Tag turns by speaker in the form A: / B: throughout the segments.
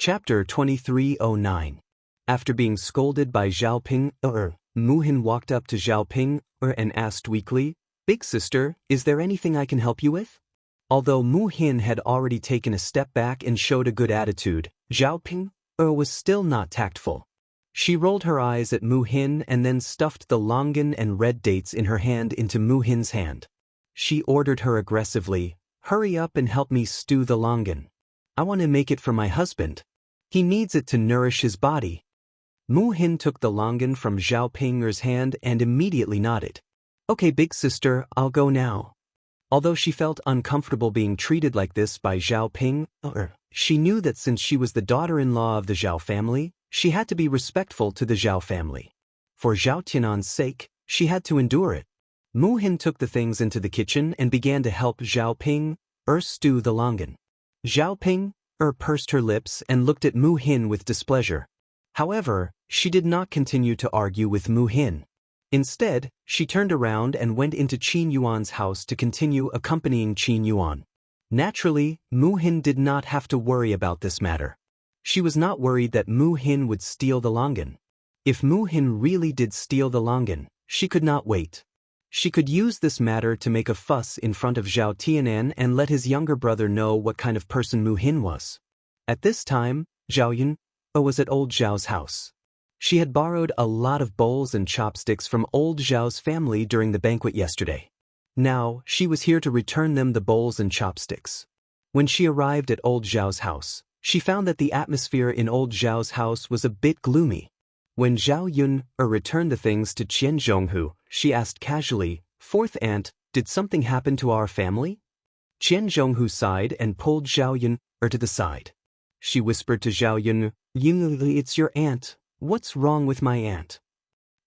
A: Chapter 2309. After being scolded by Zhao Ping, Mu Hin walked up to Zhao Ping and asked weakly, "Big sister, is there anything I can help you with?" Although Mu Hin had already taken a step back and showed a good attitude, Zhao Ping was still not tactful. She rolled her eyes at Mu Hin and then stuffed the longan and red dates in her hand into Mu Hin's hand. She ordered her aggressively, "Hurry up and help me stew the longan. I want to make it for my husband. He needs it to nourish his body." Mu Hin took the longan from Zhao Ping's hand and immediately nodded. "Okay, big sister, I'll go now." Although she felt uncomfortable being treated like this by Zhao Ping, she knew that since she was the daughter-in-law of the Zhao family, she had to be respectful to the Zhao family. For Zhao Tianan's sake, she had to endure it. Mu Hin took the things into the kitchen and began to help Zhao Ping stew the longan. Zhao Ping pursed her lips and looked at Mu Hin with displeasure. However, she did not continue to argue with Mu Hin. Instead, she turned around and went into Qin Yuan's house to continue accompanying Qin Yuan. Naturally, Mu Hin did not have to worry about this matter. She was not worried that Mu Hin would steal the longan. If Mu Hin really did steal the longan, she could not wait. She could use this matter to make a fuss in front of Zhao Tianan and let his younger brother know what kind of person Mu Hin was. At this time, Zhao Yun was at old Zhao's house. She had borrowed a lot of bowls and chopsticks from old Zhao's family during the banquet yesterday. Now, she was here to return them the bowls and chopsticks. When she arrived at old Zhao's house, she found that the atmosphere in old Zhao's house was a bit gloomy. When Zhao Yun returned the things to Qian Zhonghu, she asked casually, "Fourth aunt, did something happen to our family?" Qian Zhonghu sighed and pulled Zhao Yun to the side. She whispered to Zhao Yun, "Yun, it's your aunt. What's wrong with my aunt?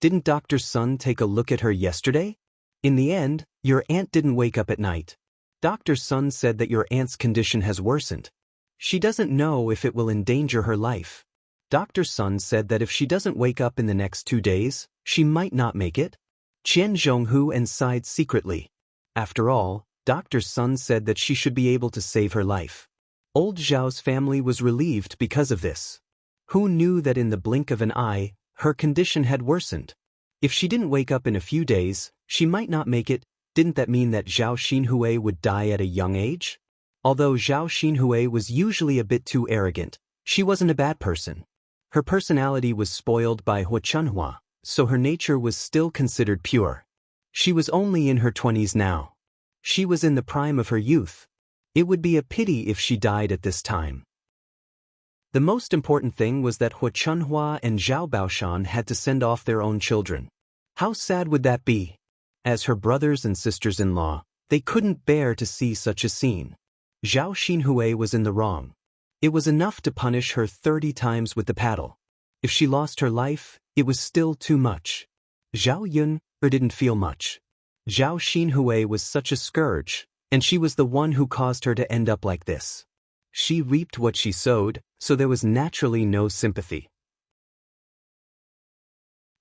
A: Didn't Dr. Sun take a look at her yesterday? In the end, your aunt didn't wake up at night. Dr. Sun said that your aunt's condition has worsened. She doesn't know if it will endanger her life. Dr. Sun said that if she doesn't wake up in the next 2 days, she might not make it." Qian Zhonghu sighed secretly. After all, Dr. Sun said that she should be able to save her life. Old Zhao's family was relieved because of this. Who knew that in the blink of an eye, her condition had worsened? If she didn't wake up in a few days, she might not make it. Didn't that mean that Zhao Xinhui would die at a young age? Although Zhao Xinhui was usually a bit too arrogant, she wasn't a bad person. Her personality was spoiled by Hua Chunhua, so her nature was still considered pure. She was only in her 20s now. She was in the prime of her youth. It would be a pity if she died at this time. The most important thing was that Hua Chunhua and Zhao Baoshan had to send off their own children. How sad would that be? As her brothers and sisters-in-law, they couldn't bear to see such a scene. Zhao Xinhui was in the wrong. It was enough to punish her 30 times with the paddle. If she lost her life, it was still too much. Zhao Yun didn't feel much. Zhao Xinhui was such a scourge, and she was the one who caused her to end up like this. She reaped what she sowed, so there was naturally no sympathy.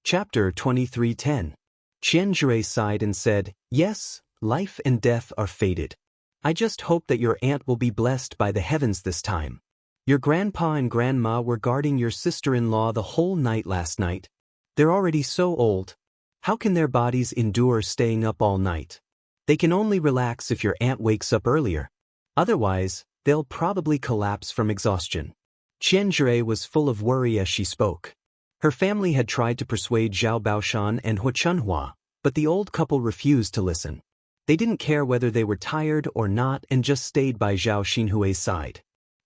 A: Chapter 2310. Qian Zhui sighed and said, "Yes, life and death are fated. I just hope that your aunt will be blessed by the heavens this time. Your grandpa and grandma were guarding your sister-in-law the whole night last night. They're already so old. How can their bodies endure staying up all night? They can only relax if your aunt wakes up earlier. Otherwise, they'll probably collapse from exhaustion." Qian Zhui was full of worry as she spoke. Her family had tried to persuade Zhao Baoshan and Hua Chunhua, but the old couple refused to listen. They didn't care whether they were tired or not and just stayed by Zhao Xinhui's side.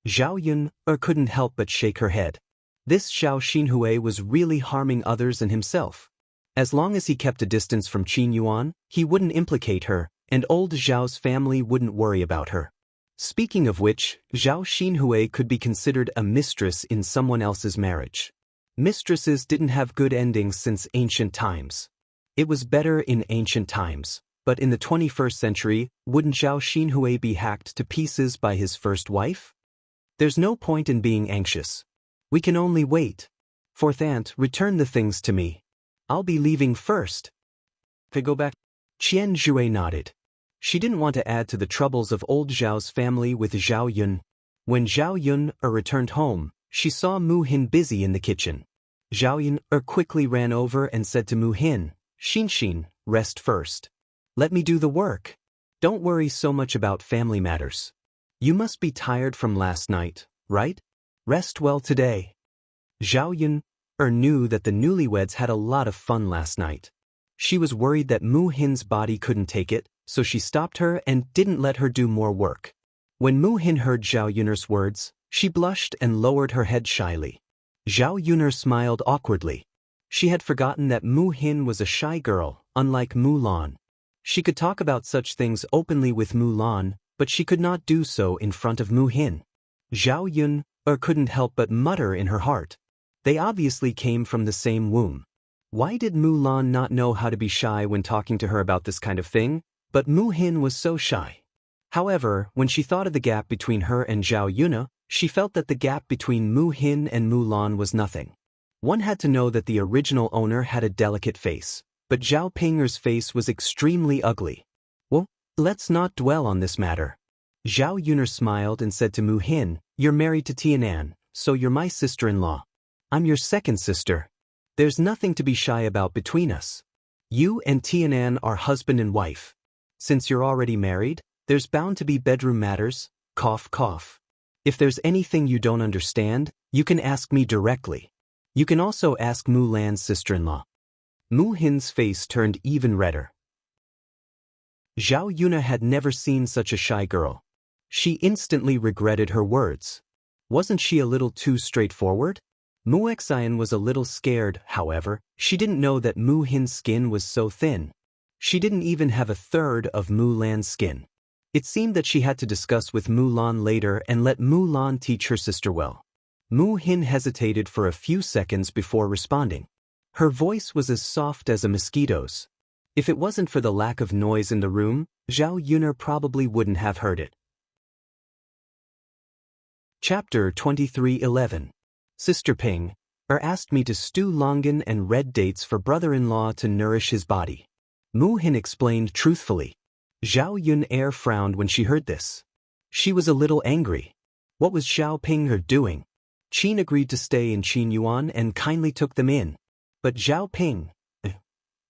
A: Zhao Yun couldn't help but shake her head. This Zhao Xinhui was really harming others and himself. As long as he kept a distance from Qin Yuan, he wouldn't implicate her, and old Zhao's family wouldn't worry about her. Speaking of which, Zhao Xinhui could be considered a mistress in someone else's marriage. Mistresses didn't have good endings since ancient times. It was better in ancient times, but in the 21st century, wouldn't Zhao Xinhui be hacked to pieces by his first wife? There's no point in being anxious. We can only wait. Fourth aunt, return the things to me. I'll be leaving first. To go back. Qian Zhui nodded. She didn't want to add to the troubles of old Zhao's family with Zhao Yun. When Zhao Yun returned home, she saw Mu Hin busy in the kitchen. Zhao Yun quickly ran over and said to Mu Hin, Xin, rest first. Let me do the work. Don't worry so much about family matters. You must be tired from last night, right? Rest well today. Zhao Yun knew that the newlyweds had a lot of fun last night. She was worried that Mu Hin's body couldn't take it, so she stopped her and didn't let her do more work. When Mu Hin heard Zhao Yun's words, she blushed and lowered her head shyly. Zhao Yun smiled awkwardly. She had forgotten that Mu Hin was a shy girl, unlike Mu Lan. She could talk about such things openly with Mu Lan, but she could not do so in front of Mu Hin. Zhao Yun couldn't help but mutter in her heart. They obviously came from the same womb. Why did Mu Lan not know how to be shy when talking to her about this kind of thing? But Mu Hin was so shy. However, when she thought of the gap between her and Zhao Yun, she felt that the gap between Mu Hin and Mu Lan was nothing. One had to know that the original owner had a delicate face, but Zhao Ping's face was extremely ugly. Well, let's not dwell on this matter. Zhao Yun smiled and said to Mu Hin, You're married to Tianan, so you're my sister-in-law. I'm your second sister. There's nothing to be shy about between us. You and Tianan are husband and wife. Since you're already married, there's bound to be bedroom matters, cough cough. If there's anything you don't understand, you can ask me directly. You can also ask Mu Lan's sister-in-law. Mu Hin's face turned even redder. Zhao Yun had never seen such a shy girl. She instantly regretted her words. Wasn't she a little too straightforward? Mu Xian was a little scared, however. She didn't know that Mu Hin's skin was so thin. She didn't even have a third of Mu Lan's skin. It seemed that she had to discuss with Mu Lan later and let Mu Lan teach her sister well. Mu Hin hesitated for a few seconds before responding. Her voice was as soft as a mosquito's. If it wasn't for the lack of noise in the room, Zhao Yun probably wouldn't have heard it. Chapter 23:11. Sister Ping asked me to stew longan and red dates for brother-in-law to nourish his body. Mu Hin explained truthfully. Zhao Yun frowned when she heard this. She was a little angry. What was Zhao Ping doing? Qin agreed to stay in Qin Yuan and kindly took them in. But Zhao Ping,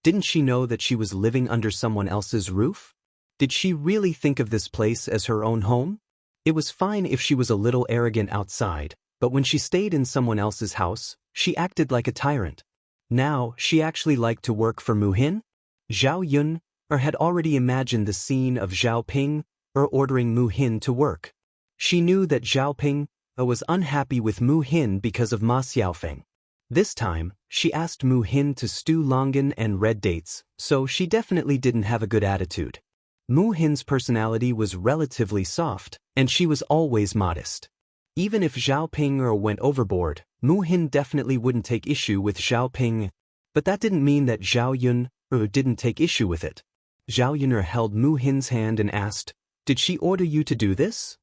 A: didn't she know that she was living under someone else's roof? Did she really think of this place as her own home? It was fine if she was a little arrogant outside, but when she stayed in someone else's house, she acted like a tyrant. Now, she actually liked to work for Mu Hin? Zhao Yun had already imagined the scene of Zhao Ping ordering Mu Hin to work. She knew that Zhao Ping was unhappy with Mu Hin because of Ma Xiaofeng. This time, she asked Mu Hin to stew longan and red dates, so she definitely didn't have a good attitude. Mu Hin's personality was relatively soft, and she was always modest. Even if Zhao Ping went overboard, Mu Hin definitely wouldn't take issue with Zhao Ping. But that didn't mean that Zhao Yun didn't take issue with it. Zhao Yun held Mu Hin's hand and asked, Did she order you to do this?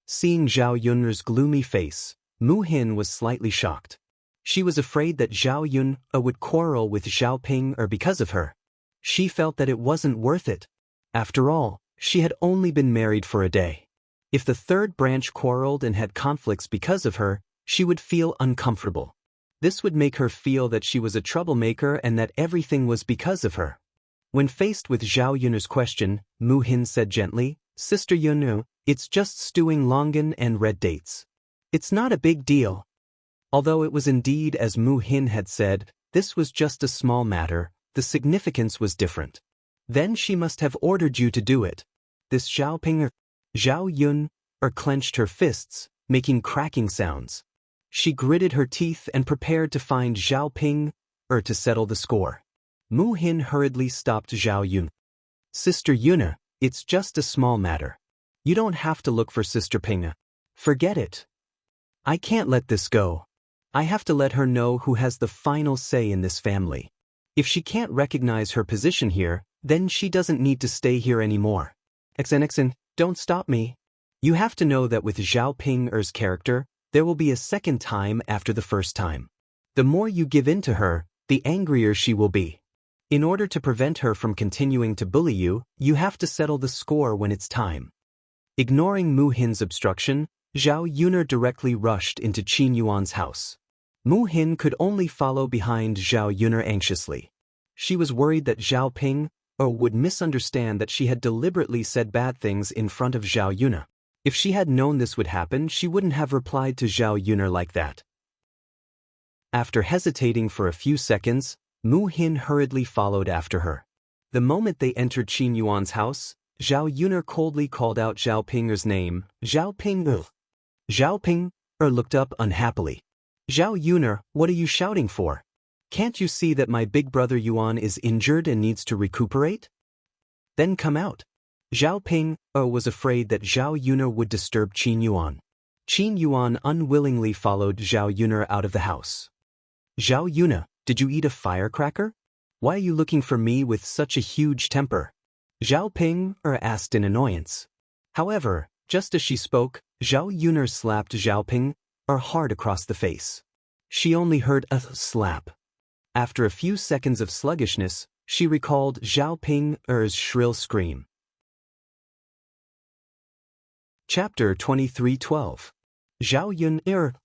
A: Seeing Zhao Yun's gloomy face, Mu Hin was slightly shocked. She was afraid that Zhao Yun would quarrel with Zhao Ping because of her. She felt that it wasn't worth it. After all, she had only been married for a day. If the third branch quarreled and had conflicts because of her, she would feel uncomfortable. This would make her feel that she was a troublemaker and that everything was because of her. When faced with Zhao Yun's question, Mu Hin said gently, Sister Yun, it's just stewing longan and red dates. It's not a big deal. Although it was indeed as Mu Hin had said, this was just a small matter, the significance was different. Then she must have ordered you to do it. This Zhao Ping Zhao Yun clenched her fists, making cracking sounds. She gritted her teeth and prepared to find Zhao Ping to settle the score. Mu Hin hurriedly stopped Zhao Yun. Sister Yun, it's just a small matter. You don't have to look for Sister Ping. Forget it. I can't let this go. I have to let her know who has the final say in this family. If she can't recognize her position here, then she doesn't need to stay here anymore. Xen, don't stop me. You have to know that with Zhao Ping's character, there will be a second time after the first time. The more you give in to her, the angrier she will be. In order to prevent her from continuing to bully you, you have to settle the score when it's time. Ignoring Mu Hin's obstruction, Zhao Yuner directly rushed into Qin Yuan's house. Mu Hin could only follow behind Zhao Yuner anxiously. She was worried that Zhao Ping would misunderstand that she had deliberately said bad things in front of Zhao Yuner. If she had known this would happen, she wouldn't have replied to Zhao Yuner like that. After hesitating for a few seconds, Mu Hin hurriedly followed after her. The moment they entered Qin Yuan's house, Zhao Yuner coldly called out Zhao Pinger's name, Zhao Ping. Zhao Ping looked up unhappily. Zhao Yuner, what are you shouting for? Can't you see that my big brother Yuan is injured and needs to recuperate? Then come out. Zhao Ping was afraid that Zhao Yuner would disturb Qin Yuan. Qin Yuan unwillingly followed Zhao Yuner out of the house. Zhao Yuner, did you eat a firecracker? Why are you looking for me with such a huge temper? Zhao Ping asked in annoyance. However, just as she spoke, Zhao Yuner slapped Zhao Ping hard across the face. She only heard a slap. After a few seconds of sluggishness, she recalled Zhao Ping's shrill scream. Chapter 23:12. Zhao Yun,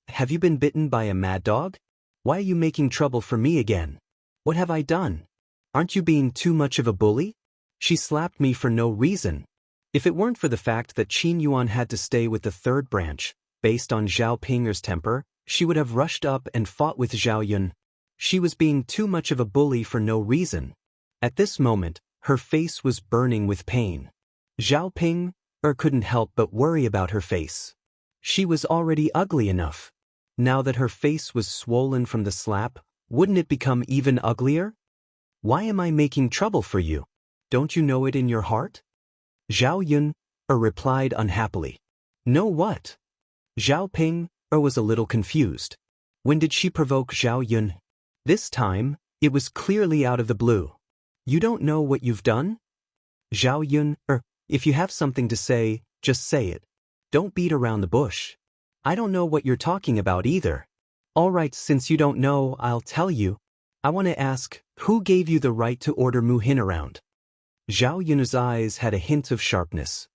A: have you been bitten by a mad dog? Why are you making trouble for me again? What have I done? Aren't you being too much of a bully? She slapped me for no reason. If it weren't for the fact that Qin Yuan had to stay with the third branch, based on Zhao Ping's temper, she would have rushed up and fought with Zhao Yun. She was being too much of a bully for no reason. At this moment, her face was burning with pain. Zhao Ping couldn't help but worry about her face. She was already ugly enough. Now that her face was swollen from the slap, wouldn't it become even uglier? Why am I making trouble for you? Don't you know it in your heart? Zhao Yun replied unhappily. Know what? Zhao Ping was a little confused. When did she provoke Zhao Yun? This time, it was clearly out of the blue. You don't know what you've done? Zhao Yun, if you have something to say, just say it. Don't beat around the bush. I don't know what you're talking about either. All right, since you don't know, I'll tell you. I want to ask, who gave you the right to order Mu Hin around? Zhao Yun's eyes had a hint of sharpness.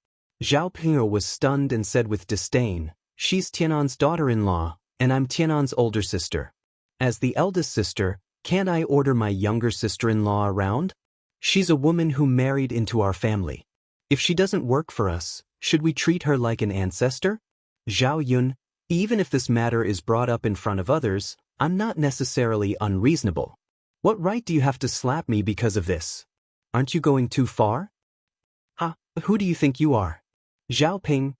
A: Zhao Ping was stunned and said with disdain, she's Tianan's daughter-in-law, and I'm Tianan's older sister. As the eldest sister, can't I order my younger sister-in-law around? She's a woman who married into our family. If she doesn't work for us, should we treat her like an ancestor? Zhao Yun, even if this matter is brought up in front of others, I'm not necessarily unreasonable. What right do you have to slap me because of this? Aren't you going too far? Who do you think you are? Zhao Ping,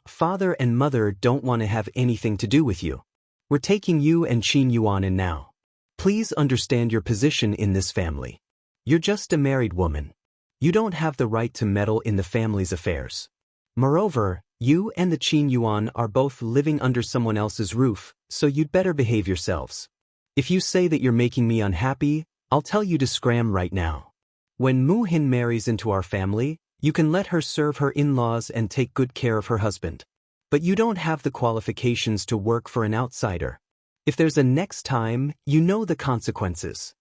A: father and mother don't want to have anything to do with you. We're taking you and Qin Yuan in now. Please understand your position in this family. You're just a married woman. You don't have the right to meddle in the family's affairs. Moreover, you and the Qin Yuan are both living under someone else's roof, so you'd better behave yourselves. If you say that you're making me unhappy, I'll tell you to scram right now. When Mu Hin marries into our family, you can let her serve her in-laws and take good care of her husband. But you don't have the qualifications to work for an outsider. If there's a next time, you know the consequences.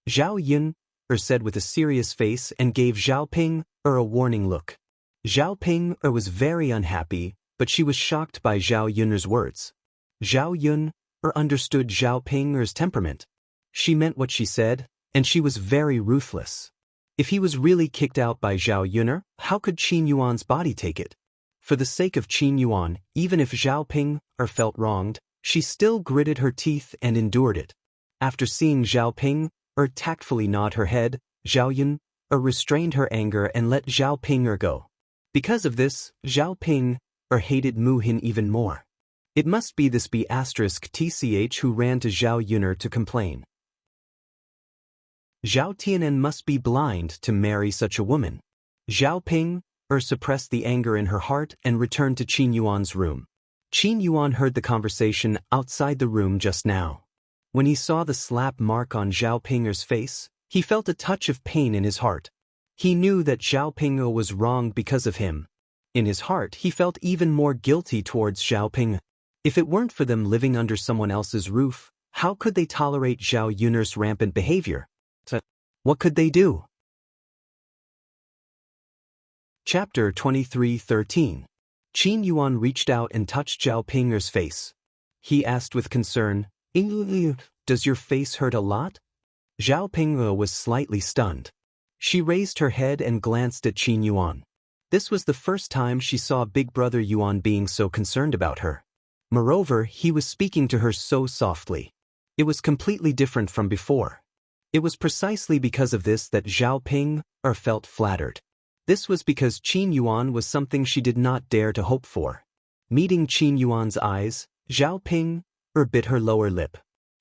A: Zhao Yun said with a serious face and gave Zhao Ping a warning look. Zhao Ping was very unhappy, but she was shocked by Zhao Yun's words. Zhao Yun understood Zhao Ping's temperament. She meant what she said, and she was very ruthless. If he was really kicked out by Zhao Yun, how could Qin Yuan's body take it? For the sake of Qin Yuan, even if Zhao Ping felt wronged, she still gritted her teeth and endured it. After seeing Zhao Ping tactfully nod her head, Zhao Yun restrained her anger and let Zhao Ping go. Because of this, Zhao Ping hated Mu Hin even more. It must be this B*TCH who ran to Zhao Yun to complain. Zhao Tianan must be blind to marry such a woman. Zhao Ping suppressed the anger in her heart and returned to Qin Yuan's room. Qin Yuan heard the conversation outside the room just now. When he saw the slap mark on Zhao Ping's face, he felt a touch of pain in his heart. He knew that Zhao Ping was wrong because of him. In his heart, he felt even more guilty towards Zhao Ping. If it weren't for them living under someone else's roof, how could they tolerate Zhao Yun's rampant behavior? What could they do? Chapter 23:13. Qin Yuan reached out and touched Zhao Ping'er's face. He asked with concern, "Does your face hurt a lot?" Zhao Ping'er was slightly stunned. She raised her head and glanced at Qin Yuan. This was the first time she saw Big Brother Yuan being so concerned about her. Moreover, he was speaking to her so softly. It was completely different from before. It was precisely because of this that Zhao Ping'er felt flattered. This was because Qin Yuan was something she did not dare to hope for. Meeting Qin Yuan's eyes, Zhao Ping'er bit her lower lip.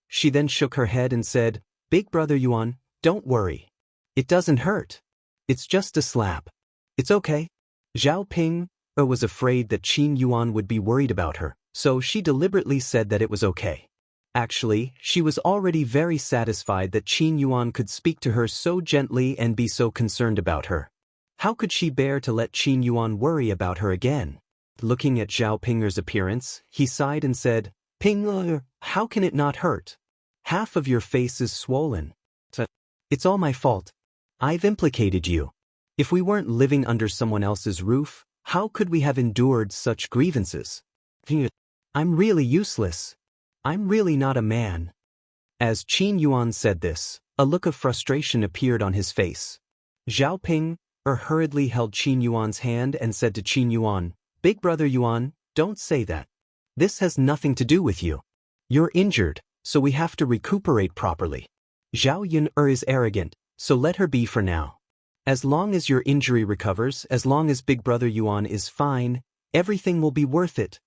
A: She then shook her head and said, "Big Brother Yuan, don't worry. It doesn't hurt. It's just a slap. It's okay." Zhao Ping'er was afraid that Qin Yuan would be worried about her, so she deliberately said that it was okay. Actually, she was already very satisfied that Qin Yuan could speak to her so gently and be so concerned about her. How could she bear to let Qin Yuan worry about her again? Looking at Zhao Ping'er's appearance, he sighed and said, "Ping'er, how can it not hurt? Half of your face is swollen. It's all my fault. I've implicated you. If we weren't living under someone else's roof, how could we have endured such grievances? I'm really useless. I'm really not a man." As Qin Yuan said this, a look of frustration appeared on his face. Zhao Ping'er hurriedly held Qin Yuan's hand and said to Qin Yuan, "Big Brother Yuan, don't say that. This has nothing to do with you. You're injured, so we have to recuperate properly. Zhao Yun is arrogant, so let her be for now. As long as your injury recovers, as long as Big Brother Yuan is fine, everything will be worth it."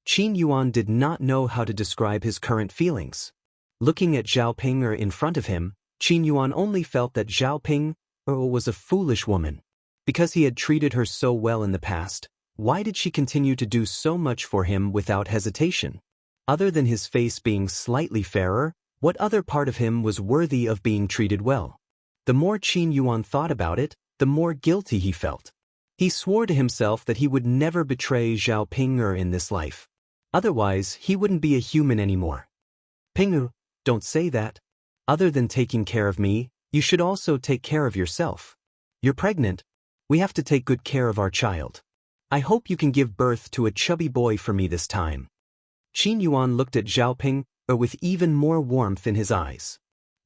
A: Qin Yuan did not know how to describe his current feelings. Looking at Zhao Ping'er in front of him, Qin Yuan only felt that Zhao Ping'er was a foolish woman. Because he had treated her so well in the past, why did she continue to do so much for him without hesitation? Other than his face being slightly fairer, what other part of him was worthy of being treated well? The more Qin Yuan thought about it, the more guilty he felt. He swore to himself that he would never betray Zhao Ping'er in this life. Otherwise, he wouldn't be a human anymore. "Ping'er, don't say that. Other than taking care of me, you should also take care of yourself. You're pregnant. We have to take good care of our child. I hope you can give birth to a chubby boy for me this time." Qin Yuan looked at Zhao Ping'er with even more warmth in his eyes.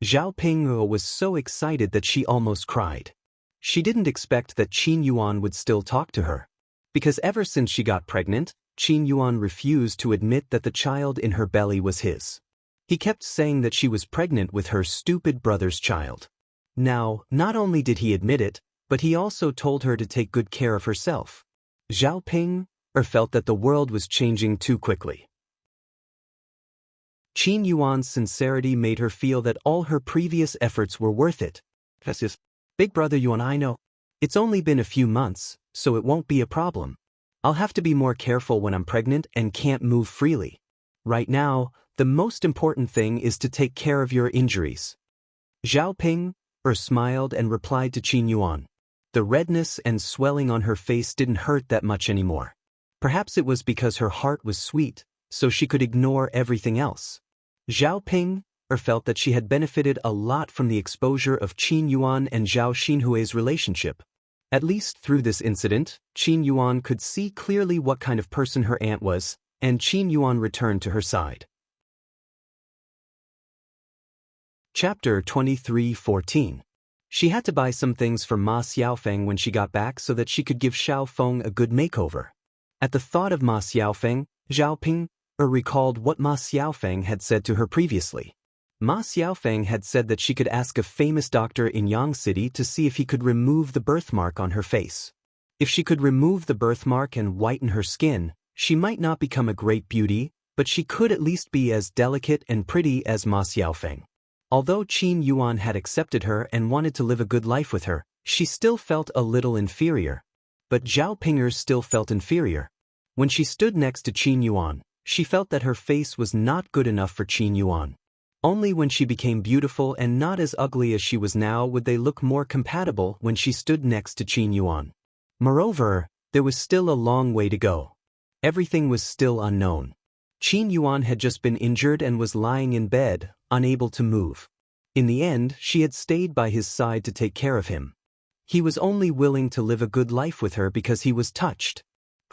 A: Zhao Ping'er was so excited that she almost cried. She didn't expect that Qin Yuan would still talk to her. Because ever since she got pregnant, Qin Yuan refused to admit that the child in her belly was his. He kept saying that she was pregnant with her stupid brother's child. Now, not only did he admit it, but he also told her to take good care of herself. Zhao Ping'er felt that the world was changing too quickly. Qin Yuan's sincerity made her feel that all her previous efforts were worth it. "Big Brother Yuan, I know. It's only been a few months, so it won't be a problem. I'll have to be more careful when I'm pregnant and can't move freely. Right now, the most important thing is to take care of your injuries." Zhao Ping'er smiled and replied to Qin Yuan. The redness and swelling on her face didn't hurt that much anymore. Perhaps it was because her heart was sweet, so she could ignore everything else. Zhao Ping'er felt that she had benefited a lot from the exposure of Qin Yuan and Zhao Xinhui's relationship. At least through this incident, Qin Yuan could see clearly what kind of person her aunt was, and Qin Yuan returned to her side. Chapter 23:14. She had to buy some things for Ma Xiaofeng when she got back so that she could give Xiaofeng a good makeover. At the thought of Ma Xiaofeng, Zhao Ping'er recalled what Ma Xiaofeng had said to her previously. Ma Xiaofeng had said that she could ask a famous doctor in Yang City to see if he could remove the birthmark on her face. If she could remove the birthmark and whiten her skin, she might not become a great beauty, but she could at least be as delicate and pretty as Ma Xiaofeng. Although Qin Yuan had accepted her and wanted to live a good life with her, she still felt a little inferior. But Zhao Ping'er still felt inferior. When she stood next to Qin Yuan, she felt that her face was not good enough for Qin Yuan. Only when she became beautiful and not as ugly as she was now would they look more compatible when she stood next to Qin Yuan. Moreover, there was still a long way to go. Everything was still unknown. Qin Yuan had just been injured and was lying in bed, unable to move. In the end, she had stayed by his side to take care of him. He was only willing to live a good life with her because he was touched.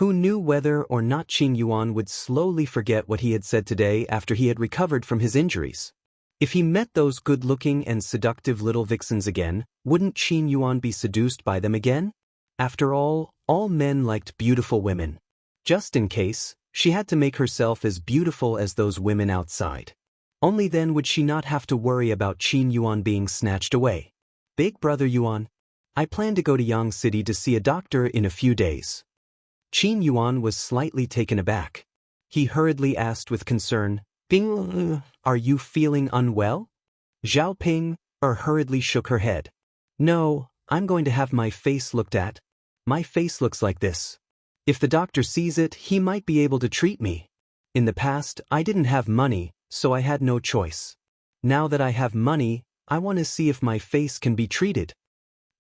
A: Who knew whether or not Qin Yuan would slowly forget what he had said today after he had recovered from his injuries? If he met those good-looking and seductive little vixens again, wouldn't Qin Yuan be seduced by them again? After all men liked beautiful women. Just in case, she had to make herself as beautiful as those women outside. Only then would she not have to worry about Qin Yuan being snatched away. Big brother Yuan, I plan to go to Yang City to see a doctor in a few days. Qin Yuan was slightly taken aback. He hurriedly asked with concern, Bing, are you feeling unwell? Zhao Ping hurriedly shook her head. No, I'm going to have my face looked at. My face looks like this. If the doctor sees it, he might be able to treat me. In the past, I didn't have money, so I had no choice. Now that I have money, I want to see if my face can be treated.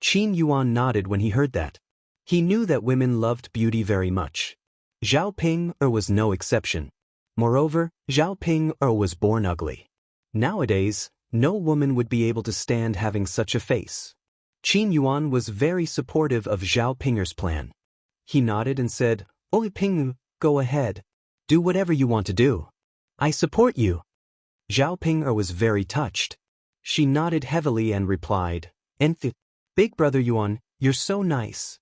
A: Qin Yuan nodded when he heard that. He knew that women loved beauty very much. Zhao Ping was no exception. Moreover, Zhao Ping was born ugly. Nowadays, no woman would be able to stand having such a face. Qin Yuan was very supportive of Zhao Pinger's plan. He nodded and said, Oi Ping, go ahead. Do whatever you want to do. I support you. Zhao Pinger was very touched. She nodded heavily and replied, Big brother Yuan, you're so nice.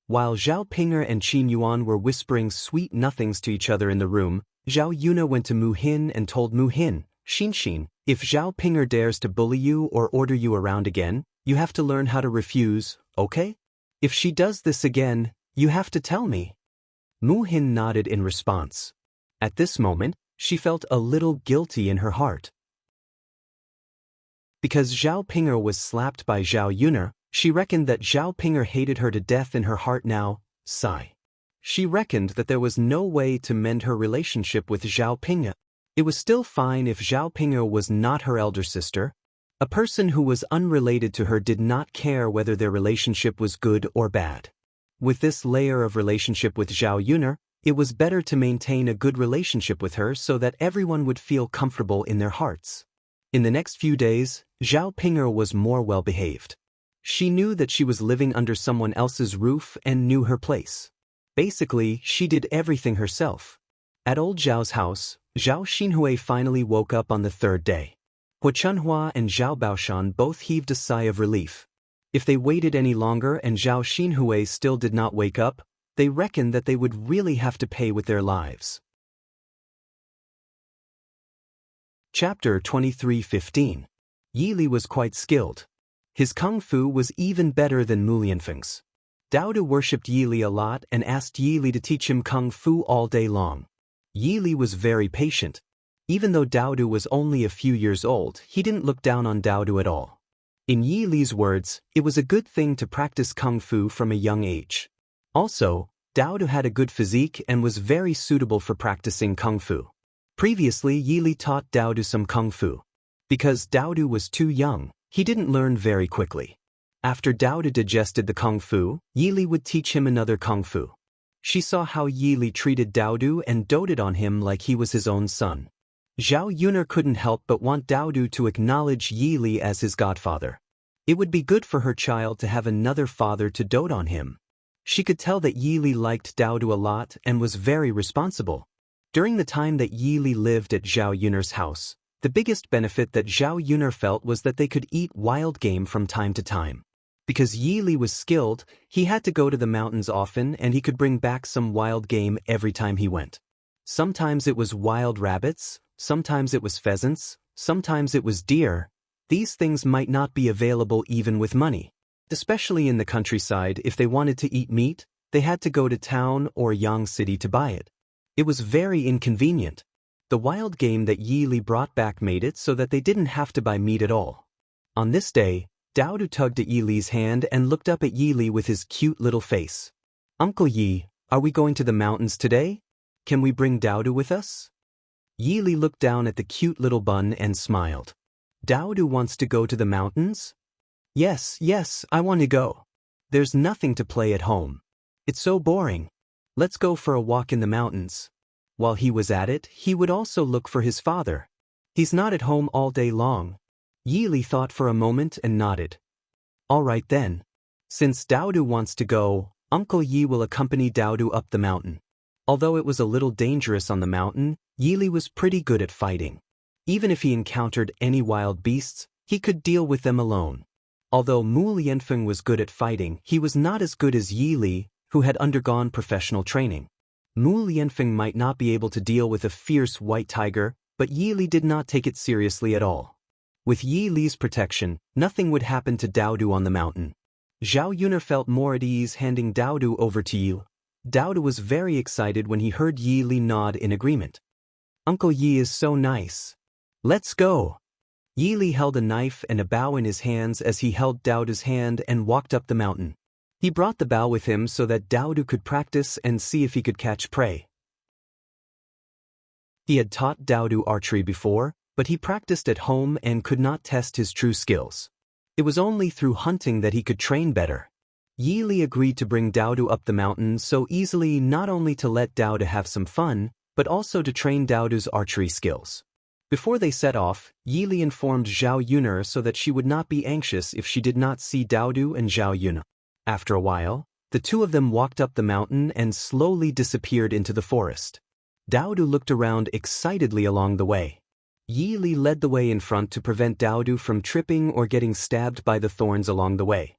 A: While Zhao Pinger and Qin Yuan were whispering sweet nothings to each other in the room, Zhao Yuna went to Mu Hin and told Mu Hin, Xin, if Zhao Pinger dares to bully you or order you around again, you have to learn how to refuse, okay? If she does this again, you have to tell me. Mu Hin nodded in response. At this moment, she felt a little guilty in her heart. Because Zhao Pinger was slapped by Zhao Yuna, she reckoned that Zhao Pinger hated her to death in her heart now. Sigh. She reckoned that there was no way to mend her relationship with Zhao Pinger. It was still fine if Zhao Pinger was not her elder sister. A person who was unrelated to her did not care whether their relationship was good or bad. With this layer of relationship with Zhao Yuna, it was better to maintain a good relationship with her so that everyone would feel comfortable in their hearts. In the next few days, Zhao Pinger was more well-behaved. She knew that she was living under someone else's roof and knew her place. Basically, she did everything herself. At old Zhao's house, Zhao Xinhui finally woke up on the third day. Hua Chunhua and Zhao Baoshan both heaved a sigh of relief. If they waited any longer and Zhao Xinhui still did not wake up, they reckoned that they would really have to pay with their lives. Chapter 23:15. Yi Li was quite skilled. His kung fu was even better than Mu Lianfeng's. Daodu worshipped Yi Li a lot and asked Yi Li to teach him kung fu all day long. Yi Li was very patient. Even though Daodu was only a few years old, he didn't look down on Daodu at all. In Yi Li's words, it was a good thing to practice kung fu from a young age. Also, Daodu had a good physique and was very suitable for practicing kung fu. Previously, Yi Li taught Daodu some kung fu. Because Daodu was too young, he didn't learn very quickly. After Daodu digested the kung fu, Yi Li would teach him another kung fu. She saw how Yi Li treated Daodu and doted on him like he was his own son. Zhao Yuna couldn't help but want Daodu to acknowledge Yi Li as his godfather. It would be good for her child to have another father to dote on him. She could tell that Yi Li liked Daodu a lot and was very responsible. During the time that Yi Li lived at Zhao Yuner's house, the biggest benefit that Zhao Yuner felt was that they could eat wild game from time to time. Because Yi Li was skilled, he had to go to the mountains often and he could bring back some wild game every time he went. Sometimes it was wild rabbits, sometimes it was pheasants, sometimes it was deer. These things might not be available even with money. Especially in the countryside, if they wanted to eat meat, they had to go to town or Yang City to buy it. It was very inconvenient. The wild game that Yi Li brought back made it so that they didn't have to buy meat at all. On this day, Daodu tugged at Yi Li's hand and looked up at Yi Li with his cute little face. Uncle Yi, are we going to the mountains today? Can we bring Daodu with us? Yi Li looked down at the cute little bun and smiled. Daodu wants to go to the mountains? Yes, I want to go. There's nothing to play at home. It's so boring. Let's go for a walk in the mountains. While he was at it, he would also look for his father. He's not at home all day long. Yi Li thought for a moment and nodded. All right then. Since Daodu wants to go, Uncle Yi will accompany Daodu up the mountain. Although it was a little dangerous on the mountain, Yili was pretty good at fighting. Even if he encountered any wild beasts, he could deal with them alone. Although Mu Lianfeng was good at fighting, he was not as good as Yili, who had undergone professional training. Mu Lianfeng might not be able to deal with a fierce white tiger, but Yili did not take it seriously at all. With Yili's protection, nothing would happen to Daodu on the mountain. Zhao Yuner felt more at ease handing Daodu over to Yi. Daodu was very excited when he heard Yi Li nod in agreement. Uncle Yi is so nice. Let's go. Yi Li held a knife and a bow in his hands as he held Daodu's hand and walked up the mountain. He brought the bow with him so that Daodu could practice and see if he could catch prey. He had taught Daodu archery before, but he practiced at home and could not test his true skills. It was only through hunting that he could train better. Yi Li agreed to bring Daodu up the mountain so easily, not only to let Daodu have some fun, but also to train Daodu's archery skills. Before they set off, Yi Li informed Zhao Yuner so that she would not be anxious if she did not see Daodu and Zhao Yuner. After a while, the two of them walked up the mountain and slowly disappeared into the forest. Daodu looked around excitedly along the way. Yi Li led the way in front to prevent Daodu from tripping or getting stabbed by the thorns along the way.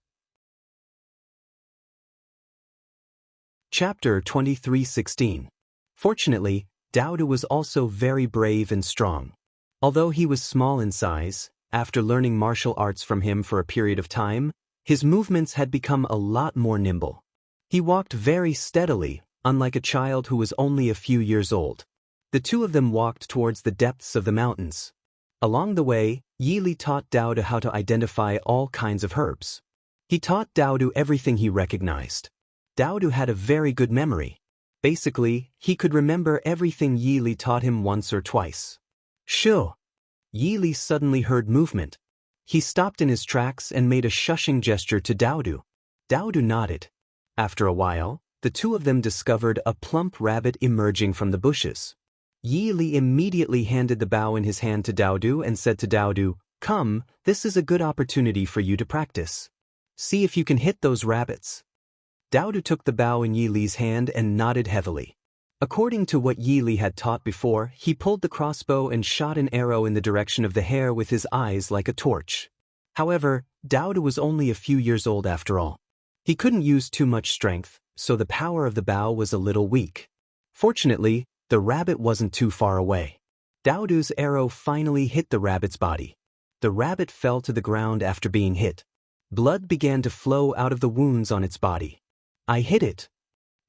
A: Chapter 23:16. Fortunately, Daodu was also very brave and strong. Although he was small in size, after learning martial arts from him for a period of time, his movements had become a lot more nimble. He walked very steadily, unlike a child who was only a few years old. The two of them walked towards the depths of the mountains. Along the way, Yi Li taught Daodu how to identify all kinds of herbs. He taught Daodu everything he recognized. Daodu had a very good memory. Basically, he could remember everything Yi Li taught him once or twice. Shoo! Yi Li suddenly heard movement. He stopped in his tracks and made a shushing gesture to Daodu. Daodu nodded. After a while, the two of them discovered a plump rabbit emerging from the bushes. Yi Li immediately handed the bow in his hand to Daodu and said to Daodu, "Come, this is a good opportunity for you to practice. See if you can hit those rabbits." Daodu took the bow in Yi Li's hand and nodded heavily. According to what Yi Li had taught before, he pulled the crossbow and shot an arrow in the direction of the hare with his eyes like a torch. However, Daodu was only a few years old after all. He couldn't use too much strength, so the power of the bow was a little weak. Fortunately, the rabbit wasn't too far away. Daodu's arrow finally hit the rabbit's body. The rabbit fell to the ground after being hit. Blood began to flow out of the wounds on its body. "I hit it."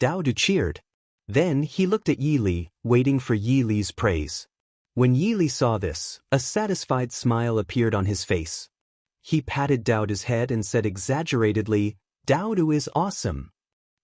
A: Daodu cheered. Then he looked at Yi Li, waiting for Yi Li's praise. When Yi Li saw this, a satisfied smile appeared on his face. He patted Daodu's head and said exaggeratedly, "Daodu is awesome."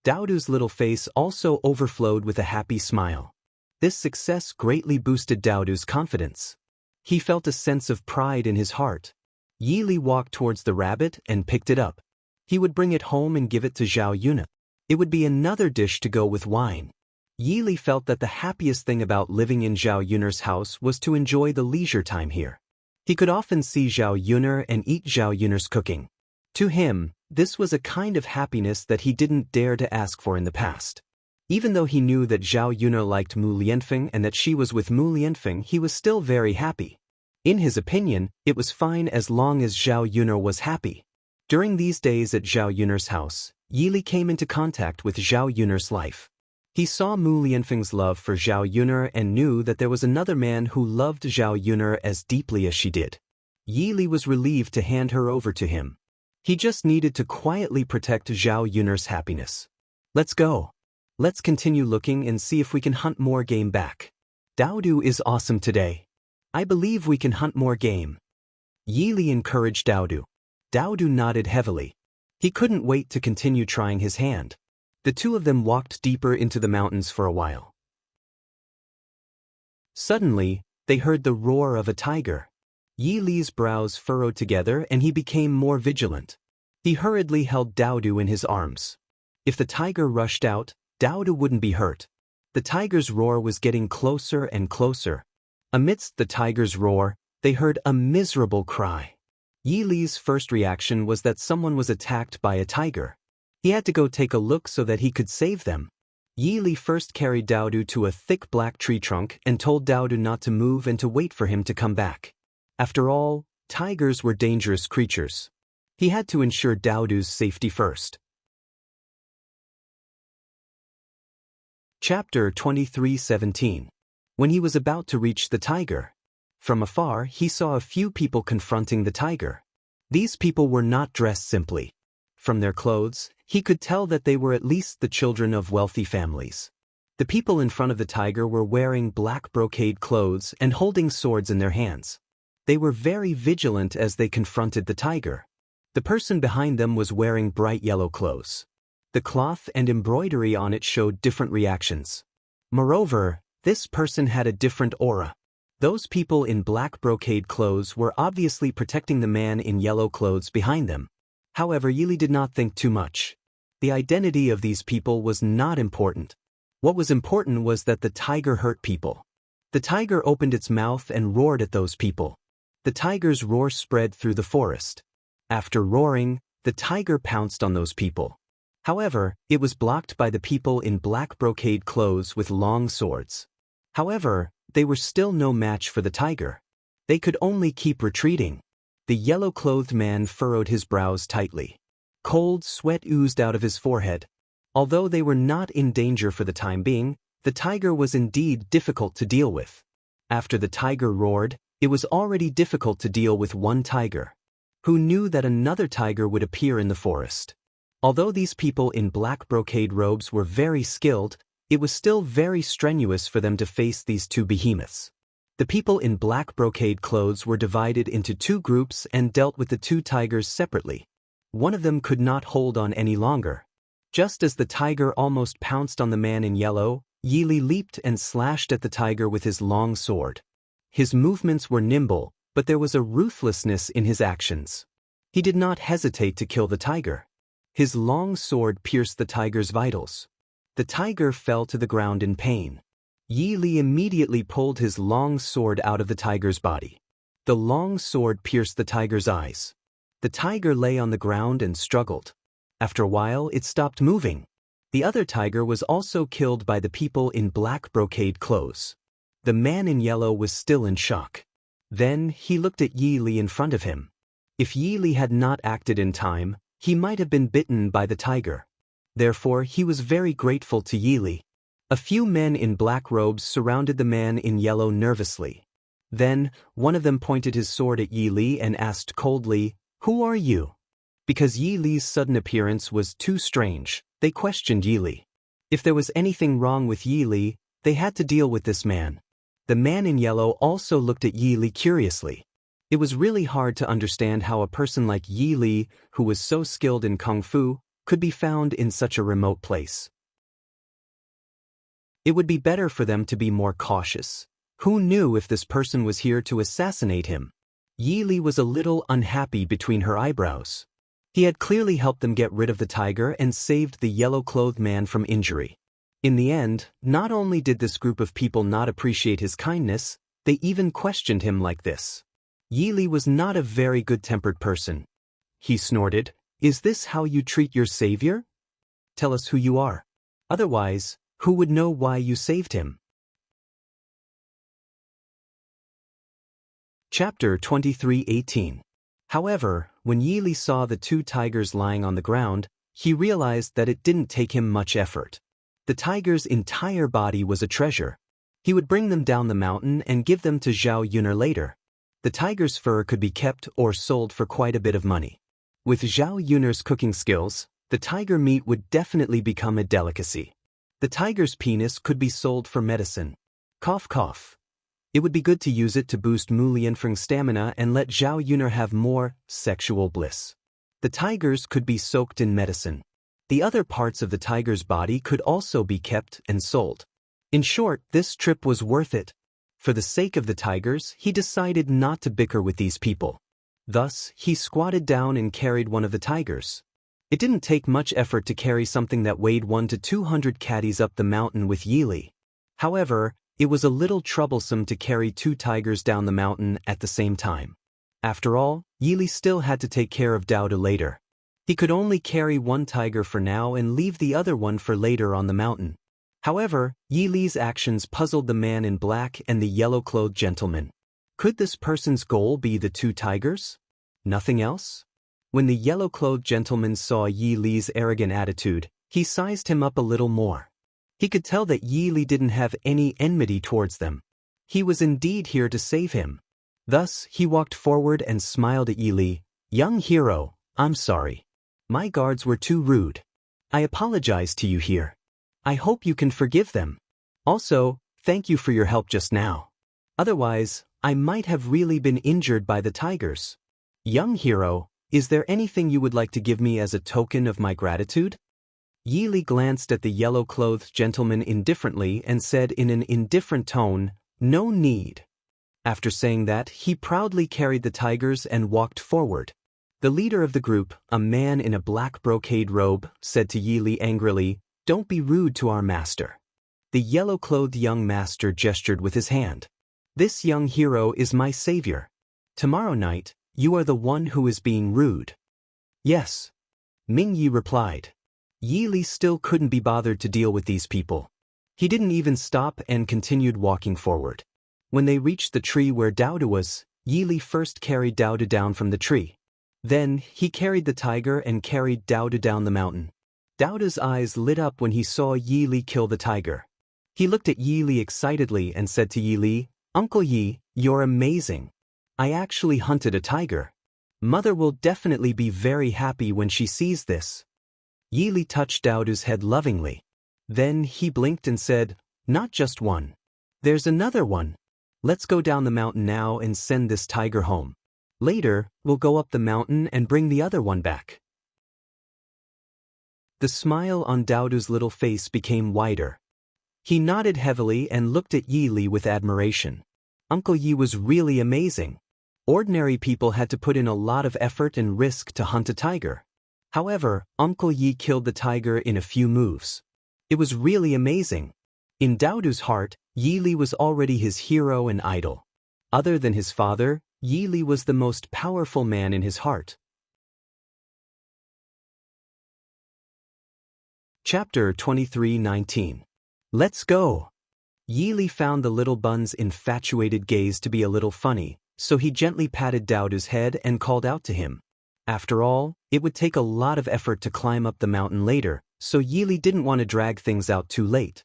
A: Daodu's little face also overflowed with a happy smile. This success greatly boosted Daodu's confidence. He felt a sense of pride in his heart. Yi Li walked towards the rabbit and picked it up. He would bring it home and give it to Zhao Yuna. It would be another dish to go with wine. Yi Li felt that the happiest thing about living in Zhao Yunar's house was to enjoy the leisure time here. He could often see Zhao Yunar and eat Zhao Yunar's cooking. To him, this was a kind of happiness that he didn't dare to ask for in the past. Even though he knew that Zhao Yunar liked Mu Lianfeng and that she was with Mu Lianfeng, he was still very happy. In his opinion, it was fine as long as Zhao Yunar was happy. During these days at Zhao Yunar's house, Yi Li came into contact with Zhao Yunar's life. He saw Mu Lianfeng's love for Zhao Yunar and knew that there was another man who loved Zhao Yunar as deeply as she did. Yi Li was relieved to hand her over to him. He just needed to quietly protect Zhao Yunar's happiness. "Let's go. Let's continue looking and see if we can hunt more game back. Daodu is awesome today. I believe we can hunt more game." Yi Li encouraged Daodu. Daodu nodded heavily. He couldn't wait to continue trying his hand. The two of them walked deeper into the mountains for a while. Suddenly, they heard the roar of a tiger. Yi Li's brows furrowed together and he became more vigilant. He hurriedly held Daodu in his arms. If the tiger rushed out, Daodu wouldn't be hurt. The tiger's roar was getting closer and closer. Amidst the tiger's roar, they heard a miserable cry. Yi Li's first reaction was that someone was attacked by a tiger. He had to go take a look so that he could save them. Yi Li first carried Daodu to a thick black tree trunk and told Daodu not to move and to wait for him to come back. After all, tigers were dangerous creatures. He had to ensure Daodu's safety first. Chapter 23:17. When he was about to reach the tiger, from afar he saw a few people confronting the tiger. These people were not dressed simply. From their clothes, he could tell that they were at least the children of wealthy families. The people in front of the tiger were wearing black brocade clothes and holding swords in their hands. They were very vigilant as they confronted the tiger. The person behind them was wearing bright yellow clothes. The cloth and embroidery on it showed different reactions. Moreover, this person had a different aura. Those people in black brocade clothes were obviously protecting the man in yellow clothes behind them. However, Yi Li did not think too much. The identity of these people was not important. What was important was that the tiger hurt people. The tiger opened its mouth and roared at those people. The tiger's roar spread through the forest. After roaring, the tiger pounced on those people. However, it was blocked by the people in black brocade clothes with long swords. However, they were still no match for the tiger. They could only keep retreating. The yellow-clothed man furrowed his brows tightly. Cold sweat oozed out of his forehead. Although they were not in danger for the time being, the tiger was indeed difficult to deal with. After the tiger roared, it was already difficult to deal with one tiger. Who knew that another tiger would appear in the forest? Although these people in black brocade robes were very skilled, it was still very strenuous for them to face these two behemoths. The people in black brocade clothes were divided into two groups and dealt with the two tigers separately. One of them could not hold on any longer. Just as the tiger almost pounced on the man in yellow, Yi Li leaped and slashed at the tiger with his long sword. His movements were nimble, but there was a ruthlessness in his actions. He did not hesitate to kill the tiger. His long sword pierced the tiger's vitals. The tiger fell to the ground in pain. Yi Li immediately pulled his long sword out of the tiger's body. The long sword pierced the tiger's eyes. The tiger lay on the ground and struggled. After a while, it stopped moving. The other tiger was also killed by the people in black brocade clothes. The man in yellow was still in shock. Then he looked at Yi Li in front of him. If Yi Li had not acted in time, he might have been bitten by the tiger. Therefore, he was very grateful to Yi Li. A few men in black robes surrounded the man in yellow nervously. Then, one of them pointed his sword at Yi Li and asked coldly, "Who are you?" Because Yi Li's sudden appearance was too strange, they questioned Yi Li. If there was anything wrong with Yi Li, they had to deal with this man. The man in yellow also looked at Yi Li curiously. It was really hard to understand how a person like Yi Li, who was so skilled in kung fu, could be found in such a remote place. It would be better for them to be more cautious. Who knew if this person was here to assassinate him? Yi Li was a little unhappy between her eyebrows. He had clearly helped them get rid of the tiger and saved the yellow-clothed man from injury. In the end, not only did this group of people not appreciate his kindness, they even questioned him like this. Yi Li was not a very good-tempered person. He snorted, "Is this how you treat your savior? Tell us who you are. Otherwise, who would know why you saved him?" Chapter 23:18. However, when Yi Li saw the two tigers lying on the ground, he realized that it didn't take him much effort. The tiger's entire body was a treasure. He would bring them down the mountain and give them to Zhao Yuner later. The tiger's fur could be kept or sold for quite a bit of money. With Zhao Yuner's cooking skills, the tiger meat would definitely become a delicacy. The tiger's penis could be sold for medicine. Cough cough. It would be good to use it to boost Mu Lianfeng's stamina and let Zhao Yuner have more sexual bliss. The tigers could be soaked in medicine. The other parts of the tiger's body could also be kept and sold. In short, this trip was worth it. For the sake of the tigers, he decided not to bicker with these people. Thus, he squatted down and carried one of the tigers. It didn't take much effort to carry something that weighed 1 to 200 caddies up the mountain with Yi Li. However, it was a little troublesome to carry two tigers down the mountain at the same time. After all, Yi Li still had to take care of Daodu later. He could only carry one tiger for now and leave the other one for later on the mountain. However, Yi Li's actions puzzled the man in black and the yellow-clothed gentleman. Could this person's goal be the two tigers? Nothing else? When the yellow-clothed gentleman saw Yi Li's arrogant attitude, he sized him up a little more. He could tell that Yi Li didn't have any enmity towards them. He was indeed here to save him. Thus, he walked forward and smiled at Yi Li. "Young hero, I'm sorry. My guards were too rude. I apologize to you here. I hope you can forgive them. Also, thank you for your help just now. Otherwise, I might have really been injured by the tigers. Young hero, is there anything you would like to give me as a token of my gratitude?" Yi Li glanced at the yellow-clothed gentleman indifferently and said in an indifferent tone, "No need." After saying that, he proudly carried the tigers and walked forward. The leader of the group, a man in a black brocade robe, said to Yi Li angrily, "Don't be rude to our master." The yellow-clothed young master gestured with his hand. "This young hero is my savior. Tomorrow night, you are the one who is being rude." "Yes," Ming Yi replied. Yi Li still couldn't be bothered to deal with these people. He didn't even stop and continued walking forward. When they reached the tree where Daodu was, Yi Li first carried Daodu down from the tree. Then, he carried the tiger and carried Daodu down the mountain. Daodu's eyes lit up when he saw Yi Li kill the tiger. He looked at Yi Li excitedly and said to Yi Li, "Uncle Yi, you're amazing. I actually hunted a tiger. Mother will definitely be very happy when she sees this." Yi Li touched Daodu's head lovingly. Then he blinked and said, "Not just one. There's another one. Let's go down the mountain now and send this tiger home. Later, we'll go up the mountain and bring the other one back." The smile on Daodu's little face became wider. He nodded heavily and looked at Yi Li with admiration. Uncle Yi was really amazing. Ordinary people had to put in a lot of effort and risk to hunt a tiger. However, Uncle Yi killed the tiger in a few moves. It was really amazing. In Daodu's heart, Yi Li was already his hero and idol. Other than his father, Yi Li was the most powerful man in his heart. Chapter 23:19. Let's go! Yi Li found the little bun's infatuated gaze to be a little funny, so he gently patted Daodu's head and called out to him. After all, it would take a lot of effort to climb up the mountain later, so Yi Li didn't want to drag things out too late.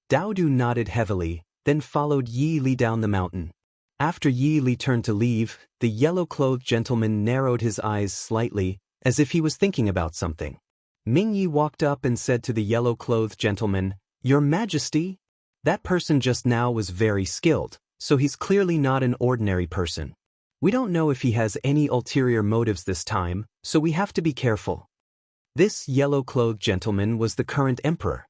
A: Daodu nodded heavily, then followed Yi Li down the mountain. After Yi Li turned to leave, the yellow-clothed gentleman narrowed his eyes slightly, as if he was thinking about something. Ming Yi walked up and said to the yellow-clothed gentleman, "Your Majesty, that person just now was very skilled, so he's clearly not an ordinary person. We don't know if he has any ulterior motives this time, so we have to be careful." This yellow-clothed gentleman was the current emperor.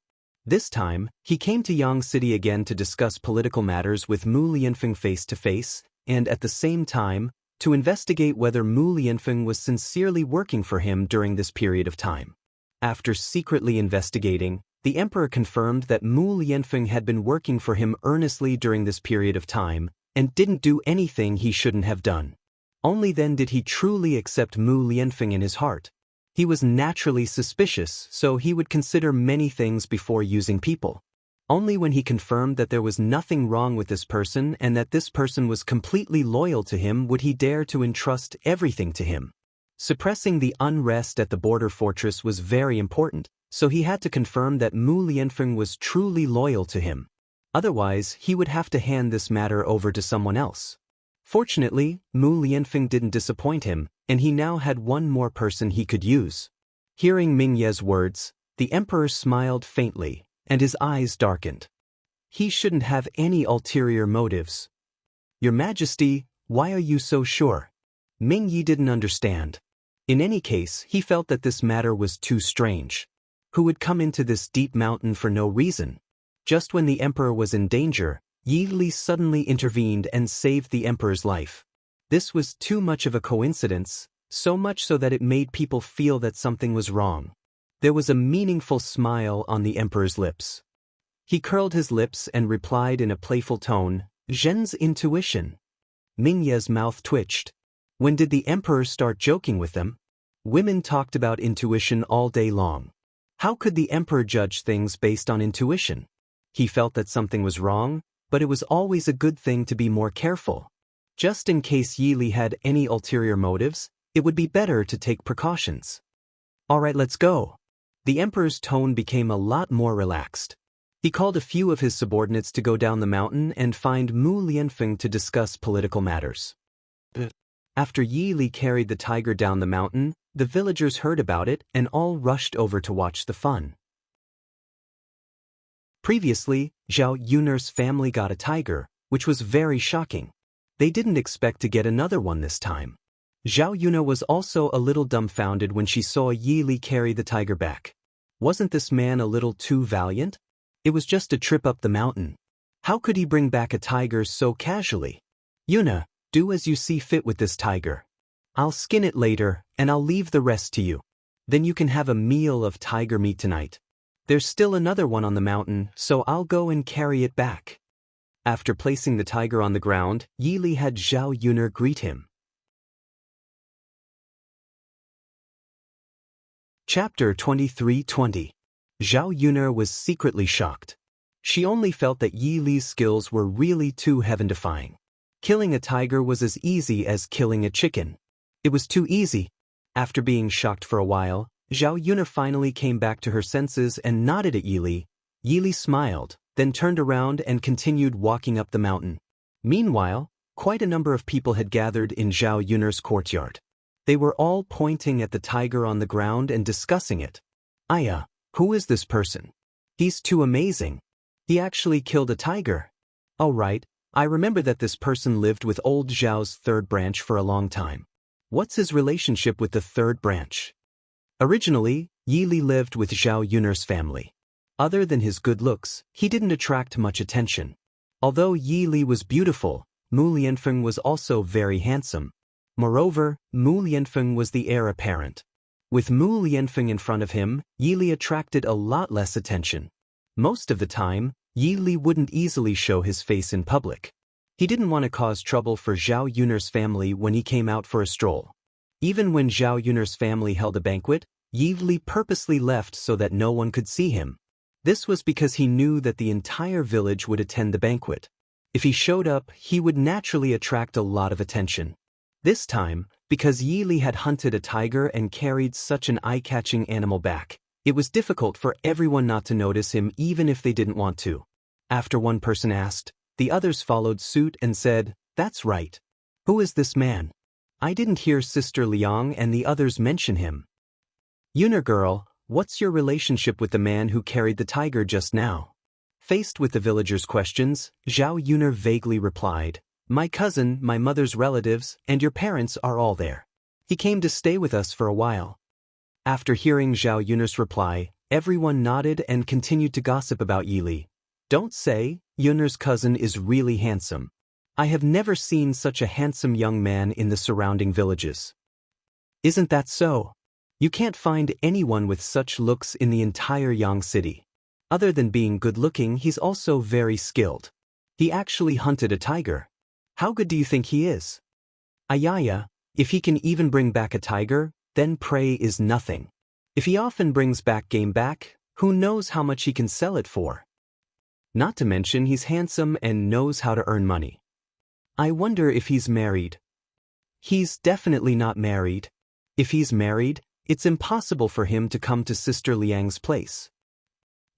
A: This time, he came to Yang City again to discuss political matters with Mu Lianfeng face-to-face, and at the same time, to investigate whether Mu Lianfeng was sincerely working for him during this period of time. After secretly investigating, the emperor confirmed that Mu Lianfeng had been working for him earnestly during this period of time, and didn't do anything he shouldn't have done. Only then did he truly accept Mu Lianfeng in his heart. He was naturally suspicious, so he would consider many things before using people. Only when he confirmed that there was nothing wrong with this person and that this person was completely loyal to him would he dare to entrust everything to him. Suppressing the unrest at the border fortress was very important, so he had to confirm that Mu Lianfeng was truly loyal to him. Otherwise, he would have to hand this matter over to someone else. Fortunately, Mu Lianfeng didn't disappoint him, and he now had one more person he could use. Hearing Ming Ye's words, the emperor smiled faintly, and his eyes darkened. He shouldn't have any ulterior motives. "Your Majesty, why are you so sure?" Ming Yi didn't understand. In any case, he felt that this matter was too strange. Who would come into this deep mountain for no reason? Just when the emperor was in danger, Yi Li suddenly intervened and saved the emperor's life. This was too much of a coincidence, so much so that it made people feel that something was wrong. There was a meaningful smile on the emperor's lips. He curled his lips and replied in a playful tone, "Zhen's intuition." Ming Ye's mouth twitched. When did the emperor start joking with them? Women talked about intuition all day long. How could the emperor judge things based on intuition? He felt that something was wrong, but it was always a good thing to be more careful. Just in case Yi Li had any ulterior motives, it would be better to take precautions. Alright, let's go. The emperor's tone became a lot more relaxed. He called a few of his subordinates to go down the mountain and find Mu Lianfeng to discuss political matters. After Yi Li carried the tiger down the mountain, the villagers heard about it and all rushed over to watch the fun. Previously, Zhao Yun'er's family got a tiger, which was very shocking. They didn't expect to get another one this time. Zhao Yun'er was also a little dumbfounded when she saw Yi Li carry the tiger back. Wasn't this man a little too valiant? It was just a trip up the mountain. How could he bring back a tiger so casually? Yuna, do as you see fit with this tiger. I'll skin it later, and I'll leave the rest to you. Then you can have a meal of tiger meat tonight. There's still another one on the mountain, so I'll go and carry it back. After placing the tiger on the ground, Yi Li had Zhao Yun'er greet him. Chapter 23:20. Zhao Yun'er was secretly shocked. She only felt that Yi Li's skills were really too heaven-defying. Killing a tiger was as easy as killing a chicken. It was too easy. After being shocked for a while, Zhao Yun'er finally came back to her senses and nodded at Yi Li. Yi Li smiled, then turned around and continued walking up the mountain. Meanwhile, quite a number of people had gathered in Zhao Yun'er's courtyard. They were all pointing at the tiger on the ground and discussing it. Aya, who is this person? He's too amazing. He actually killed a tiger. Oh right, I remember that this person lived with old Zhao's third branch for a long time. What's his relationship with the third branch? Originally, Yi Li lived with Zhao Yun'er's family. Other than his good looks, he didn't attract much attention. Although Yi Li was beautiful, Mu Lianfeng was also very handsome. Moreover, Mu Lianfeng was the heir apparent. With Mu Lianfeng in front of him, Yi Li attracted a lot less attention. Most of the time, Yi Li wouldn't easily show his face in public. He didn't want to cause trouble for Zhao Yun'er's family when he came out for a stroll. Even when Zhao Yun'er's family held a banquet, Yi Li purposely left so that no one could see him. This was because he knew that the entire village would attend the banquet. If he showed up, he would naturally attract a lot of attention. This time, because Yi Li had hunted a tiger and carried such an eye-catching animal back, it was difficult for everyone not to notice him even if they didn't want to. After one person asked, the others followed suit and said, "That's right. Who is this man? I didn't hear Sister Liang and the others mention him." Yun'er girl, what's your relationship with the man who carried the tiger just now? Faced with the villagers' questions, Zhao Yun'er vaguely replied, "My cousin, my mother's relatives, and your parents are all there. He came to stay with us for a while." After hearing Zhao Yun'er's reply, everyone nodded and continued to gossip about Yi Li. Don't say, Yun'er's cousin is really handsome. I have never seen such a handsome young man in the surrounding villages. Isn't that so? You can't find anyone with such looks in the entire Yang city. Other than being good-looking, he's also very skilled. He actually hunted a tiger. How good do you think he is? Ayaya, if he can even bring back a tiger, then prey is nothing. If he often brings back game back, who knows how much he can sell it for? Not to mention he's handsome and knows how to earn money. I wonder if he's married. He's definitely not married. If he's married, it's impossible for him to come to Sister Liang's place.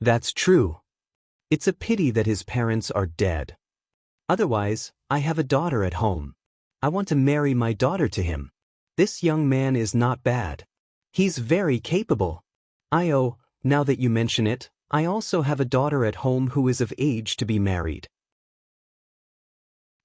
A: That's true. It's a pity that his parents are dead. Otherwise, I have a daughter at home. I want to marry my daughter to him. This young man is not bad. He's very capable. Now that you mention it, I also have a daughter at home who is of age to be married.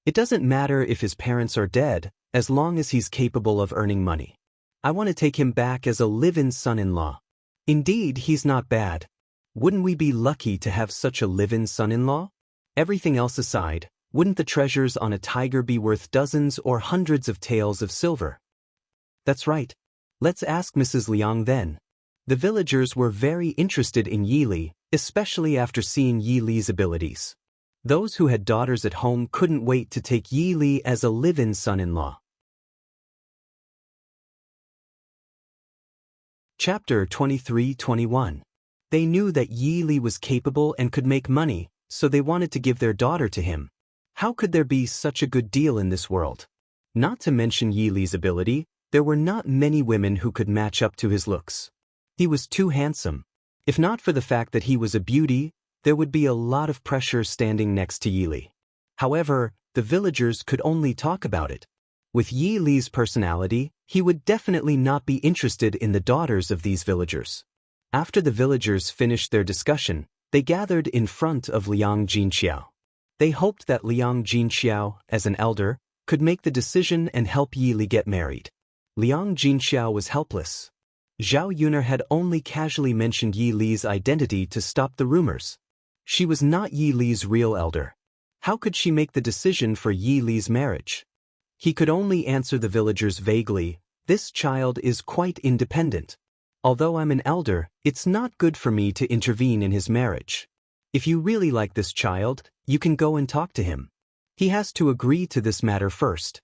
A: It doesn't matter if his parents are dead, as long as he's capable of earning money. I want to take him back as a live-in son-in-law. Indeed, he's not bad. Wouldn't we be lucky to have such a live-in son-in-law? Everything else aside, wouldn't the treasures on a tiger be worth dozens or hundreds of taels of silver? That's right. Let's ask Mrs. Liang then. The villagers were very interested in Yi Li, especially after seeing Yi Li's abilities. Those who had daughters at home couldn't wait to take Yi Li as a live-in son-in-law. Chapter 23-21. They knew that Yi Li was capable and could make money, so they wanted to give their daughter to him. How could there be such a good deal in this world? Not to mention Yi Li's ability, there were not many women who could match up to his looks. He was too handsome. If not for the fact that he was a beauty, there would be a lot of pressure standing next to Yi Li. However, the villagers could only talk about it. With Yi Li's personality, he would definitely not be interested in the daughters of these villagers. After the villagers finished their discussion, they gathered in front of Liang Jinxiao. They hoped that Liang Jinxiao, as an elder, could make the decision and help Yi Li get married. Liang Jinxiao was helpless. Zhao Yuner had only casually mentioned Yi Li's identity to stop the rumors. She was not Yi Li's real elder. How could she make the decision for Yi Li's marriage? He could only answer the villagers vaguely, "This child is quite independent. Although I'm an elder, it's not good for me to intervene in his marriage. If you really like this child, you can go and talk to him. He has to agree to this matter first."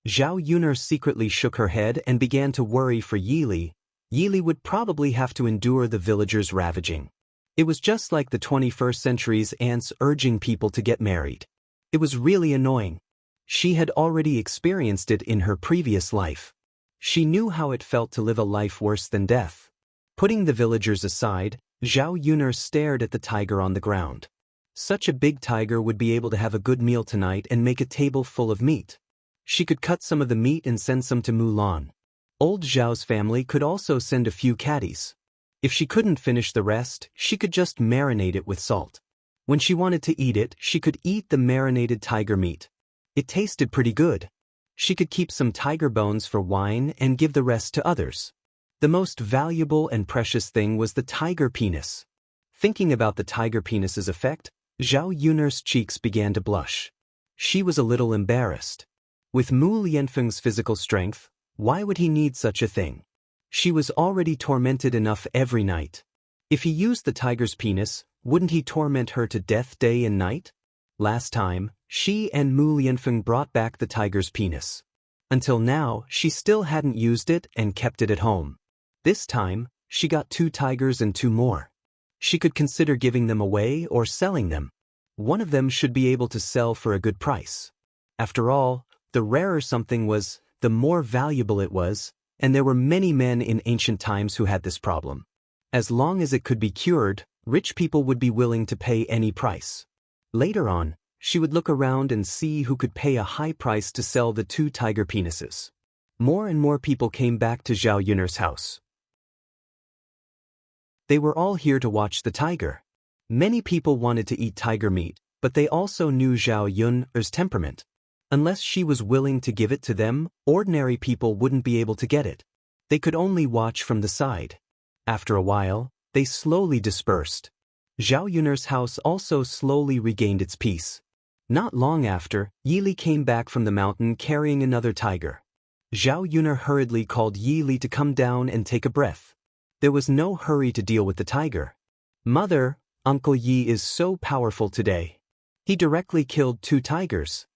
A: Zhao Yuner secretly shook her head and began to worry for Yi Li. Yi Li would probably have to endure the villagers' ravaging. It was just like the 21st century's ants urging people to get married. It was really annoying. She had already experienced it in her previous life. She knew how it felt to live a life worse than death. Putting the villagers aside, Zhao Yuner stared at the tiger on the ground. Such a big tiger would be able to have a good meal tonight and make a table full of meat. She could cut some of the meat and send some to Mulan. Old Zhao's family could also send a few catties. If she couldn't finish the rest, she could just marinate it with salt. When she wanted to eat it, she could eat the marinated tiger meat. It tasted pretty good. She could keep some tiger bones for wine and give the rest to others. The most valuable and precious thing was the tiger penis. Thinking about the tiger penis's effect, Zhao Yuner's cheeks began to blush. She was a little embarrassed. With Mu Lianfeng's physical strength, why would he need such a thing? She was already tormented enough every night. If he used the tiger's penis, wouldn't he torment her to death day and night? Last time, she and Mu Lianfeng brought back the tiger's penis. Until now, she still hadn't used it and kept it at home. This time, she got 2 tigers and 2 more. She could consider giving them away or selling them. One of them should be able to sell for a good price. After all, the rarer something was, the more valuable it was, and there were many men in ancient times who had this problem. As long as it could be cured, rich people would be willing to pay any price. Later on, she would look around and see who could pay a high price to sell the 2 tiger penises. More and more people came back to Zhao Yuner's house. They were all here to watch the tiger. Many people wanted to eat tiger meat, but they also knew Zhao Yuner's temperament. Unless she was willing to give it to them, ordinary people wouldn't be able to get it. They could only watch from the side. After a while, they slowly dispersed. Zhao Yuner's house also slowly regained its peace. Not long after, Yi Li came back from the mountain carrying another tiger. Zhao Yuner hurriedly called Yi Li to come down and take a breath. There was no hurry to deal with the tiger. "Mother, Uncle Yi is so powerful today. He directly killed 2 tigers.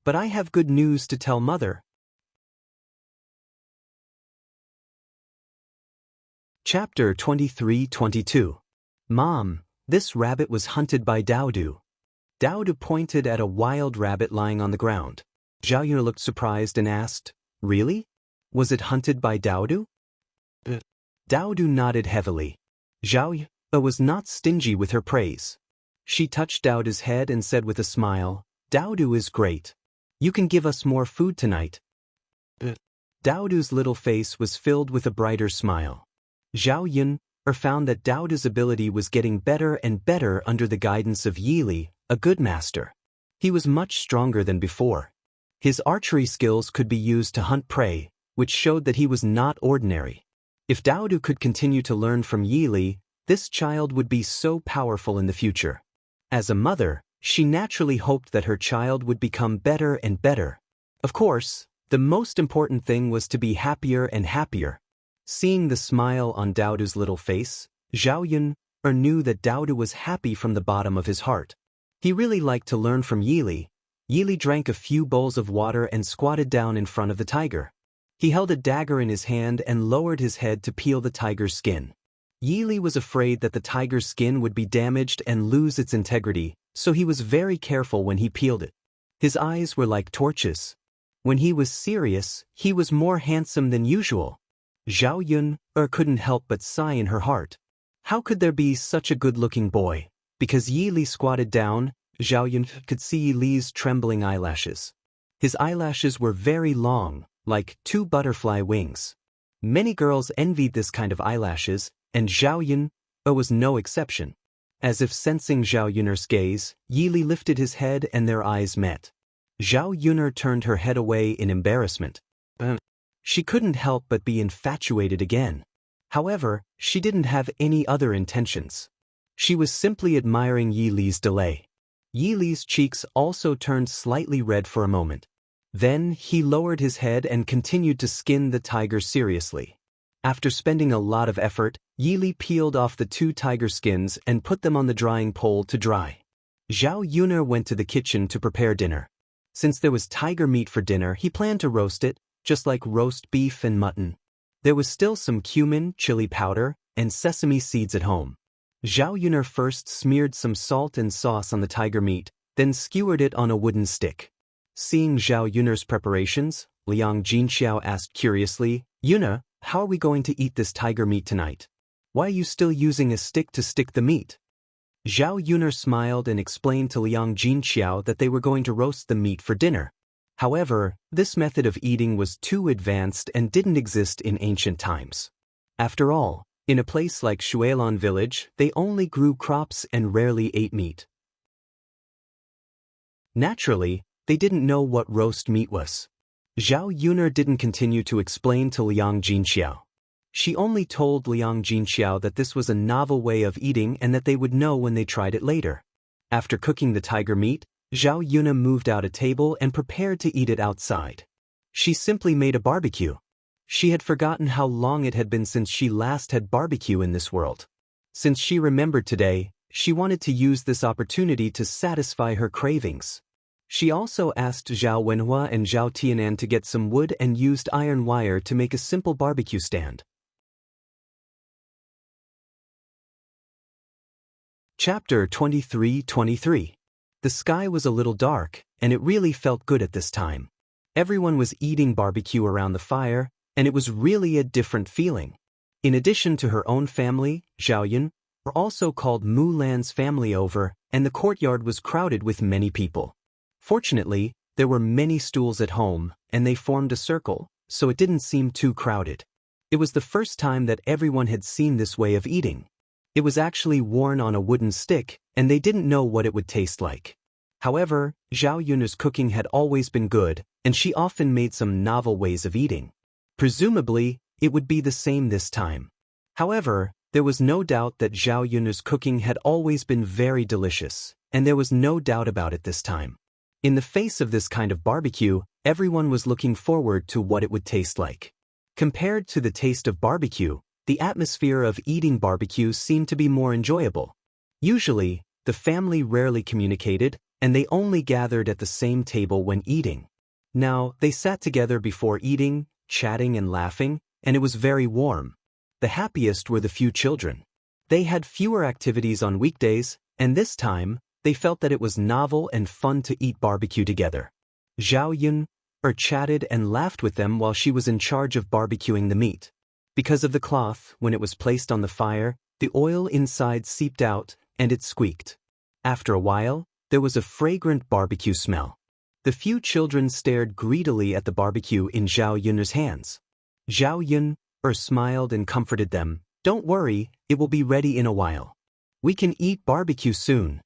A: But I have good news to tell Mother." Chapter 23-22. Mom, this rabbit was hunted by Daodu. Daodu pointed at a wild rabbit lying on the ground. Zhao Yuner looked surprised and asked, "Really? Was it hunted by Daodu?" Daodu nodded heavily. Zhao Yuner was not stingy with her praise. She touched Daodu's head and said with a smile, "Daodu is great. You can give us more food tonight." Daodu's little face was filled with a brighter smile. Zhao Yuner found that Daodu's ability was getting better and better under the guidance of Yi Li, a good master. He was much stronger than before. His archery skills could be used to hunt prey, which showed that he was not ordinary. If Daodu could continue to learn from Yi Li, this child would be so powerful in the future. As a mother, she naturally hoped that her child would become better and better. Of course, the most important thing was to be happier and happier. Seeing the smile on Daodu's little face, Zhao Yuner knew that Daodu was happy from the bottom of his heart. He really liked to learn from Yi Li. Yi Li drank a few bowls of water and squatted down in front of the tiger. He held a dagger in his hand and lowered his head to peel the tiger's skin. Yili was afraid that the tiger's skin would be damaged and lose its integrity, so he was very careful when he peeled it. His eyes were like torches. When he was serious, he was more handsome than usual. Zhao Yun couldn't help but sigh in her heart. How could there be such a good-looking boy? Because Yi Li squatted down, Zhao Yun could see Yi Li's trembling eyelashes. His eyelashes were very long, like 2 butterfly wings. Many girls envied this kind of eyelashes, and Zhao Yun was no exception. As if sensing Zhao Yun's gaze, Yi Li lifted his head and their eyes met. Zhao Yun turned her head away in embarrassment. She couldn't help but be infatuated again. However, she didn't have any other intentions. She was simply admiring Yi Li's delay. Yi Li's cheeks also turned slightly red for a moment. Then he lowered his head and continued to skin the tiger seriously. After spending a lot of effort, Yi Li peeled off the 2 tiger skins and put them on the drying pole to dry. Zhao Yun went to the kitchen to prepare dinner. Since there was tiger meat for dinner, he planned to roast it, just like roast beef and mutton. There was still some cumin, chili powder, and sesame seeds at home. Zhao Yun first smeared some salt and sauce on the tiger meat, then skewered it on a wooden stick. Seeing Zhao Yun's preparations, Liang Jinxiao asked curiously, "Yuna, how are we going to eat this tiger meat tonight? Why are you still using a stick to stick the meat?" Zhao Yun smiled and explained to Liang Jinxiao that they were going to roast the meat for dinner. However, this method of eating was too advanced and didn't exist in ancient times. After all, in a place like Shuilan village, they only grew crops and rarely ate meat. Naturally, they didn't know what roast meat was. Zhao Yun didn't continue to explain to Liang Jinxiao. She only told Liang Jinxiao that this was a novel way of eating and that they would know when they tried it later. After cooking the tiger meat, Zhao Yun moved out a table and prepared to eat it outside. She simply made a barbecue. She had forgotten how long it had been since she last had barbecue in this world. Since she remembered today, she wanted to use this opportunity to satisfy her cravings. She also asked Zhao Wenhua and Zhao Tianan to get some wood and used iron wire to make a simple barbecue stand. Chapter 23:23. The sky was a little dark, and it really felt good at this time. Everyone was eating barbecue around the fire, and it was really a different feeling. In addition to her own family, Zhao Yun also called Mu Lan's family over, and the courtyard was crowded with many people. Fortunately, there were many stools at home, and they formed a circle, so it didn't seem too crowded. It was the first time that everyone had seen this way of eating. It was actually worn on a wooden stick, and they didn't know what it would taste like. However, Zhao Yun's cooking had always been good, and she often made some novel ways of eating. Presumably, it would be the same this time. However, there was no doubt that Zhao Yun's cooking had always been very delicious, and there was no doubt about it this time. In the face of this kind of barbecue, everyone was looking forward to what it would taste like. Compared to the taste of barbecue, the atmosphere of eating barbecue seemed to be more enjoyable. Usually, the family rarely communicated, and they only gathered at the same table when eating. Now, they sat together before eating, chatting and laughing, and it was very warm. The happiest were the few children. They had fewer activities on weekdays, and this time, they felt that it was novel and fun to eat barbecue together. Zhao Yun chatted and laughed with them while she was in charge of barbecuing the meat. Because of the cloth, when it was placed on the fire, the oil inside seeped out, and it squeaked. After a while, there was a fragrant barbecue smell. The few children stared greedily at the barbecue in Zhao Yun's hands. Zhao Yun smiled and comforted them. "Don't worry, it will be ready in a while. We can eat barbecue soon."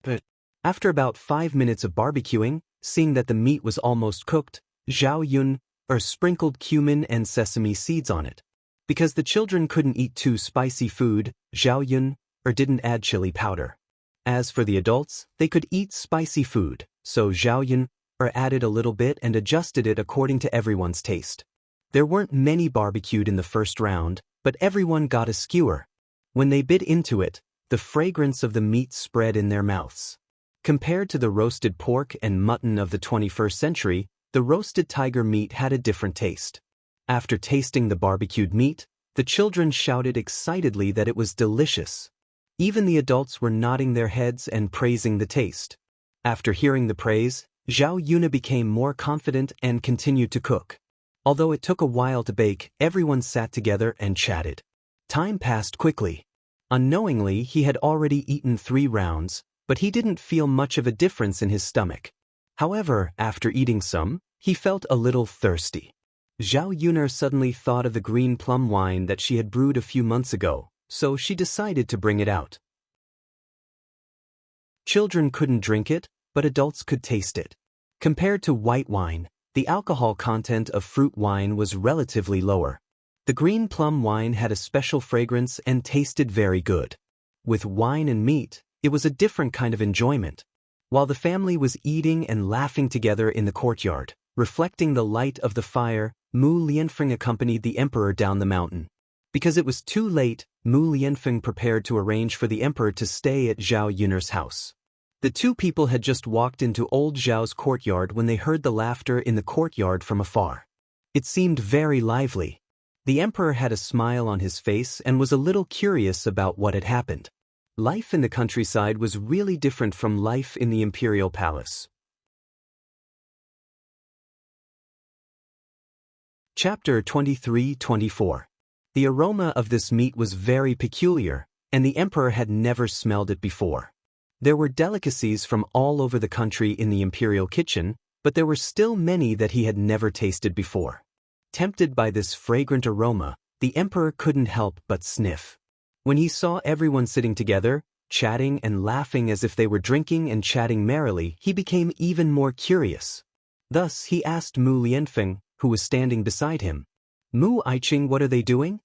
A: But after about 5 minutes of barbecuing, seeing that the meat was almost cooked, Zhao Yun sprinkled cumin and sesame seeds on it. Because the children couldn't eat too spicy food, Zhao Yun didn't add chili powder. As for the adults, they could eat spicy food, so Zhao Yun added a little bit and adjusted it according to everyone's taste. There weren't many barbecued in the first round, but everyone got a skewer. When they bit into it, the fragrance of the meat spread in their mouths. Compared to the roasted pork and mutton of the 21st century, the roasted tiger meat had a different taste. After tasting the barbecued meat, the children shouted excitedly that it was delicious. Even the adults were nodding their heads and praising the taste. After hearing the praise, Zhao Yuna became more confident and continued to cook. Although it took a while to bake, everyone sat together and chatted. Time passed quickly. Unknowingly, he had already eaten 3 rounds, but he didn't feel much of a difference in his stomach. However, after eating some, he felt a little thirsty. Zhao Yuna suddenly thought of the green plum wine that she had brewed a few months ago, so she decided to bring it out. Children couldn't drink it, but adults could taste it. Compared to white wine, the alcohol content of fruit wine was relatively lower. The green plum wine had a special fragrance and tasted very good. With wine and meat, it was a different kind of enjoyment. While the family was eating and laughing together in the courtyard, reflecting the light of the fire, Mu Lianfeng accompanied the emperor down the mountain. Because it was too late, Mu Lianfeng prepared to arrange for the emperor to stay at Zhao Yun'er's house. The 2 people had just walked into old Zhao's courtyard when they heard the laughter in the courtyard from afar. It seemed very lively. The emperor had a smile on his face and was a little curious about what had happened. Life in the countryside was really different from life in the imperial palace. Chapter 23-24. The aroma of this meat was very peculiar, and the emperor had never smelled it before. There were delicacies from all over the country in the imperial kitchen, but there were still many that he had never tasted before. Tempted by this fragrant aroma, the emperor couldn't help but sniff. When he saw everyone sitting together, chatting and laughing as if they were drinking and chatting merrily, he became even more curious. Thus he asked Mu Lianfeng, who was standing beside him, "Mu Aiqing, what are they doing?"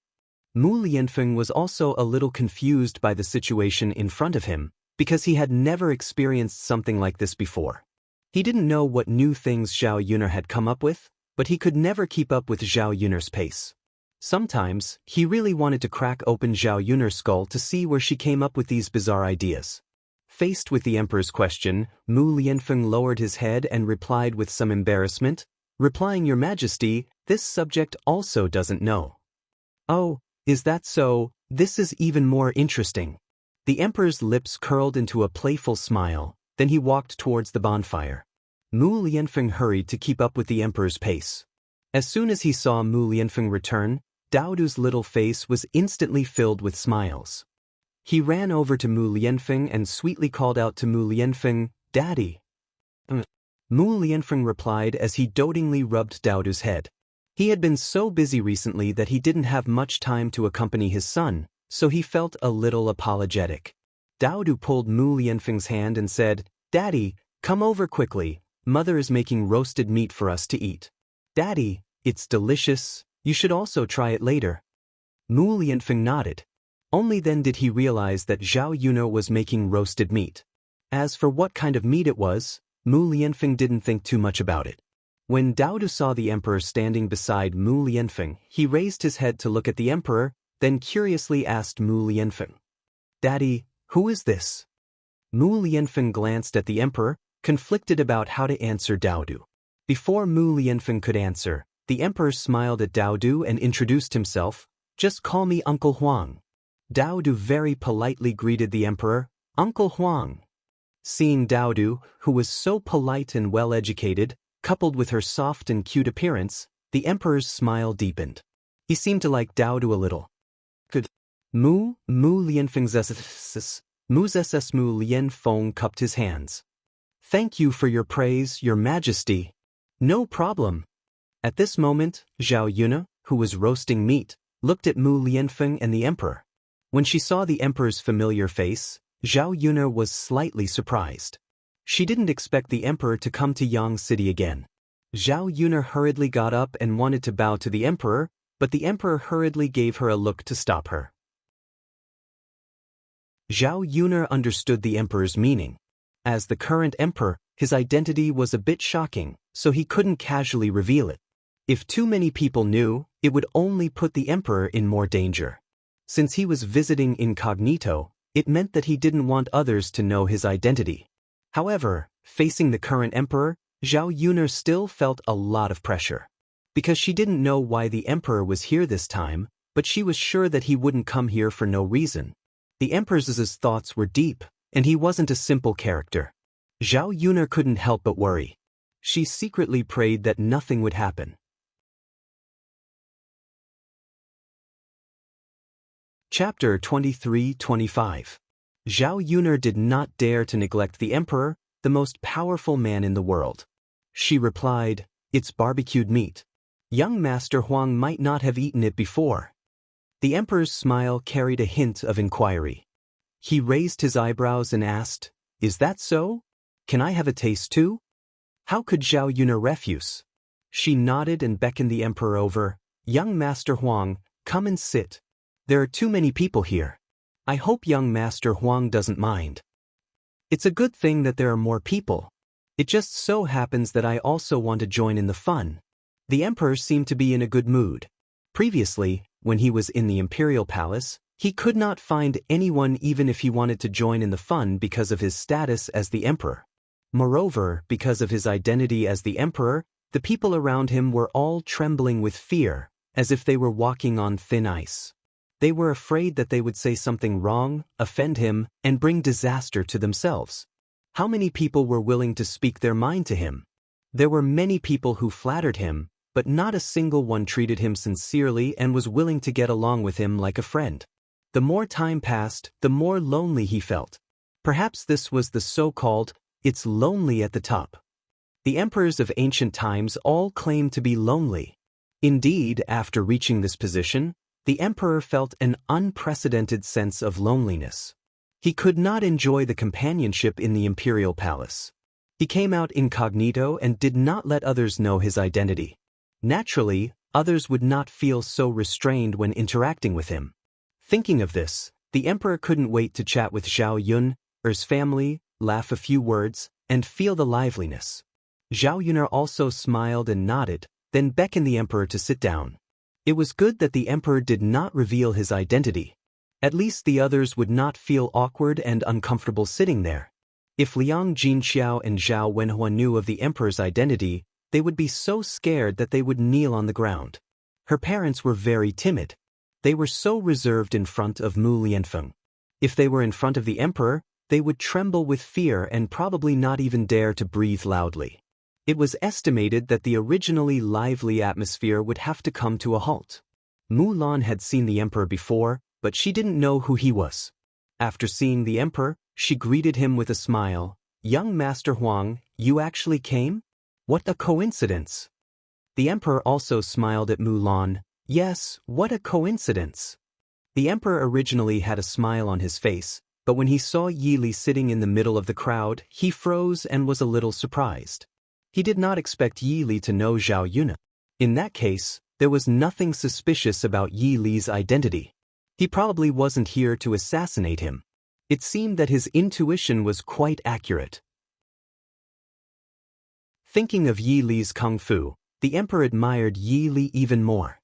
A: Mu Lianfeng was also a little confused by the situation in front of him, because he had never experienced something like this before. He didn't know what new things Zhao Yun'er had come up with, but he could never keep up with Zhao Yun'er's pace. Sometimes, he really wanted to crack open Zhao Yun'er's skull to see where she came up with these bizarre ideas. Faced with the emperor's question, Mu Lianfeng lowered his head and replied with some embarrassment, replying, "Your Majesty, this subject also doesn't know." "Oh, is that so? This is even more interesting." The emperor's lips curled into a playful smile, then he walked towards the bonfire. Mu Lianfeng hurried to keep up with the emperor's pace. As soon as he saw Mu Lianfeng return, Daodu's little face was instantly filled with smiles. He ran over to Mu Lianfeng and sweetly called out to Mu Lianfeng, "Daddy." Mu Lianfeng replied as he dotingly rubbed Daodu's head. He had been so busy recently that he didn't have much time to accompany his son, so he felt a little apologetic. Daodu pulled Mu Lianfeng's hand and said, "Daddy, come over quickly. Mother is making roasted meat for us to eat." "Daddy, it's delicious. You should also try it later." Mu Lianfeng nodded. Only then did he realize that Zhao Yun'er was making roasted meat. As for what kind of meat it was, Mu Lianfeng didn't think too much about it. When Daodu saw the emperor standing beside Mu Lianfeng, he raised his head to look at the emperor, then curiously asked Mu Lianfeng, "Daddy, who is this?" Mu Lianfeng glanced at the emperor, conflicted about how to answer Daodu. Before Mu Lianfeng could answer, the emperor smiled at Daodu and introduced himself, "Just call me Uncle Huang." Daodu very politely greeted the emperor, "Uncle Huang." Seeing Daodu, who was so polite and well-educated, coupled with her soft and cute appearance, the emperor's smile deepened. He seemed to like Daodu a little. "Good. Mu Lianfeng's Mu Lianfeng cupped his hands. "Thank you for your praise, Your Majesty." "No problem." At this moment, Zhao Yun'er, who was roasting meat, looked at Mu Lianfeng and the emperor. When she saw the emperor's familiar face, Zhao Yun'er was slightly surprised. She didn't expect the emperor to come to Yang City again. Zhao Yun'er hurriedly got up and wanted to bow to the emperor, but the emperor hurriedly gave her a look to stop her. Zhao Yun'er understood the emperor's meaning. As the current emperor, his identity was a bit shocking, so he couldn't casually reveal it. If too many people knew, it would only put the emperor in more danger. Since he was visiting incognito, it meant that he didn't want others to know his identity. However, facing the current emperor, Zhao Yun'er still felt a lot of pressure. because she didn't know why the emperor was here this time, but she was sure that he wouldn't come here for no reason. The emperor's thoughts were deep, and he wasn't a simple character. Zhao Yun'er couldn't help but worry. She secretly prayed that nothing would happen. Chapter 23-25. Zhao Yun'er did not dare to neglect the emperor, the most powerful man in the world. She replied, "It's barbecued meat. Young Master Huang might not have eaten it before." The emperor's smile carried a hint of inquiry. He raised his eyebrows and asked, "Is that so? Can I have a taste too?" How could Zhao Yun'er refuse? She nodded and beckoned the emperor over. "Young Master Huang, come and sit. There are too many people here. I hope young Master Huang doesn't mind. It's a good thing that there are more people. It just so happens that I also want to join in the fun." The emperor seemed to be in a good mood. Previously, when he was in the imperial palace, he could not find anyone even if he wanted to join in the fun because of his status as the emperor. Moreover, because of his identity as the emperor, the people around him were all trembling with fear, as if they were walking on thin ice. They were afraid that they would say something wrong, offend him, and bring disaster to themselves. How many people were willing to speak their mind to him? There were many people who flattered him, but not a single one treated him sincerely and was willing to get along with him like a friend. The more time passed, the more lonely he felt. Perhaps this was the so-called, "it's lonely at the top." The emperors of ancient times all claimed to be lonely. Indeed, after reaching this position, the emperor felt an unprecedented sense of loneliness. He could not enjoy the companionship in the imperial palace. He came out incognito and did not let others know his identity. Naturally, others would not feel so restrained when interacting with him. Thinking of this, the emperor couldn't wait to chat with Zhao Yun'er's family, laugh a few words, and feel the liveliness. Zhao Yun'er also smiled and nodded, then beckoned the emperor to sit down. It was good that the emperor did not reveal his identity. At least the others would not feel awkward and uncomfortable sitting there. If Liang Jinxiao and Zhao Wenhua knew of the emperor's identity, they would be so scared that they would kneel on the ground. Her parents were very timid. They were so reserved in front of Mu Lianfeng. If they were in front of the emperor, they would tremble with fear and probably not even dare to breathe loudly. It was estimated that the originally lively atmosphere would have to come to a halt. Mu Lan had seen the emperor before, but she didn't know who he was. After seeing the emperor, she greeted him with a smile. "Young Master Huang, you actually came? What a coincidence." The emperor also smiled at Mu Lan. "Yes, what a coincidence." The emperor originally had a smile on his face, but when he saw Yi Li sitting in the middle of the crowd, he froze and was a little surprised. He did not expect Yi Li to know Zhao Yun'er. In that case, there was nothing suspicious about Yi Li's identity. He probably wasn't here to assassinate him. It seemed that his intuition was quite accurate. Thinking of Yi Li's kung fu, the emperor admired Yi Li even more.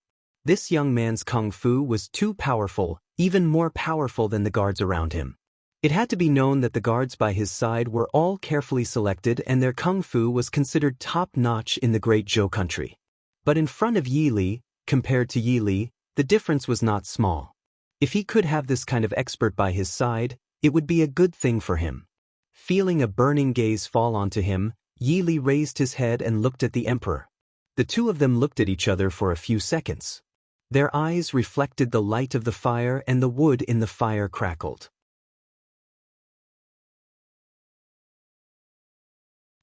A: This young man's kung fu was too powerful, even more powerful than the guards around him. It had to be known that the guards by his side were all carefully selected and their kung fu was considered top-notch in the great Zhou country. But in front of Yi Li, compared to Yi Li, the difference was not small. If he could have this kind of expert by his side, it would be a good thing for him. Feeling a burning gaze fall onto him, Yi Li raised his head and looked at the emperor. The two of them looked at each other for a few seconds. Their eyes reflected the light of the fire and the wood in the fire crackled.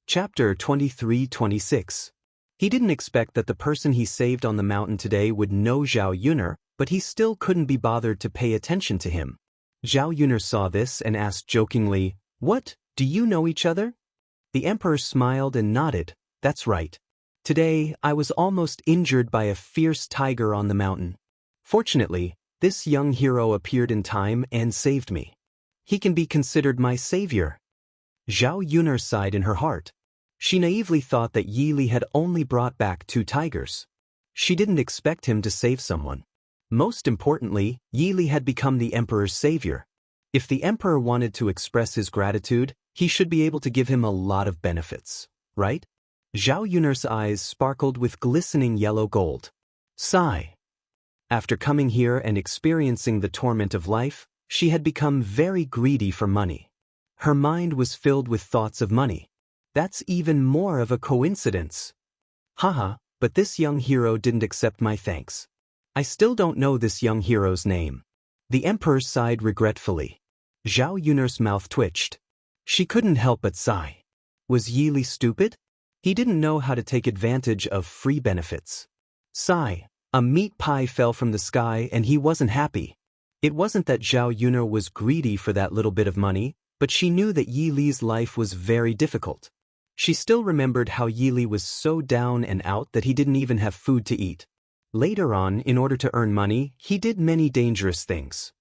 A: Chapter 23-26. He didn't expect that the person he saved on the mountain today would know Zhao Yun'er, but he still couldn't be bothered to pay attention to him. Zhao Yun'er saw this and asked jokingly, "What, do you know each other?" The emperor smiled and nodded. "That's right. Today, I was almost injured by a fierce tiger on the mountain. Fortunately, this young hero appeared in time and saved me. He can be considered my savior." Zhao Yun'er sighed in her heart. She naively thought that Yi Li had only brought back 2 tigers. She didn't expect him to save someone. Most importantly, Yi Li had become the emperor's savior. If the emperor wanted to express his gratitude, he should be able to give him a lot of benefits, right? Zhao Yunar's eyes sparkled with glistening yellow gold. Sigh. After coming here and experiencing the torment of life, she had become very greedy for money. Her mind was filled with thoughts of money. That's even more of a coincidence. Haha, but this young hero didn't accept my thanks. I still don't know this young hero's name. The emperor sighed regretfully. Zhao Yunar's mouth twitched. She couldn't help but sigh. Was Yi Li stupid? He didn't know how to take advantage of free benefits. Sigh. A meat pie fell from the sky and he wasn't happy. It wasn't that Zhao Yunar was greedy for that little bit of money, but she knew that Yi Li's life was very difficult. She still remembered how Yi Li was so down and out that he didn't even have food to eat. Later on, in order to earn money, he did many dangerous things.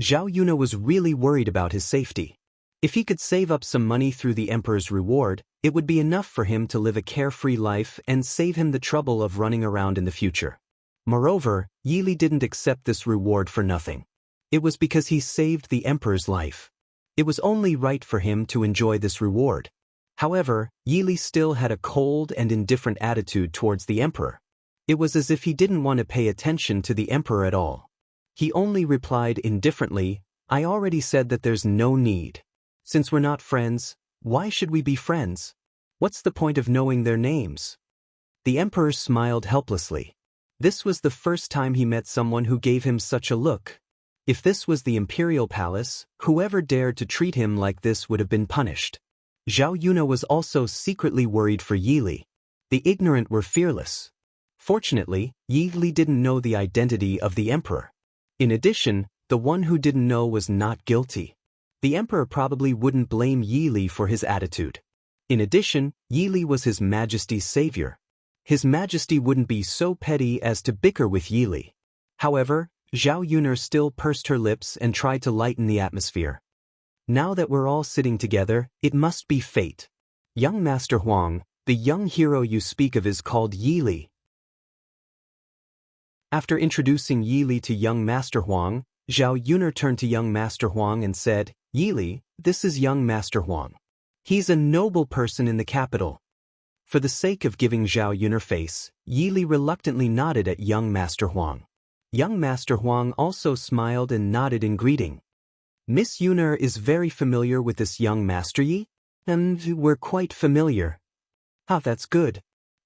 A: Zhao Yuna was really worried about his safety. If he could save up some money through the emperor's reward, it would be enough for him to live a carefree life and save him the trouble of running around in the future. Moreover, Yi Li didn't accept this reward for nothing. It was because he saved the emperor's life. It was only right for him to enjoy this reward. However, Yi Li still had a cold and indifferent attitude towards the emperor. It was as if he didn't want to pay attention to the emperor at all. He only replied indifferently, I already said that there's no need. Since we're not friends, why should we be friends? What's the point of knowing their names? The emperor smiled helplessly. This was the first time he met someone who gave him such a look. If this was the imperial palace, whoever dared to treat him like this would have been punished. Zhao Yuna was also secretly worried for Yi Li. The ignorant were fearless. Fortunately, Yi Li didn't know the identity of the emperor. In addition, the one who didn't know was not guilty. The emperor probably wouldn't blame Yi Li for his attitude. In addition, Yi Li was His Majesty's savior. His Majesty wouldn't be so petty as to bicker with Yi Li. However, Zhao Yunar still pursed her lips and tried to lighten the atmosphere. Now that we're all sitting together, it must be fate. Young Master Huang, the young hero you speak of is called Yi Li. After introducing Yi Li to young Master Huang, Zhao Yunar turned to young Master Huang and said, Yi Li, this is young Master Huang. He's a noble person in the capital. For the sake of giving Zhao Yunar face, Yi Li reluctantly nodded at young Master Huang. Young Master Huang also smiled and nodded in greeting. Miss Yunar is very familiar with this young Master Yi? We're quite familiar. Ah, that's good.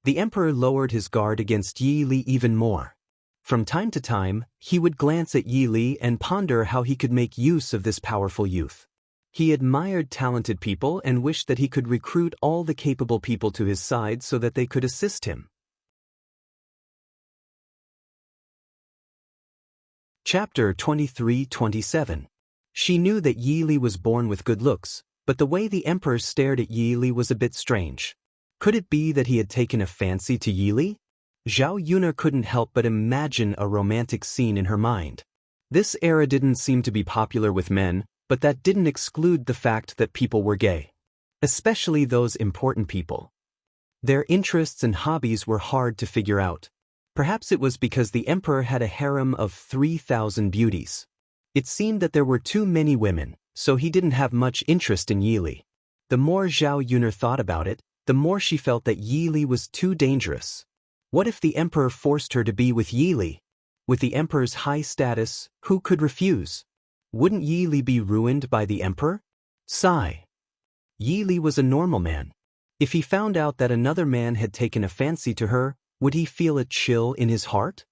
A: The emperor lowered his guard against Yi Li even more. From time to time, he would glance at Yi Li and ponder how he could make use of this powerful youth. He admired talented people and wished that he could recruit all the capable people to his side so that they could assist him. Chapter 23-27. She knew that Yi Li was born with good looks, but the way the emperor stared at Yi Li was a bit strange. Could it be that he had taken a fancy to Yi Li? Zhao Yunar couldn't help but imagine a romantic scene in her mind. This era didn't seem to be popular with men, but that didn't exclude the fact that people were gay. Especially those important people. Their interests and hobbies were hard to figure out. Perhaps it was because the emperor had a harem of 3,000 beauties. It seemed that there were too many women, so he didn't have much interest in Yi Li. The more Zhao Yunar thought about it, the more she felt that Yi Li was too dangerous. What if the emperor forced her to be with Yi Li? With the emperor's high status, who could refuse? Wouldn't Yi Li be ruined by the emperor? Sigh. Yi Li was a normal man. If he found out that another man had taken a fancy to her, would he feel a chill in his heart?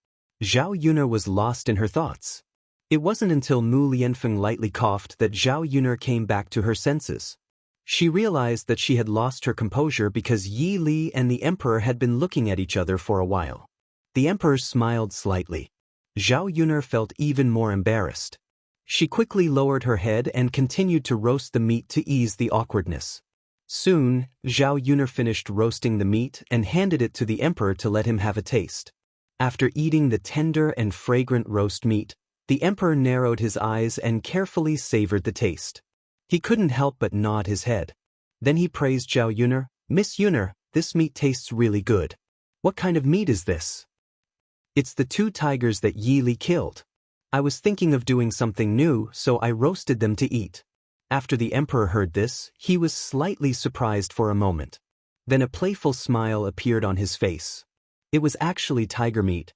A: Zhao Yunar was lost in her thoughts. It wasn't until Mu Lianfeng lightly coughed that Zhao Yunar came back to her senses. She realized that she had lost her composure because Yi Li and the emperor had been looking at each other for a while. The emperor smiled slightly. Zhao Yunar felt even more embarrassed. She quickly lowered her head and continued to roast the meat to ease the awkwardness. Soon, Zhao Yunar finished roasting the meat and handed it to the emperor to let him have a taste. After eating the tender and fragrant roast meat, the emperor narrowed his eyes and carefully savored the taste. He couldn't help but nod his head. Then he praised Zhao Yunar. Miss Yunar, this meat tastes really good. What kind of meat is this? It's the 2 tigers that Yi Li killed. I was thinking of doing something new, so I roasted them to eat. After the emperor heard this, he was slightly surprised for a moment. Then a playful smile appeared on his face. It was actually tiger meat.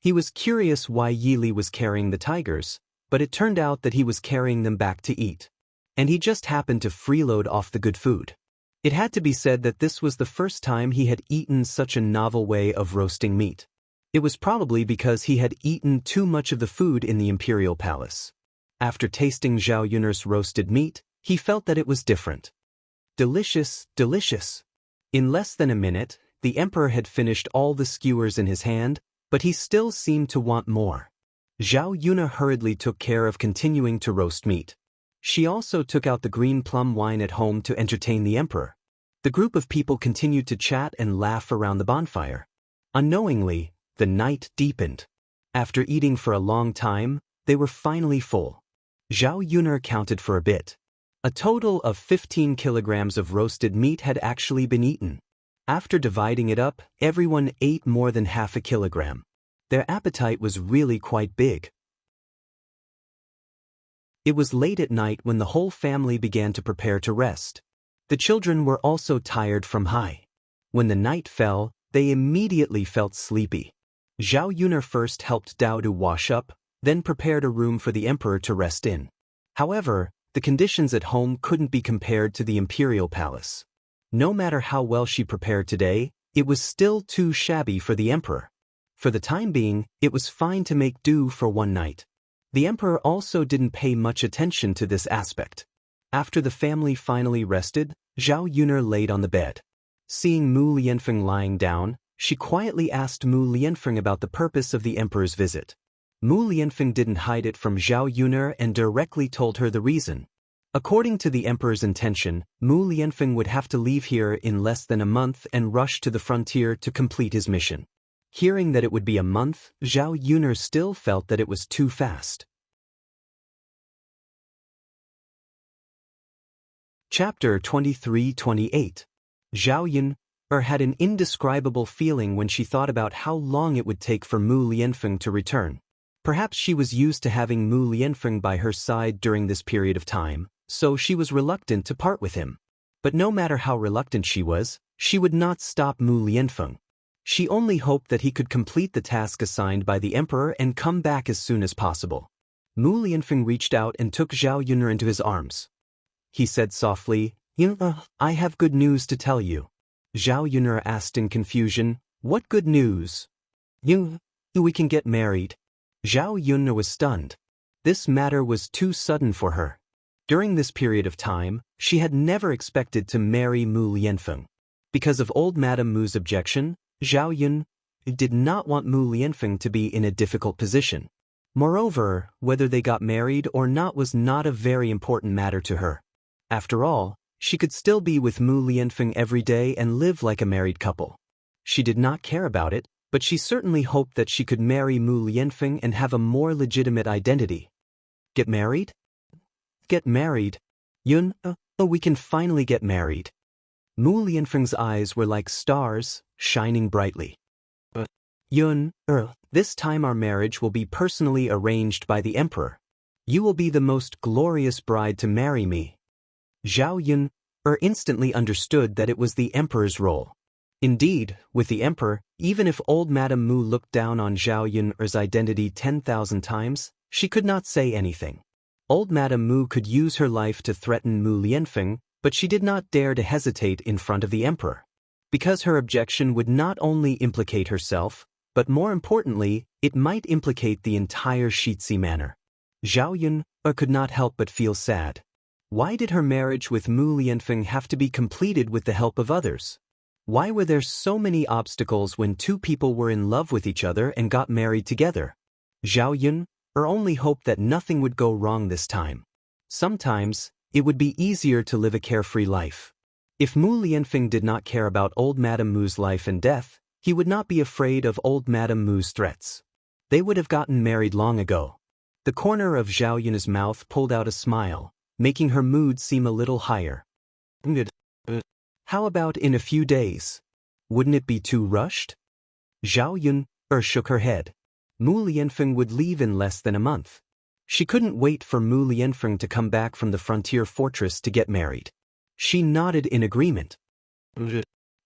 A: He was curious why Yili was carrying the tigers, but it turned out that he was carrying them back to eat. And he just happened to freeload off the good food. It had to be said that this was the first time he had eaten such a novel way of roasting meat. It was probably because he had eaten too much of the food in the imperial palace. After tasting Zhao Yun'er's roasted meat, he felt that it was different. Delicious, delicious. In less than a minute, the emperor had finished all the skewers in his hand, but he still seemed to want more. Zhao Yun'er hurriedly took care of continuing to roast meat. She also took out the green plum wine at home to entertain the emperor. The group of people continued to chat and laugh around the bonfire. Unknowingly, the night deepened. After eating for a long time, they were finally full. Zhao Yun'er counted for a bit. A total of 15 kilograms of roasted meat had actually been eaten. After dividing it up, everyone ate more than half a kilogram. Their appetite was really quite big. It was late at night when the whole family began to prepare to rest. The children were also tired from high. When the night fell, they immediately felt sleepy. Zhao Yun'er first helped Dao to wash up, then prepared a room for the emperor to rest in. However, the conditions at home couldn't be compared to the imperial palace. No matter how well she prepared today, it was still too shabby for the emperor. For the time being, it was fine to make do for one night. The emperor also didn't pay much attention to this aspect. After the family finally rested, Zhao Yun'er laid on the bed. Seeing Mu Lianfeng lying down, she quietly asked Mu Lianfeng about the purpose of the emperor's visit. Mu Lianfeng didn't hide it from Zhao Yun'er and directly told her the reason. According to the emperor's intention, Mu Lianfeng would have to leave here in less than a month and rush to the frontier to complete his mission. Hearing that it would be a month, Zhao Yun'er still felt that it was too fast. Chapter 23-28. Zhao Yun'er had an indescribable feeling when she thought about how long it would take for Mu Lianfeng to return. Perhaps she was used to having Mu Lianfeng by her side during this period of time, so she was reluctant to part with him. But no matter how reluctant she would not stop Mu Lianfeng. She only hoped that he could complete the task assigned by the emperor and come back as soon as possible. Mu Lianfeng reached out and took Zhao Yun'er into his arms. He said softly, I have good news to tell you. Zhao Yun'er asked in confusion, what good news? We can get married. Zhao Yun'er was stunned. This matter was too sudden for her. During this period of time, she had never expected to marry Mu Lianfeng. Because of old Madame Mu's objection, Zhao Yun'er did not want Mu Lianfeng to be in a difficult position. Moreover, whether they got married or not was not a very important matter to her. After all, she could still be with Mu Lianfeng every day and live like a married couple. She did not care about it, but she certainly hoped that she could marry Mu Lianfeng and have a more legitimate identity. Get married? Get married? We can finally get married. Mu Lianfeng's eyes were like stars, shining brightly. This time our marriage will be personally arranged by the emperor. You will be the most glorious bride to marry me. Zhao Yun'er instantly understood that it was the emperor's role. Indeed, with the emperor, even if old Madame Mu looked down on Zhao Yun'er's identity 10,000 times, she could not say anything. Old Madame Mu could use her life to threaten Mu Lianfeng, but she did not dare to hesitate in front of the emperor. Because her objection would not only implicate herself, but more importantly, it might implicate the entire Shitzi manor. Zhao Yun'er could not help but feel sad. Why did her marriage with Mu Lianfeng have to be completed with the help of others? Why were there so many obstacles when two people were in love with each other and got married together? Zhao Yun'er only hoped that nothing would go wrong this time. Sometimes, it would be easier to live a carefree life. If Mu Lianfeng did not care about old Madame Mu's life and death, he would not be afraid of old Madame Mu's threats. They would have gotten married long ago. The corner of Zhao Yun'er's mouth pulled out a smile, making her mood seem a little higher. How about in a few days? Wouldn't it be too rushed? Zhao Yun'er shook her head. Mu Lianfeng would leave in less than a month. She couldn't wait for Mu Lianfeng to come back from the frontier fortress to get married. She nodded in agreement.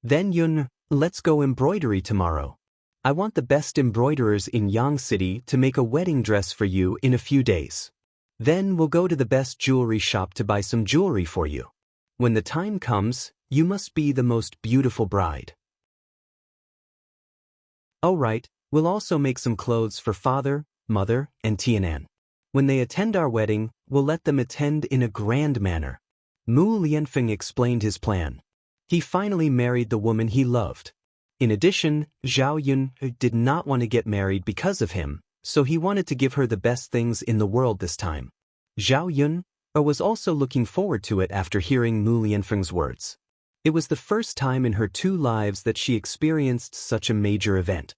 A: Then Yun, let's go embroidery tomorrow. I want the best embroiderers in Yang City to make a wedding dress for you in a few days. Then we'll go to the best jewelry shop to buy some jewelry for you. When the time comes, you must be the most beautiful bride. All right, we'll also make some clothes for father, mother, and Tianan. When they attend our wedding, we'll let them attend in a grand manner. Mu Lianfeng explained his plan. He finally married the woman he loved. In addition, Zhao Yun did not want to get married because of him, so he wanted to give her the best things in the world this time. Zhao Yun was also looking forward to it after hearing Mu Lianfeng's words. It was the first time in her 2 lives that she experienced such a major event.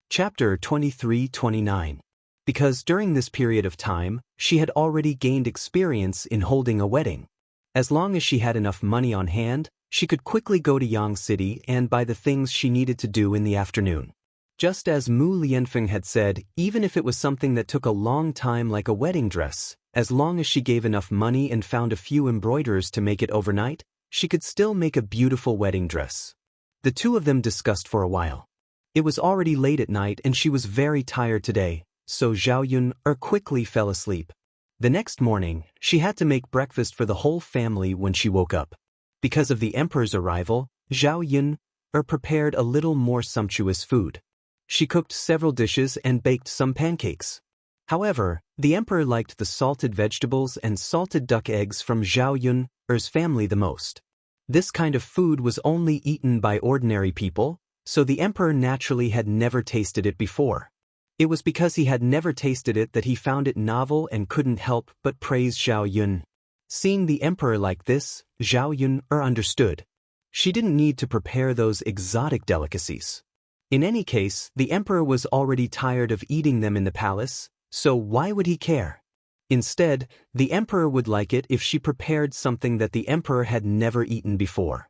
A: Chapter 23-29. Because during this period of time, she had already gained experience in holding a wedding. As long as she had enough money on hand, she could quickly go to Yang City and buy the things she needed to do in the afternoon. Just as Mu Lianfeng had said, even if it was something that took a long time like a wedding dress, as long as she gave enough money and found a few embroiderers to make it overnight, she could still make a beautiful wedding dress. The 2 of them discussed for a while. It was already late at night and she was very tired today, so Zhao Yun quickly fell asleep. The next morning, she had to make breakfast for the whole family when she woke up. Because of the emperor's arrival, Zhao Yun prepared a little more sumptuous food. She cooked several dishes and baked some pancakes. However, the emperor liked the salted vegetables and salted duck eggs from Zhao Yun's family the most. This kind of food was only eaten by ordinary people, so the emperor naturally had never tasted it before. It was because he had never tasted it that he found it novel and couldn't help but praise Zhao Yun. Seeing the emperor like this, Zhao Yun understood. She didn't need to prepare those exotic delicacies. In any case, the emperor was already tired of eating them in the palace, so why would he care? Instead, the emperor would like it if she prepared something that the emperor had never eaten before.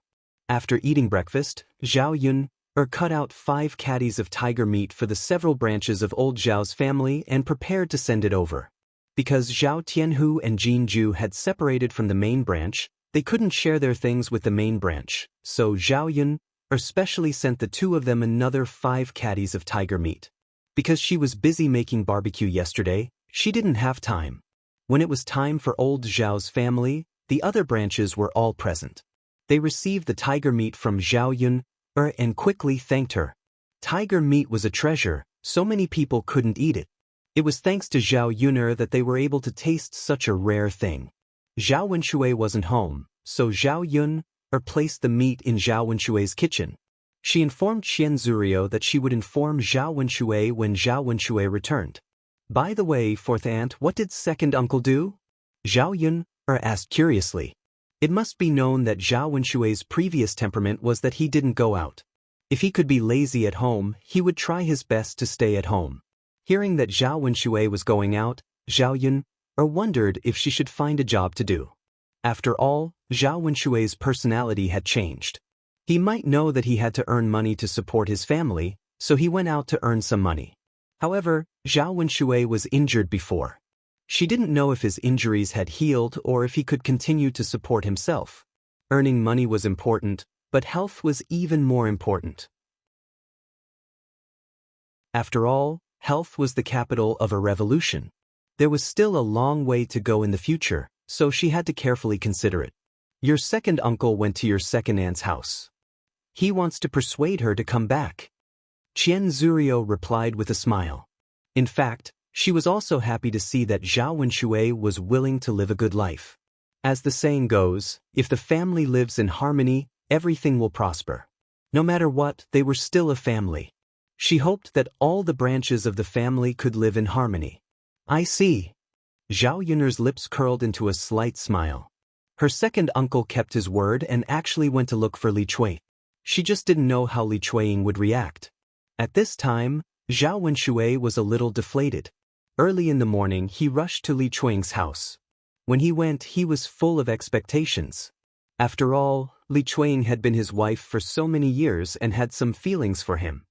A: After eating breakfast, Zhao Yun cut out 5 caddies of tiger meat for the several branches of old Zhao's family and prepared to send it over. Because Zhao Tianhu and Jin Ju had separated from the main branch, they couldn't share their things with the main branch, so Zhao Yun specially sent the 2 of them another 5 caddies of tiger meat. Because she was busy making barbecue yesterday, she didn't have time. When it was time for old Zhao's family, the other branches were all present. They received the tiger meat from Zhao Yun and quickly thanked her. Tiger meat was a treasure, so many people couldn't eat it. It was thanks to Zhao Yun that they were able to taste such a rare thing. Zhao Wenshui wasn't home, so Zhao Yun placed the meat in Zhao Wenshui's kitchen. She informed Qian Zurio that she would inform Zhao Wenshui when Zhao Wenshui returned. By the way, 4th aunt, what did 2nd uncle do? Zhao Yun asked curiously. It must be known that Zhao Wenshui's previous temperament was that he didn't go out. If he could be lazy at home, he would try his best to stay at home. Hearing that Zhao Wenshui was going out, Zhao Yun wondered if she should find a job to do. After all, Zhao Wenshui's personality had changed. He might know that he had to earn money to support his family, so he went out to earn some money. However, Zhao Wenshui was injured before. She didn't know if his injuries had healed or if he could continue to support himself. Earning money was important, but health was even more important. After all, health was the capital of a revolution. There was still a long way to go in the future, so she had to carefully consider it. Your 2nd uncle went to your 2nd aunt's house. He wants to persuade her to come back. Qian Zurio replied with a smile. In fact, she was also happy to see that Zhao Wenshui was willing to live a good life. As the saying goes, if the family lives in harmony, everything will prosper. No matter what, they were still a family. She hoped that all the branches of the family could live in harmony. I see. Zhao Yun's lips curled into a slight smile. Her 2nd uncle kept his word and actually went to look for Li Chui. She just didn't know how Li Chuiying would react. At this time, Zhao Wenshui was a little deflated. Early in the morning, he rushed to Li Chuiying's house. When he went, he was full of expectations. After all, Li Chuiying had been his wife for so many years and had some feelings for him.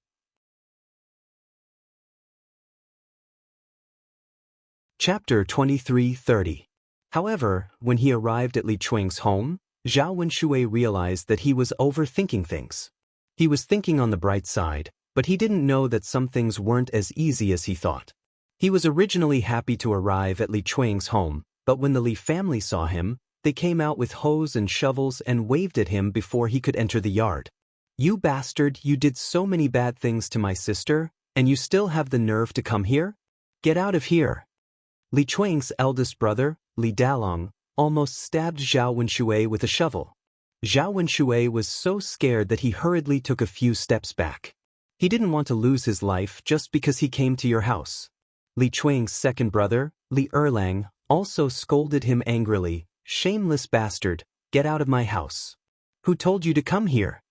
A: Chapter 23-30. However, when he arrived at Li Chuang's home, Zhao Wenshui realized that he was overthinking things. He was thinking on the bright side, but he didn't know that some things weren't as easy as he thought. He was originally happy to arrive at Li Chuang's home, but when the Li family saw him, they came out with hoes and shovels and waved at him before he could enter the yard. "You bastard, you did so many bad things to my sister, and you still have the nerve to come here? Get out of here!" Li Chuang's eldest brother, Li Dalong, almost stabbed Zhao Wenshui with a shovel. Zhao Wenshui was so scared that he hurriedly took a few steps back. He didn't want to lose his life just because he came to your house. Li Chuang's second brother, Li Erlang, also scolded him angrily. "Shameless bastard, get out of my house. Who told you to come here?"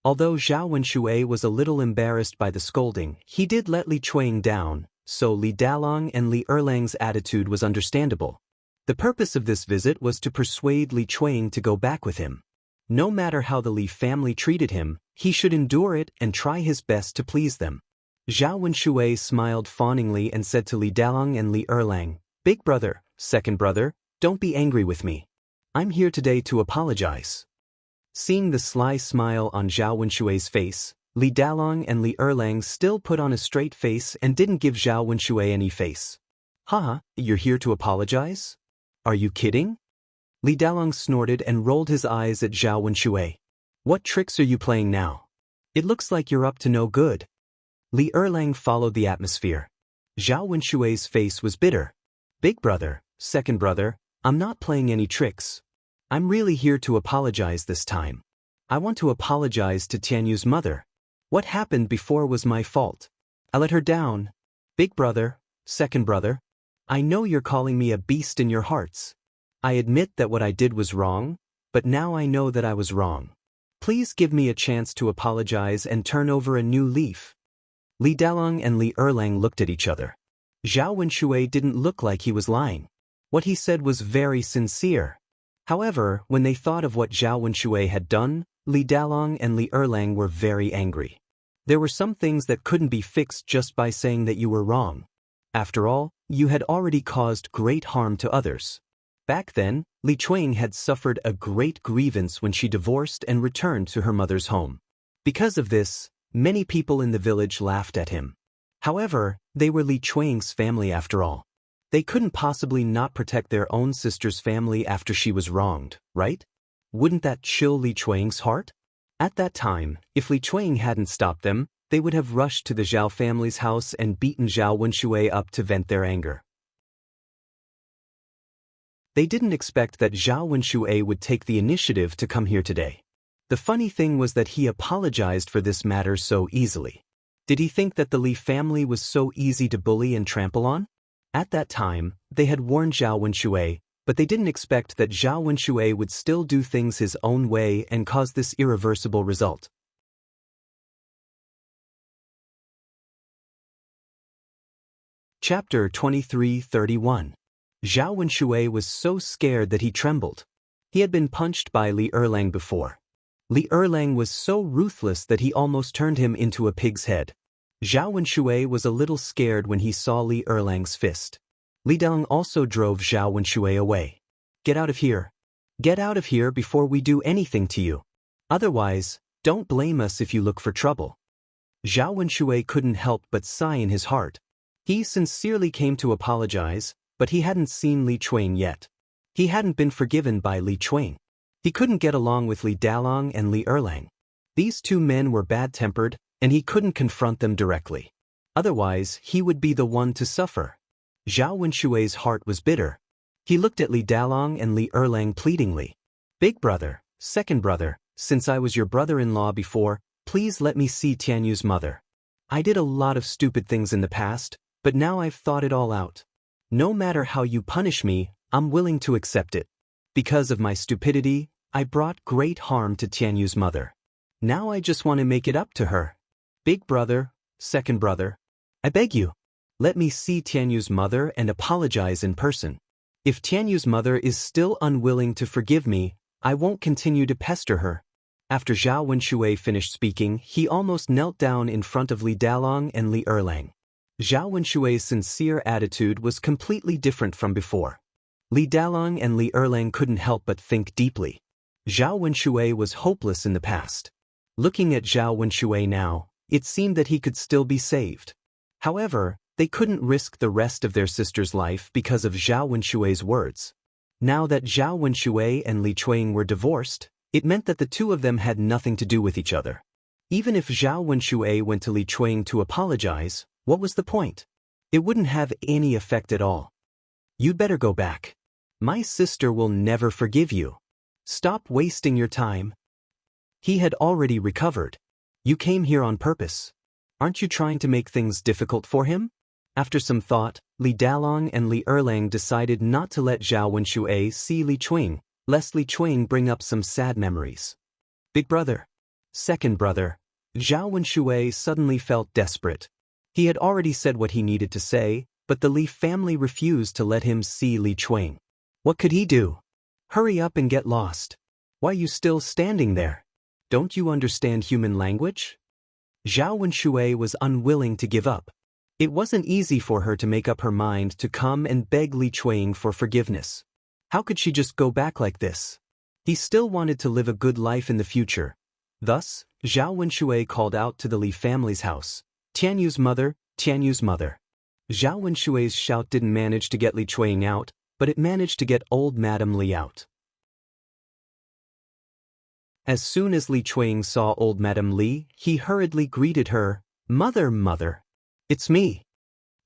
A: Although Zhao Wenshui was a little embarrassed by the scolding, he did let Li Chuang down, so Li Dalong and Li Erlang's attitude was understandable. The purpose of this visit was to persuade Li Chuang to go back with him. No matter how the Li family treated him, he should endure it and try his best to please them. Zhao Wenshui smiled fawningly and said to Li Dalong and Li Erlang, "Big brother, second brother, don't be angry with me. I'm here today to apologize." Seeing the sly smile on Zhao Wenshui's face, Li Dalong and Li Erlang still put on a straight face and didn't give Zhao Wenshui any face. "Haha, you're here to apologize? Are you kidding?" Li Dalong snorted and rolled his eyes at Zhao Wenshui. "What tricks are you playing now? It looks like you're up to no good." Li Erlang followed the atmosphere. Zhao Wenshui's face was bitter. "Big brother, second brother, I'm not playing any tricks. I'm really here to apologize this time. I want to apologize to Tianyu's mother. What happened before was my fault. I let her down. Big brother, second brother, I know you're calling me a beast in your hearts. I admit that what I did was wrong, but now I know that I was wrong. Please give me a chance to apologize and turn over a new leaf." Li Dalong and Li Erlang looked at each other. Zhao Wenshui didn't look like he was lying. What he said was very sincere. However, when they thought of what Zhao Wenshui had done, Li Dalong and Li Erlang were very angry. There were some things that couldn't be fixed just by saying that you were wrong. After all, you had already caused great harm to others. Back then, Li Chuang had suffered a great grievance when she divorced and returned to her mother's home. Because of this, many people in the village laughed at him. However, they were Li Chuang's family after all. They couldn't possibly not protect their own sister's family after she was wronged, right? Wouldn't that chill Li Chuang's heart? At that time, if Li Chuang hadn't stopped them, they would have rushed to the Zhao family's house and beaten Zhao Wenshui up to vent their anger. They didn't expect that Zhao Wenshui would take the initiative to come here today. The funny thing was that he apologized for this matter so easily. Did he think that the Li family was so easy to bully and trample on? At that time, they had warned Zhao Wenshui, but they didn't expect that Zhao Wenshui would still do things his own way and cause this irreversible result. Chapter 23:31. Zhao Wenshui was so scared that he trembled. He had been punched by Li Erlang before. Li Erlang was so ruthless that he almost turned him into a pig's head. Zhao Wenshui was a little scared when he saw Li Erlang's fist. Li Dalong also drove Zhao Wenshui away. "Get out of here. Get out of here before we do anything to you. Otherwise, don't blame us if you look for trouble." Zhao Wenshui couldn't help but sigh in his heart. He sincerely came to apologize, but he hadn't seen Li Chuang yet. He hadn't been forgiven by Li Chuang. He couldn't get along with Li Dalong and Li Erlang. These two men were bad-tempered, and he couldn't confront them directly. Otherwise, he would be the one to suffer. Zhao Wenshui's heart was bitter. He looked at Li Dalong and Li Erlang pleadingly. "Big brother, second brother, since I was your brother-in-law before, please let me see Tianyu's mother. I did a lot of stupid things in the past, but now I've thought it all out. No matter how you punish me, I'm willing to accept it. Because of my stupidity, I brought great harm to Tianyu's mother. Now I just want to make it up to her. Big brother, second brother, I beg you, let me see Tianyu's mother and apologize in person. If Tianyu's mother is still unwilling to forgive me, I won't continue to pester her." After Zhao Wenshui finished speaking, he almost knelt down in front of Li Dalong and Li Erlang. Zhao Wenshui's sincere attitude was completely different from before. Li Dalong and Li Erlang couldn't help but think deeply. Zhao Wenshui was hopeless in the past. Looking at Zhao Wenshui now, it seemed that he could still be saved. However, they couldn't risk the rest of their sister's life because of Zhao Wenshui's words. Now that Zhao Wenshui and Li Chuang were divorced, it meant that the two of them had nothing to do with each other. Even if Zhao Wenshui went to Li Chuang to apologize, what was the point? It wouldn't have any effect at all. You'd better go back. My sister will never forgive you. Stop wasting your time. He had already recovered. You came here on purpose. Aren't you trying to make things difficult for him? After some thought, Li Dalong and Li Erlang decided not to let Zhao Wenshui see Li Chuang, lest Li Chuang bring up some sad memories. Big brother. Second brother. Zhao Wenshui suddenly felt desperate. He had already said what he needed to say, but the Li family refused to let him see Li Chuang. What could he do? Hurry up and get lost. Why are you still standing there? Don't you understand human language? Zhao Wenshui was unwilling to give up. It wasn't easy for her to make up her mind to come and beg Li Chuang for forgiveness. How could she just go back like this? He still wanted to live a good life in the future. Thus, Zhao Wenshui called out to the Li family's house. Tianyu's mother, Tianyu's mother. Zhao Wenshui's shout didn't manage to get Li Chuang out, but it managed to get old Madame Li out. As soon as Li Chuang saw old Madame Li, he hurriedly greeted her. Mother, mother. It's me.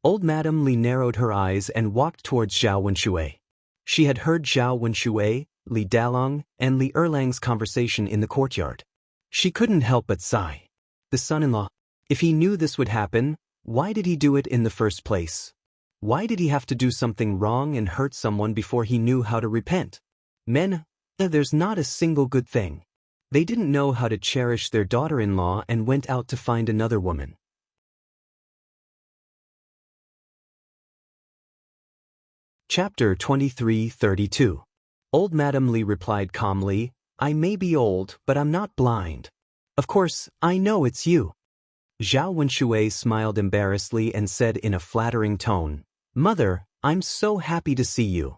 A: Old Madame Li narrowed her eyes and walked towards Zhao Wenshui. She had heard Zhao Wenshui, Li Dalong, and Li Erlang's conversation in the courtyard. She couldn't help but sigh. The son-in-law. If he knew this would happen, why did he do it in the first place? Why did he have to do something wrong and hurt someone before he knew how to repent? Men, there's not a single good thing. They didn't know how to cherish their daughter-in-law and went out to find another woman. Chapter 23:32. Old Madame Li replied calmly, I may be old, but I'm not blind. Of course, I know it's you. Zhao Wenshui smiled embarrassedly and said in a flattering tone, Mother, I'm so happy to see you.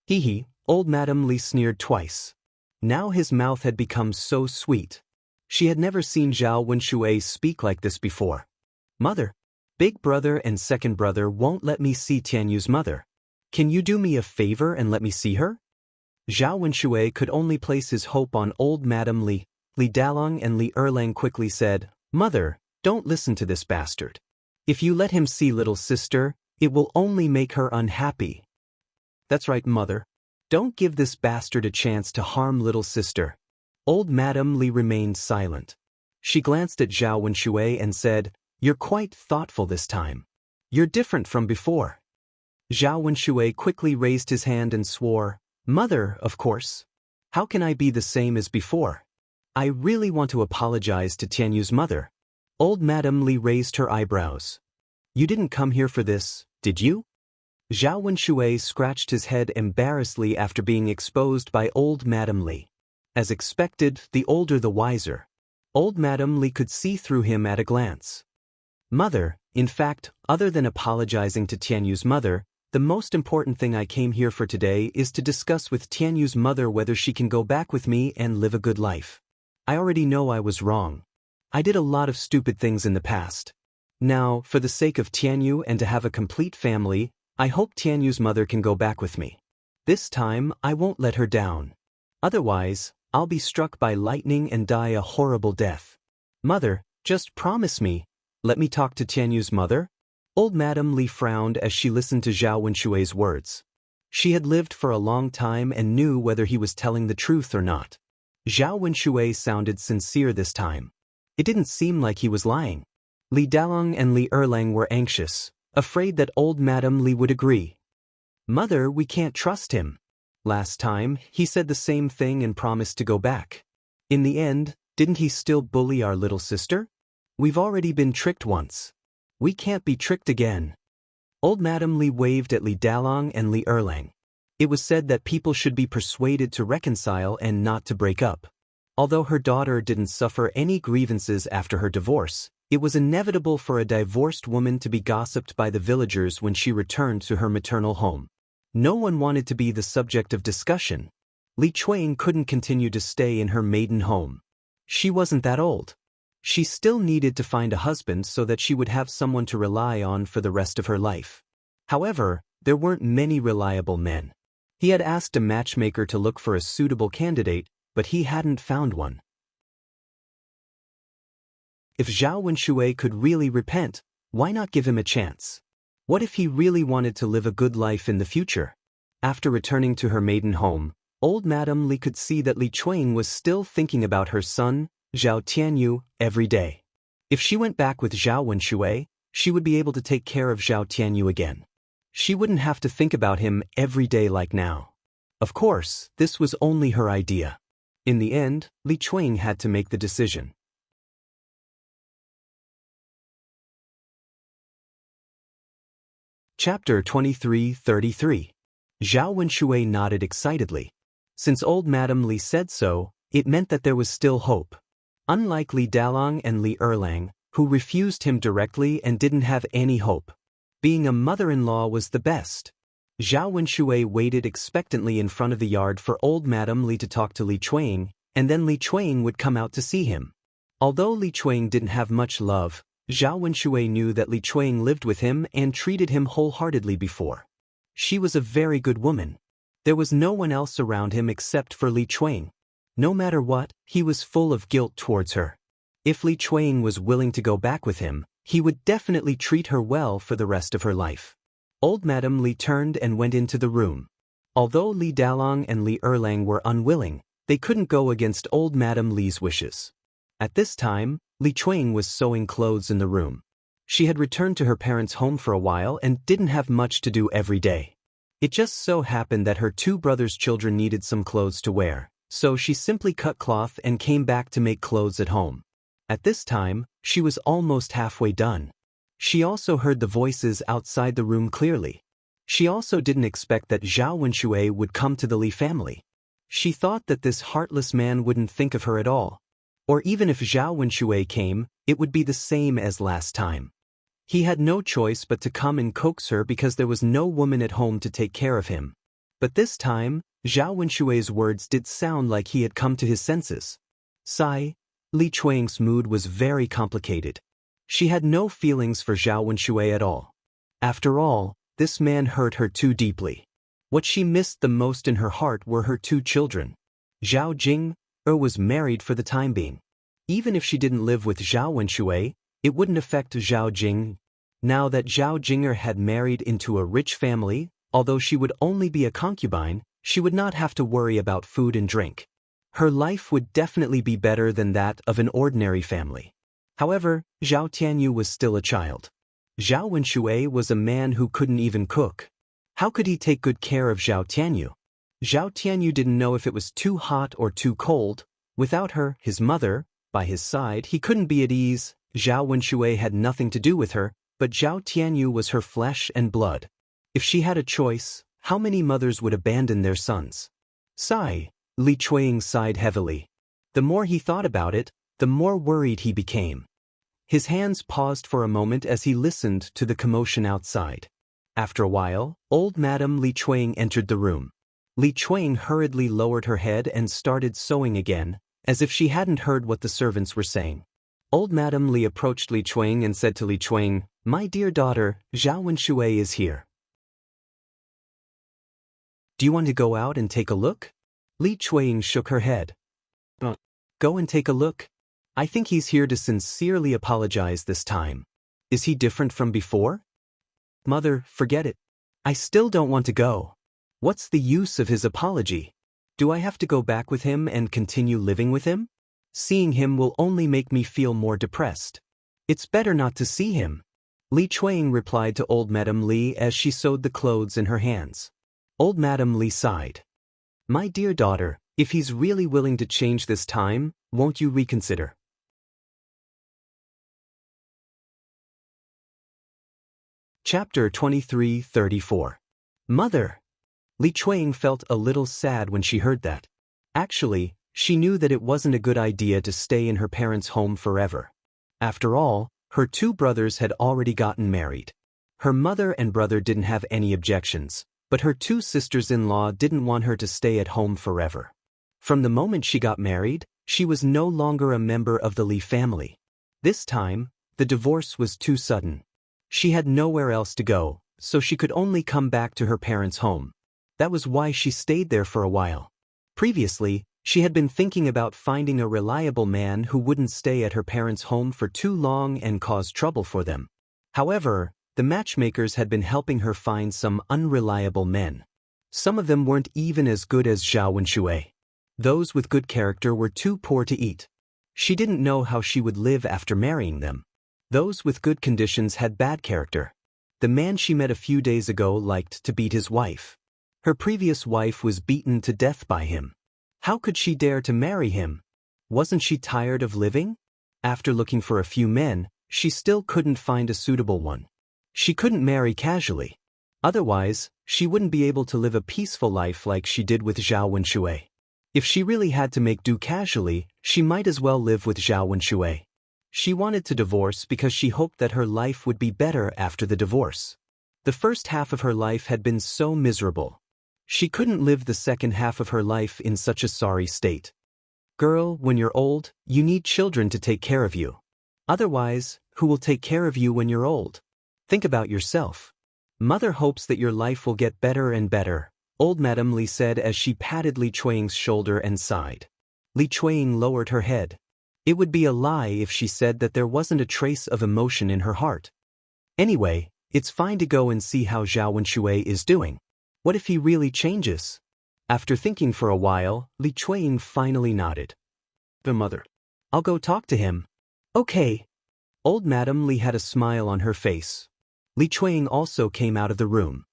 A: Hee, old Madame Li sneered twice. Now his mouth had become so sweet. She had never seen Zhao Wenshui speak like this before. Mother, big brother and second brother won't let me see Tianyu's mother. Can you do me a favor and let me see her? Zhao Wenshui could only place his hope on old Madame Li. Li Dalong and Li Erlang quickly said, Mother, don't listen to this bastard. If you let him see little sister, it will only make her unhappy. That's right, Mother. Don't give this bastard a chance to harm little sister. Old Madame Li remained silent. She glanced at Zhao Wenshui and said, You're quite thoughtful this time. You're different from before. Zhao Wenshui quickly raised his hand and swore, Mother, of course. How can I be the same as before? I really want to apologize to Tianyu's mother. Old Madame Li raised her eyebrows. You didn't come here for this, did you? Zhao Wenshui scratched his head embarrassedly after being exposed by old Madame Li. As expected, the older the wiser. Old Madame Li could see through him at a glance. Mother, in fact, other than apologizing to Tianyu's mother, the most important thing I came here for today is to discuss with Tianyu's mother whether she can go back with me and live a good life. I already know I was wrong. I did a lot of stupid things in the past. Now, for the sake of Tianyu and to have a complete family, I hope Tianyu's mother can go back with me. This time, I won't let her down. Otherwise, I'll be struck by lightning and die a horrible death. Mother, just promise me. Let me talk to Tianyu's mother? Old Madame Li frowned as she listened to Zhao Wenshui's words. She had lived for a long time and knew whether he was telling the truth or not. Zhao Wenshui sounded sincere this time. It didn't seem like he was lying. Li Dalong and Li Erlang were anxious, afraid that old Madame Li would agree. Mother, we can't trust him. Last time, he said the same thing and promised to go back. In the end, didn't he still bully our little sister? We've already been tricked once. We can't be tricked again. Old Madame Li waved at Li Dalong and Li Erlang. It was said that people should be persuaded to reconcile and not to break up. Although her daughter didn't suffer any grievances after her divorce, it was inevitable for a divorced woman to be gossiped by the villagers when she returned to her maternal home. No one wanted to be the subject of discussion. Li Chuang couldn't continue to stay in her maiden home. She wasn't that old. She still needed to find a husband so that she would have someone to rely on for the rest of her life. However, there weren't many reliable men. He had asked a matchmaker to look for a suitable candidate, but he hadn't found one. If Zhao Wenshui could really repent, why not give him a chance? What if he really wanted to live a good life in the future? After returning to her maiden home, old Madame Li could see that Li Chuang was still thinking about her son, Zhao Tianyu, every day. If she went back with Zhao Wenshui, she would be able to take care of Zhao Tianyu again. She wouldn't have to think about him every day like now. Of course, this was only her idea. In the end, Li Chuang had to make the decision. Chapter 23:33. Zhao Wenshui nodded excitedly. Since old Madame Li said so, it meant that there was still hope. Unlike Li Dalong and Li Erlang, who refused him directly and didn't have any hope. Being a mother-in-law was the best. Zhao Wenshui waited expectantly in front of the yard for old Madame Li to talk to Li Chuang, and then Li Chuang would come out to see him. Although Li Chuang didn't have much love, Zhao Wenshui knew that Li Chuang lived with him and treated him wholeheartedly before. She was a very good woman. There was no one else around him except for Li Chuang. No matter what, he was full of guilt towards her. If Li Chuang was willing to go back with him, he would definitely treat her well for the rest of her life. Old Madame Li turned and went into the room. Although Li Dalong and Li Erlang were unwilling, they couldn't go against old Madame Li's wishes. At this time, Li Chuang was sewing clothes in the room. She had returned to her parents' home for a while and didn't have much to do every day. It just so happened that her two brothers' children needed some clothes to wear, so she simply cut cloth and came back to make clothes at home. At this time, she was almost halfway done. She also heard the voices outside the room clearly. She also didn't expect that Zhao Wenshui would come to the Li family. She thought that this heartless man wouldn't think of her at all. Or even if Zhao Wenshui came, it would be the same as last time. He had no choice but to come and coax her because there was no woman at home to take care of him. But this time, Zhao Wenshui's words did sound like he had come to his senses. Sigh. Li Chuang's mood was very complicated. She had no feelings for Zhao Wenshui at all. After all, this man hurt her too deeply. What she missed the most in her heart were her two children. Zhao Jing was married for the time being. Even if she didn't live with Zhao Wenshui, it wouldn't affect Zhao Jing. Now that Zhao Jinger had married into a rich family, although she would only be a concubine, she would not have to worry about food and drink. Her life would definitely be better than that of an ordinary family. However, Zhao Tianyu was still a child. Zhao Wenshui was a man who couldn't even cook. How could he take good care of Zhao Tianyu? Zhao Tianyu didn't know if it was too hot or too cold. Without her, his mother, by his side, he couldn't be at ease. Zhao Wenshui had nothing to do with her, but Zhao Tianyu was her flesh and blood. If she had a choice, how many mothers would abandon their sons? Sigh. Li Chuang sighed heavily. The more he thought about it, the more worried he became. His hands paused for a moment as he listened to the commotion outside. After a while, old Madame Li Chuang entered the room. Li Chuang hurriedly lowered her head and started sewing again, as if she hadn't heard what the servants were saying. Old Madame Li approached Li Chuang and said to Li Chuang, "My dear daughter, Zhao Wenshui is here. Do you want to go out and take a look?" Li Chuang shook her head. Go and take a look. I think he's here to sincerely apologize this time. Is he different from before? Mother, forget it. I still don't want to go. What's the use of his apology? Do I have to go back with him and continue living with him? Seeing him will only make me feel more depressed. It's better not to see him. Li Chuang replied to old Madame Li as she sewed the clothes in her hands. Old Madame Li sighed. My dear daughter, if he's really willing to change this time, won't you reconsider? Chapter 23:34. Mother. Li Chuang felt a little sad when she heard that. Actually, she knew that it wasn't a good idea to stay in her parents' home forever. After all, her two brothers had already gotten married. Her mother and brother didn't have any objections, But her two sisters-in-law didn't want her to stay at home forever. From the moment she got married, she was no longer a member of the Li family. This time, the divorce was too sudden. She had nowhere else to go, so she could only come back to her parents' home. That was why she stayed there for a while. Previously, she had been thinking about finding a reliable man who wouldn't stay at her parents' home for too long and cause trouble for them. However, the matchmakers had been helping her find some unreliable men. Some of them weren't even as good as Zhao Wenshui. Those with good character were too poor to eat. She didn't know how she would live after marrying them. Those with good conditions had bad character. The man she met a few days ago liked to beat his wife. Her previous wife was beaten to death by him. How could she dare to marry him? Wasn't she tired of living? After looking for a few men, she still couldn't find a suitable one. She couldn't marry casually. Otherwise, she wouldn't be able to live a peaceful life like she did with Zhao Wenshui. If she really had to make do casually, she might as well live with Zhao Wenshui. She wanted to divorce because she hoped that her life would be better after the divorce. The first half of her life had been so miserable. She couldn't live the second half of her life in such a sorry state. Girl, when you're old, you need children to take care of you. Otherwise, who will take care of you when you're old? Think about yourself. Mother hopes that your life will get better and better, old Madame Li said as she patted Li Chuang's shoulder and sighed. Li Chuang lowered her head. It would be a lie if she said that there wasn't a trace of emotion in her heart. Anyway, it's fine to go and see how Zhao Wenshui is doing. What if he really changes? After thinking for a while, Li Chuang finally nodded. The mother. I'll go talk to him. Okay. Old Madame Li had a smile on her face. Li Chuang also came out of the room.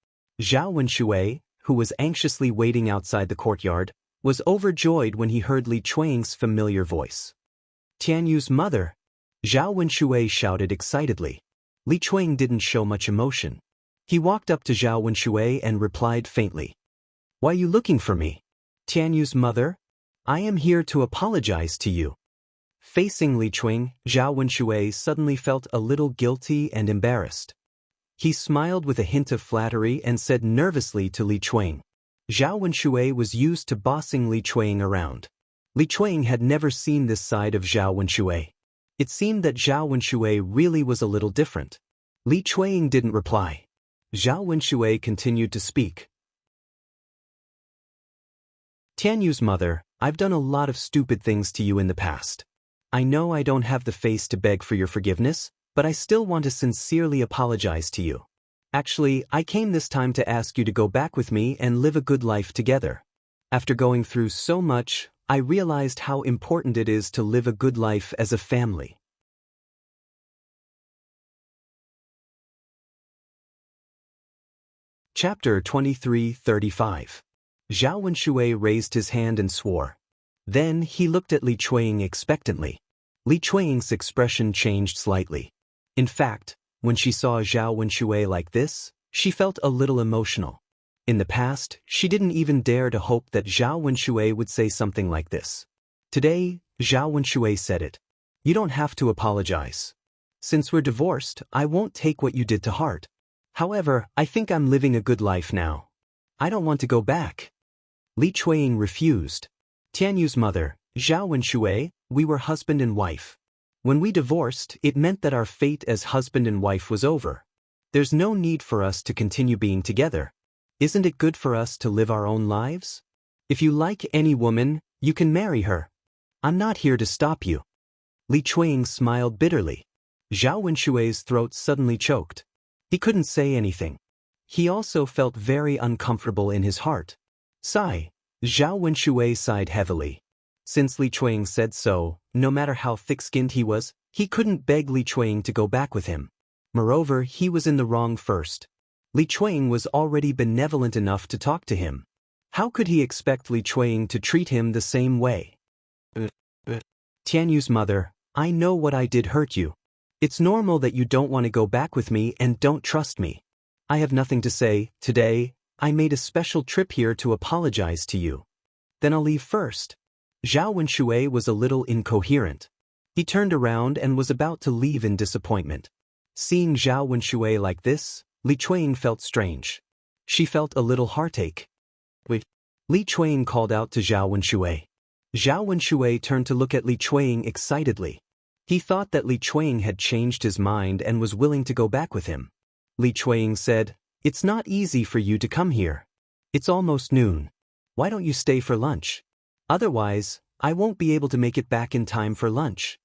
A: Zhao Wenshui, who was anxiously waiting outside the courtyard, was overjoyed when he heard Li Chuang's familiar voice. Tianyu's mother! Zhao Wenshui shouted excitedly. Li Chuang didn't show much emotion. He walked up to Zhao Wenshui and replied faintly. Why are you looking for me? Tianyu's mother? I am here to apologize to you. Facing Li Chuang, Zhao Wenshui suddenly felt a little guilty and embarrassed. He smiled with a hint of flattery and said nervously to Li Chuang. Zhao Wenshui was used to bossing Li Chuang around. Li Chuang had never seen this side of Zhao Wenshui. It seemed that Zhao Wenshui really was a little different. Li Chuang didn't reply. Zhao Wenshui continued to speak. Tianyu's mother, I've done a lot of stupid things to you in the past. I know I don't have the face to beg for your forgiveness, but I still want to sincerely apologize to you. Actually, I came this time to ask you to go back with me and live a good life together. After going through so much, I realized how important it is to live a good life as a family. Chapter 23:35. Zhao Wenshui raised his hand and swore. Then he looked at Li Chuang expectantly. Li Chuang's expression changed slightly. In fact, when she saw Zhao Wenshui like this, she felt a little emotional. In the past, she didn't even dare to hope that Zhao Wenshui would say something like this. Today, Zhao Wenshui said it. You don't have to apologize. Since we're divorced, I won't take what you did to heart. However, I think I'm living a good life now. I don't want to go back. Li Chuang refused. Tianyu's mother, Zhao Wenshui, we were husband and wife. When we divorced, it meant that our fate as husband and wife was over. There's no need for us to continue being together. Isn't it good for us to live our own lives? If you like any woman, you can marry her. I'm not here to stop you. Li Chuang smiled bitterly. Zhao Wenshui's throat suddenly choked. He couldn't say anything. He also felt very uncomfortable in his heart. Sigh. Zhao Wenshui sighed heavily. Since Li Chuang said so, no matter how thick-skinned he was, he couldn't beg Li Chuang to go back with him. Moreover, he was in the wrong first. Li Chuang was already benevolent enough to talk to him. How could he expect Li Chuang to treat him the same way? Tianyu's mother, I know what I did hurt you. It's normal that you don't want to go back with me and don't trust me. I have nothing to say. Today, I made a special trip here to apologize to you. Then I'll leave first. Zhao Wenshui was a little incoherent. He turned around and was about to leave in disappointment. Seeing Zhao Wenshui like this, Li Chuang felt strange. She felt a little heartache. Wait. Li Chuang called out to Zhao Wenshui. Zhao Wenshui turned to look at Li Chuang excitedly. He thought that Li Chuang had changed his mind and was willing to go back with him. Li Chuang said, "It's not easy for you to come here. It's almost noon. Why don't you stay for lunch? Otherwise, I won't be able to make it back in time for lunch."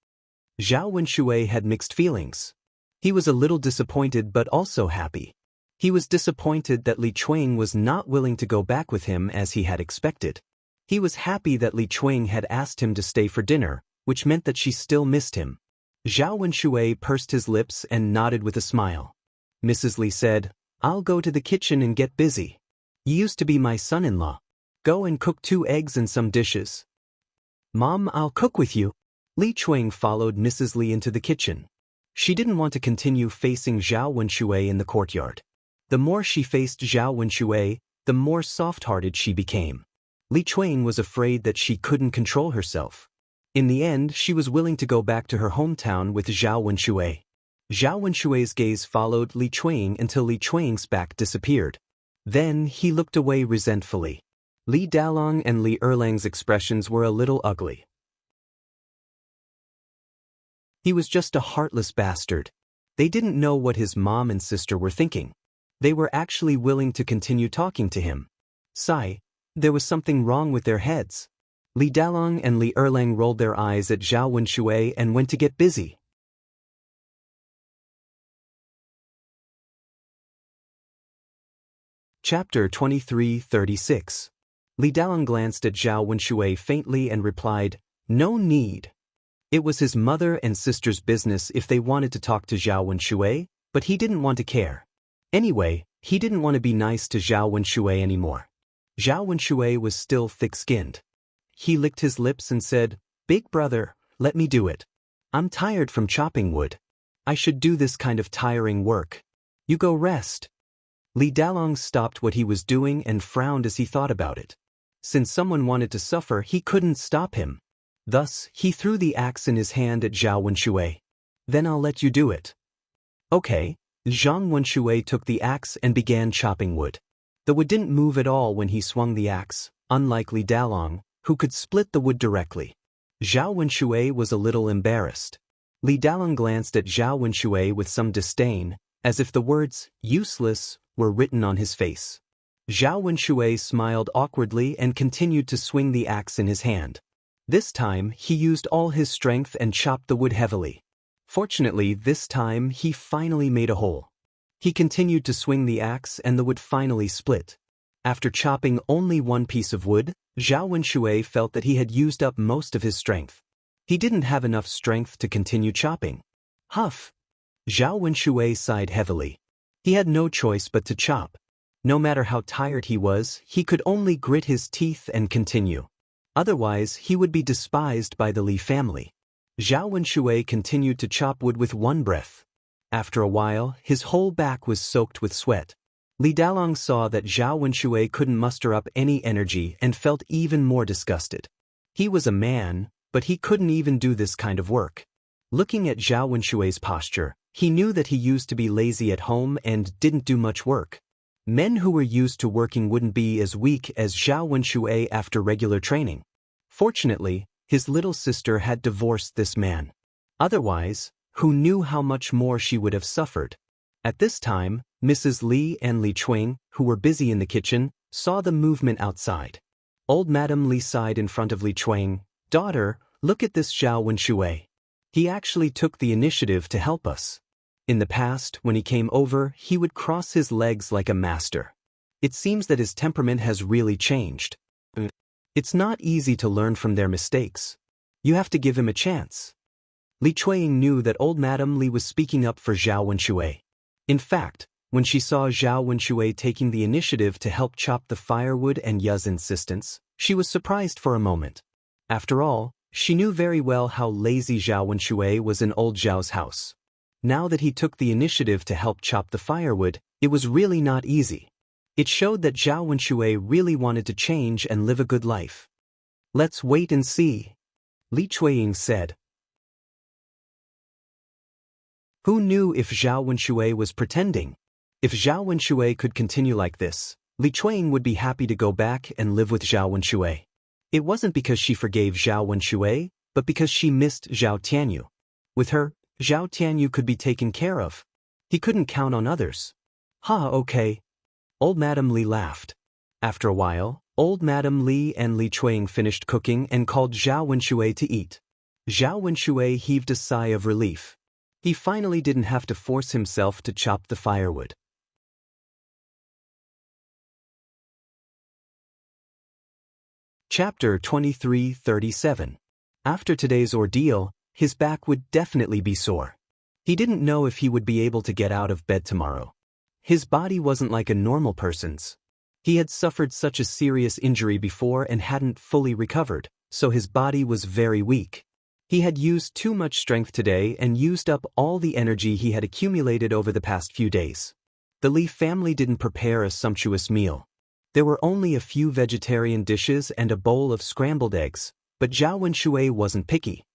A: Zhao Wenshui had mixed feelings. He was a little disappointed but also happy. He was disappointed that Li Chuang was not willing to go back with him as he had expected. He was happy that Li Chuang had asked him to stay for dinner, which meant that she still missed him. Zhao Wenshui pursed his lips and nodded with a smile. Mrs. Li said, "I'll go to the kitchen and get busy. You used to be my son-in-law. Go and cook 2 eggs and some dishes." "Mom, I'll cook with you." Li Chuang followed Mrs. Li into the kitchen. She didn't want to continue facing Zhao Wenshui in the courtyard. The more she faced Zhao Wenshui, the more soft-hearted she became. Li Chuang was afraid that she couldn't control herself. In the end, she was willing to go back to her hometown with Zhao Wenshui. Zhao Wenshui's gaze followed Li Chuang until Li Chuang's back disappeared. Then he looked away resentfully. Li Dalong and Li Erlang's expressions were a little ugly. He was just a heartless bastard. They didn't know what his mom and sister were thinking. They were actually willing to continue talking to him. Sigh, there was something wrong with their heads. Li Dalong and Li Erlang rolled their eyes at Zhao Wenshui and went to get busy. Chapter 23:36. Li Dalong glanced at Zhao Wenshui faintly and replied, "No need." It was his mother and sister's business if they wanted to talk to Zhao Wenshui, but he didn't want to care. Anyway, he didn't want to be nice to Zhao Wenshui anymore. Zhao Wenshui was still thick-skinned. He licked his lips and said, "Big brother, let me do it. I'm tired from chopping wood. I should do this kind of tiring work. You go rest." Li Dalong stopped what he was doing and frowned as he thought about it. Since someone wanted to suffer, he couldn't stop him. Thus, he threw the axe in his hand at Zhao Wenshui. "Then I'll let you do it." "Okay." Zhang Wenshui took the axe and began chopping wood. The wood didn't move at all when he swung the axe, unlike Li Dalong, who could split the wood directly. Zhao Wenshui was a little embarrassed. Li Dalong glanced at Zhao Wenshui with some disdain, as if the words, "useless," were written on his face. Zhao Wenshui smiled awkwardly and continued to swing the axe in his hand. This time, he used all his strength and chopped the wood heavily. Fortunately, this time, he finally made a hole. He continued to swing the axe and the wood finally split. After chopping only one piece of wood, Zhao Wenshui felt that he had used up most of his strength. He didn't have enough strength to continue chopping. Huff! Zhao Wenshui sighed heavily. He had no choice but to chop. No matter how tired he was, he could only grit his teeth and continue. Otherwise, he would be despised by the Li family. Zhao Wenshui continued to chop wood with one breath. After a while, his whole back was soaked with sweat. Li Dalong saw that Zhao Wenshui couldn't muster up any energy and felt even more disgusted. He was a man, but he couldn't even do this kind of work. Looking at Zhao Wenshui's posture, he knew that he used to be lazy at home and didn't do much work. Men who were used to working wouldn't be as weak as Zhao Wenshui after regular training. Fortunately, his little sister had divorced this man. Otherwise, who knew how much more she would have suffered? At this time, Mrs. Li and Li Chuang, who were busy in the kitchen, saw the movement outside. Old Madame Li sighed in front of Li Chuang. "Daughter, look at this Zhao Wenshui. He actually took the initiative to help us. In the past, when he came over, he would cross his legs like a master. It seems that his temperament has really changed. It's not easy to learn from their mistakes. You have to give him a chance." Li Chuang knew that old Madame Li was speaking up for Zhao Wenshui. In fact, when she saw Zhao Wenshui taking the initiative to help chop the firewood and Ya's insistence, she was surprised for a moment. After all, she knew very well how lazy Zhao Wenshui was in old Zhao's house. Now that he took the initiative to help chop the firewood, it was really not easy. It showed that Zhao Wenshui really wanted to change and live a good life. "Let's wait and see," Li Chuang said. Who knew if Zhao Wenshui was pretending? If Zhao Wenshui could continue like this, Li Chuang would be happy to go back and live with Zhao Wenshui. It wasn't because she forgave Zhao Wenshui, but because she missed Zhao Tianyu. With her, Zhao Tianyu could be taken care of. He couldn't count on others. Okay. Old Madam Li laughed. After a while, Old Madam Li and Li Chuang finished cooking and called Zhao Wenshui to eat. Zhao Wenshui heaved a sigh of relief. He finally didn't have to force himself to chop the firewood. Chapter 23:37. After today's ordeal, his back would definitely be sore. He didn't know if he would be able to get out of bed tomorrow. His body wasn't like a normal person's. He had suffered such a serious injury before and hadn't fully recovered, so his body was very weak. He had used too much strength today and used up all the energy he had accumulated over the past few days. The Li family didn't prepare a sumptuous meal. There were only a few vegetarian dishes and a bowl of scrambled eggs, but Zhao Wenshui wasn't picky.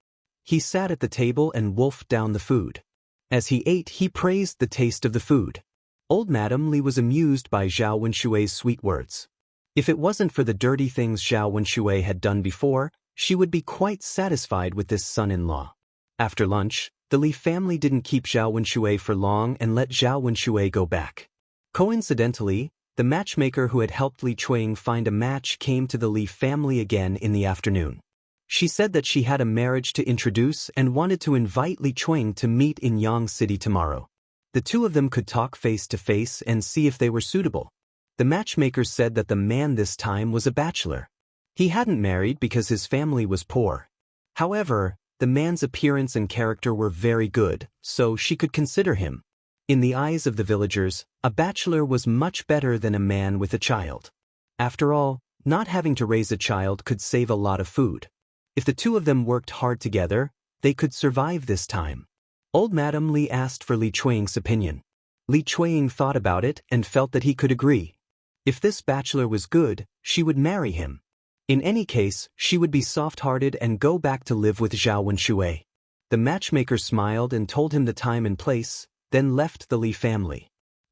A: He sat at the table and wolfed down the food. As he ate, he praised the taste of the food. Old Madam Li was amused by Zhao Wenshui's sweet words. If it wasn't for the dirty things Zhao Wenshui had done before, she would be quite satisfied with this son-in-law. After lunch, the Li family didn't keep Zhao Wenshui for long and let Zhao Wenshui go back. Coincidentally, the matchmaker who had helped Li Chuang find a match came to the Li family again in the afternoon. She said that she had a marriage to introduce and wanted to invite Li Chuang to meet in Yang City tomorrow. The two of them could talk face to face and see if they were suitable. The matchmaker said that the man this time was a bachelor. He hadn't married because his family was poor. However, the man's appearance and character were very good, so she could consider him. In the eyes of the villagers, a bachelor was much better than a man with a child. After all, not having to raise a child could save a lot of food. If the two of them worked hard together, they could survive this time. Old Madam Li asked for Li Chuang's opinion. Li Chuang thought about it and felt that he could agree. If this bachelor was good, she would marry him. In any case, she would be soft-hearted and go back to live with Zhao Wenshui. The matchmaker smiled and told him the time and place, then left the Li family.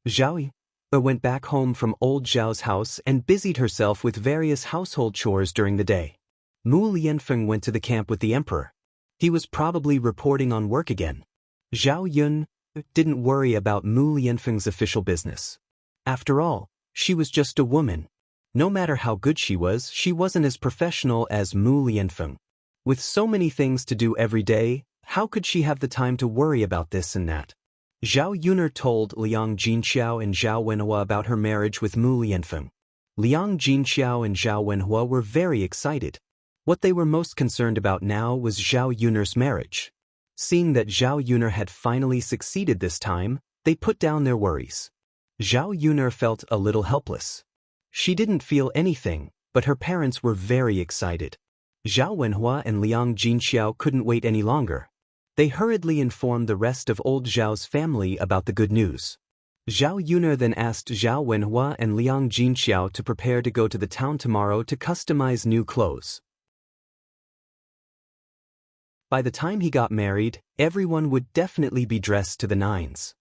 A: Zhao went back home from old Zhao's house and busied herself with various household chores during the day. Mu Lianfeng went to the camp with the emperor. He was probably reporting on work again. Zhao Yun didn't worry about Mu Lianfeng's official business. After all, she was just a woman. No matter how good she wasn't as professional as Mu Lianfeng. With so many things to do every day, how could she have the time to worry about this and that? Zhao Yuner told Liang Jinxiao and Zhao Wenhua about her marriage with Mu Lianfeng. Liang Jinxiao and Zhao Wenhua were very excited. What they were most concerned about now was Zhao Yuner's marriage. Seeing that Zhao Yuner had finally succeeded this time, they put down their worries. Zhao Yuner felt a little helpless. She didn't feel anything, but her parents were very excited. Zhao Wenhua and Liang Jinxiao couldn't wait any longer. They hurriedly informed the rest of old Zhao's family about the good news. Zhao Yuner then asked Zhao Wenhua and Liang Jinxiao to prepare to go to the town tomorrow to customize new clothes. By the time he got married, everyone would definitely be dressed to the nines.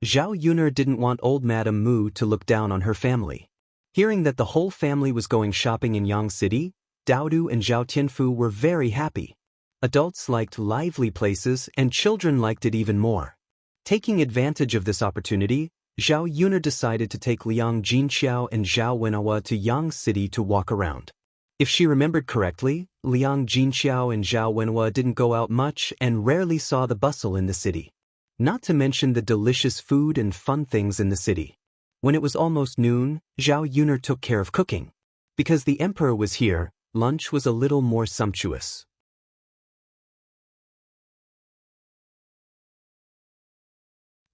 A: Zhao Yuner didn't want old Madame Mu to look down on her family. Hearing that the whole family was going shopping in Yang City, Daodu and Zhao Tianfu were very happy. Adults liked lively places and children liked it even more. Taking advantage of this opportunity, Zhao Yuner decided to take Liang Jinxiao and Zhao Wenhua to Yang City to walk around. If she remembered correctly, Liang Jinxiao and Zhao Wenhua didn't go out much and rarely saw the bustle in the city. Not to mention the delicious food and fun things in the city. When it was almost noon, Zhao Yuner took care of cooking. Because the emperor was here, lunch was a little more sumptuous.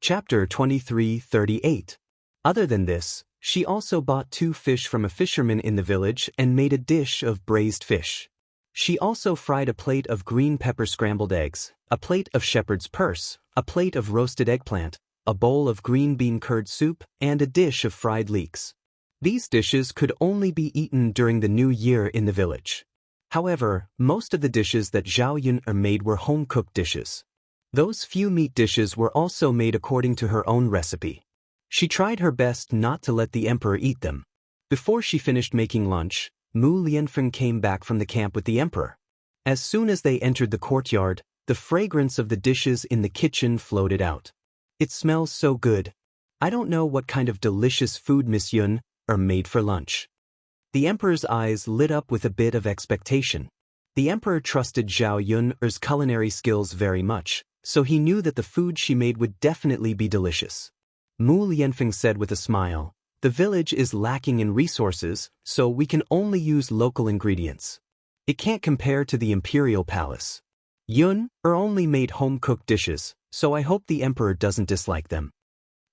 A: Chapter 23:38. Other than this, she also bought 2 fish from a fisherman in the village and made a dish of braised fish. She also fried a plate of green pepper scrambled eggs, a plate of shepherd's purse, a plate of roasted eggplant, a bowl of green bean curd soup, and a dish of fried leeks. These dishes could only be eaten during the new year in the village. However, most of the dishes that Zhao Yuner made were home-cooked dishes. Those few meat dishes were also made according to her own recipe. She tried her best not to let the emperor eat them. Before she finished making lunch, Mu Lianfeng came back from the camp with the emperor. As soon as they entered the courtyard, the fragrance of the dishes in the kitchen floated out. It smells so good. I don't know what kind of delicious food Miss Yun made for lunch. The emperor's eyes lit up with a bit of expectation. The emperor trusted Zhao Yun's culinary skills very much, so he knew that the food she made would definitely be delicious. Mu Lianfeng said with a smile, "The village is lacking in resources, so we can only use local ingredients. It can't compare to the imperial palace. Yun only made home-cooked dishes, so I hope the emperor doesn't dislike them."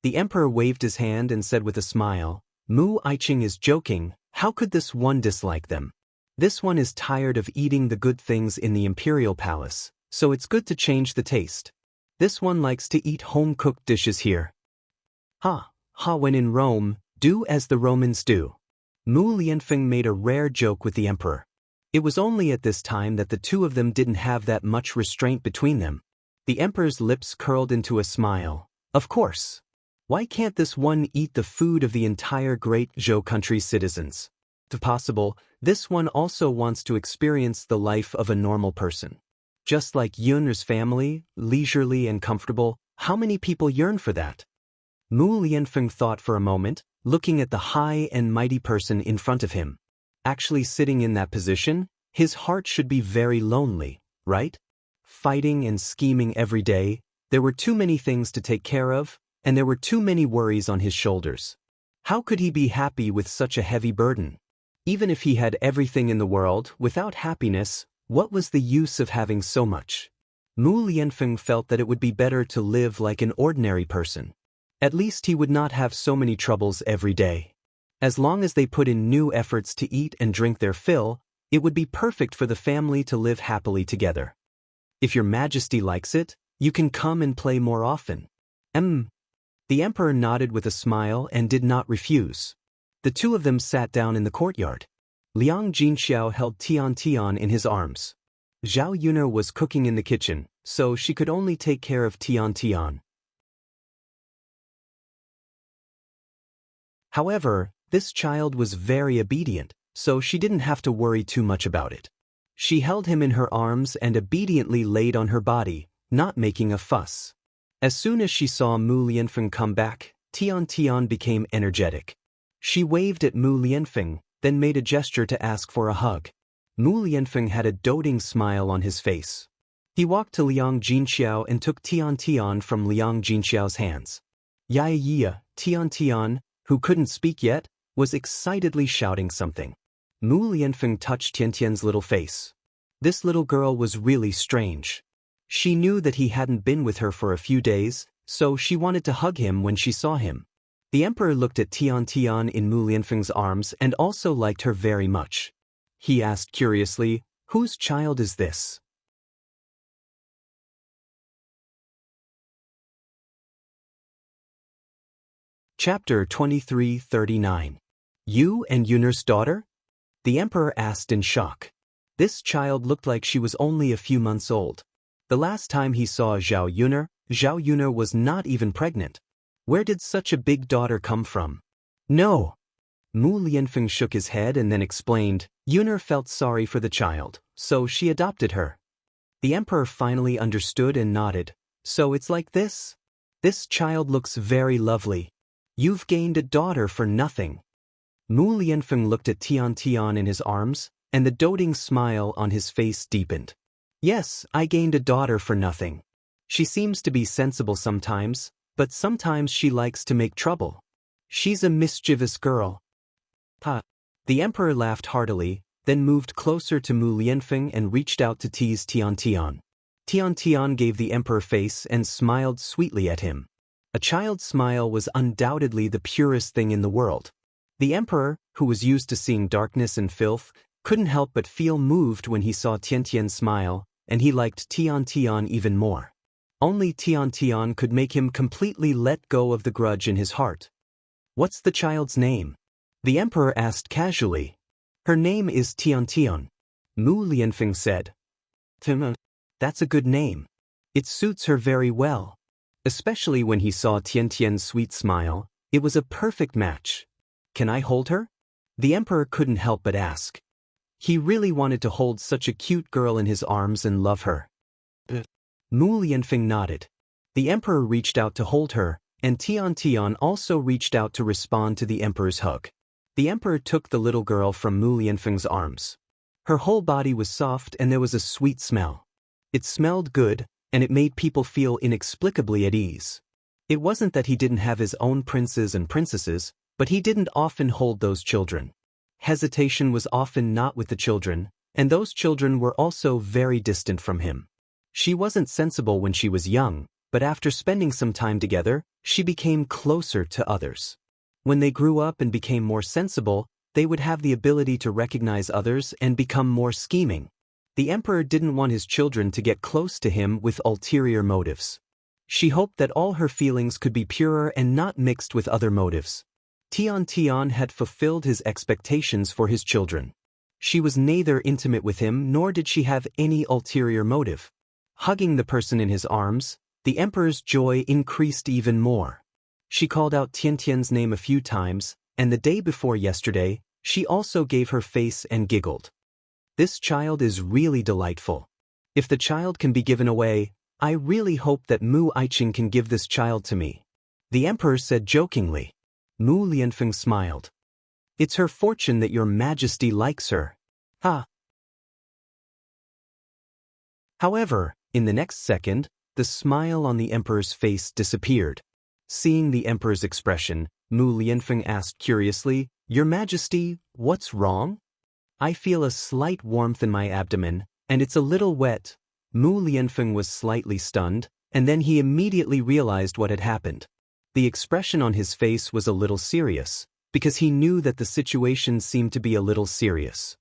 A: The emperor waved his hand and said with a smile, "Mu Aiqing is joking, how could this one dislike them? This one is tired of eating the good things in the imperial palace, so it's good to change the taste. This one likes to eat home-cooked dishes here. When in Rome, do as the Romans do." Mu Lianfeng made a rare joke with the emperor. It was only at this time that the two of them didn't have that much restraint between them. The emperor's lips curled into a smile. Of course. Why can't this one eat the food of the entire Great Zhou country's citizens? If possible, this one also wants to experience the life of a normal person. Just like Yun's family, leisurely and comfortable, how many people yearn for that? Mu Lianfeng thought for a moment, looking at the high and mighty person in front of him. Actually sitting in that position, his heart should be very lonely, right? Fighting and scheming every day, there were too many things to take care of, and there were too many worries on his shoulders. How could he be happy with such a heavy burden? Even if he had everything in the world, without happiness, what was the use of having so much? Mu Lianfeng felt that it would be better to live like an ordinary person. At least he would not have so many troubles every day. As long as they put in new efforts to eat and drink their fill, it would be perfect for the family to live happily together. If your majesty likes it, you can come and play more often. The emperor nodded with a smile and did not refuse. The two of them sat down in the courtyard. Liang Jinxiao held Tian in his arms. Zhao Yun was cooking in the kitchen, so she could only take care of Tian. However, this child was very obedient, so she didn't have to worry too much about it. She held him in her arms and obediently laid on her body, not making a fuss. As soon as she saw Mu Lianfeng come back, Tian became energetic. She waved at Mu Lianfeng, then made a gesture to ask for a hug. Mu Lianfeng had a doting smile on his face. He walked to Liang Jinxiao and took Tian from Liang Jinxiao's hands. Tian, who couldn't speak yet, was excitedly shouting something. Mu Lianfeng touched Tian's little face. This little girl was really strange. She knew that he hadn't been with her for a few days, so she wanted to hug him when she saw him. The emperor looked at Tian in Mu Lianfeng's arms and also liked her very much. He asked curiously, "Whose child is this?" Chapter 2339. You and Yun's daughter? The emperor asked in shock. This child looked like she was only a few months old. The last time he saw Zhao Yun was not even pregnant. Where did such a big daughter come from? No. Mu Lianfeng shook his head and then explained, Yun felt sorry for the child, so she adopted her. The emperor finally understood and nodded. So it's like this? This child looks very lovely. You've gained a daughter for nothing. Mu Lianfeng looked at Tian in his arms, and the doting smile on his face deepened. Yes, I gained a daughter for nothing. She seems to be sensible sometimes, but sometimes she likes to make trouble. She's a mischievous girl. The emperor laughed heartily, then moved closer to Mu Lianfeng and reached out to tease Tian. Tian gave the emperor face and smiled sweetly at him. A child's smile was undoubtedly the purest thing in the world. The emperor, who was used to seeing darkness and filth, couldn't help but feel moved when he saw Tian smile, and he liked Tian even more. Only Tian could make him completely let go of the grudge in his heart. What's the child's name? The emperor asked casually. Her name is Tian. Mu Lianfeng said. That's a good name. It suits her very well. Especially when he saw Tian's sweet smile, It was a perfect match. Can I hold her? The emperor couldn't help but ask. He really wanted to hold such a cute girl in his arms and love her. Mu Lianfeng nodded. The emperor reached out to hold her, and Tian also reached out to respond to the emperor's hug. The emperor took the little girl from Mu Lianfeng's arms. Her whole body was soft and there was a sweet smell. It smelled good, and it made people feel inexplicably at ease. It wasn't that he didn't have his own princes and princesses, but he didn't often hold those children. Hesitation was often not with the children, and those children were also very distant from him. She wasn't sensible when she was young, but after spending some time together, she became closer to others. When they grew up and became more sensible, they would have the ability to recognize others and become more scheming. The emperor didn't want his children to get close to him with ulterior motives. She hoped that all her feelings could be purer and not mixed with other motives. Tian had fulfilled his expectations for his children. She was neither intimate with him nor did she have any ulterior motive. Hugging the person in his arms, the emperor's joy increased even more. She called out Tian's name a few times, and the day before yesterday, she also gave her face and giggled. This child is really delightful. If the child can be given away, I really hope that Mu Aiqing can give this child to me. The emperor said jokingly. Mu Lianfeng smiled. It's her fortune that your majesty likes her. Ha! However, in the next second, the smile on the emperor's face disappeared. Seeing the emperor's expression, Mu Lianfeng asked curiously, Your Majesty, what's wrong? I feel a slight warmth in my abdomen, and it's a little wet. Mu Lianfeng was slightly stunned, and then he immediately realized what had happened. The expression on his face was a little serious, because he knew that the situation seemed to be a little serious.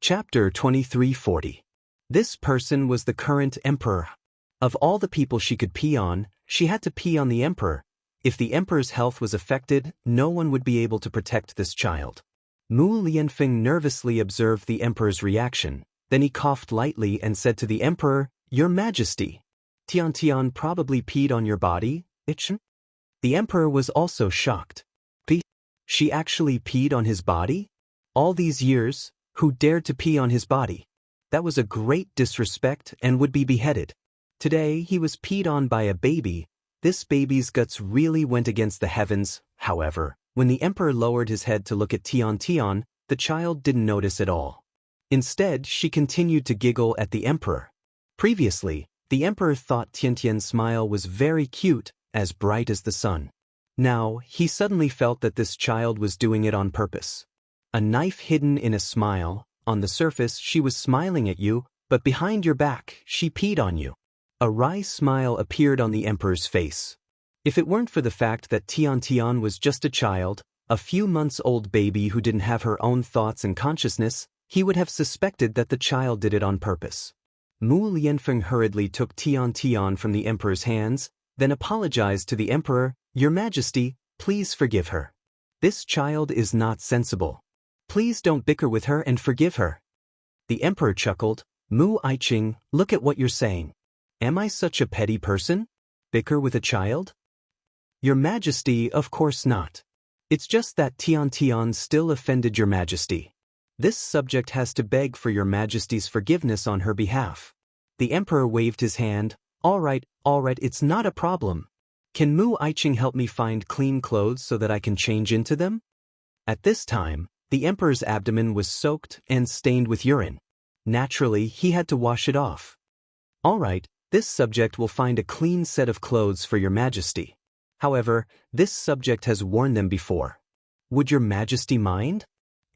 A: Chapter 2340. This person was the current emperor. Of all the people she could pee on, she had to pee on the emperor. If the emperor's health was affected, no one would be able to protect this child. Mu Lianfeng nervously observed the emperor's reaction. Then he coughed lightly and said to the emperor, Your Majesty, Tian probably peed on your body, itch? The emperor was also shocked. She actually peed on his body? All these years, who dared to pee on his body? That was a great disrespect and would be beheaded. Today he was peed on by a baby. This baby's guts really went against the heavens. However, when the emperor lowered his head to look at Tian, the child didn't notice at all. Instead, she continued to giggle at the emperor. Previously, the emperor thought Tian's smile was very cute, as bright as the sun. Now, he suddenly felt that this child was doing it on purpose. A knife hidden in a smile. On the surface, she was smiling at you, but behind your back, she peed on you. A wry smile appeared on the emperor's face. If it weren't for the fact that Tian was just a child, a few months old baby who didn't have her own thoughts and consciousness, he would have suspected that the child did it on purpose. Mu Lianfeng hurriedly took Tian from the emperor's hands, then apologized to the emperor, Your Majesty, please forgive her. This child is not sensible. Please don't bicker with her and forgive her. The emperor chuckled, Mu Aiqing, look at what you're saying. Am I such a petty person? Bicker with a child? Your Majesty, of course not. It's just that Tian still offended Your Majesty. This subject has to beg for Your Majesty's forgiveness on her behalf. The emperor waved his hand, All right, it's not a problem. Can Mu Aiqing help me find clean clothes so that I can change into them? At this time, the emperor's abdomen was soaked and stained with urine. Naturally, he had to wash it off. All right, this subject will find a clean set of clothes for Your Majesty. However, this subject has worn them before. Would Your Majesty mind?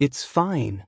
A: It's fine.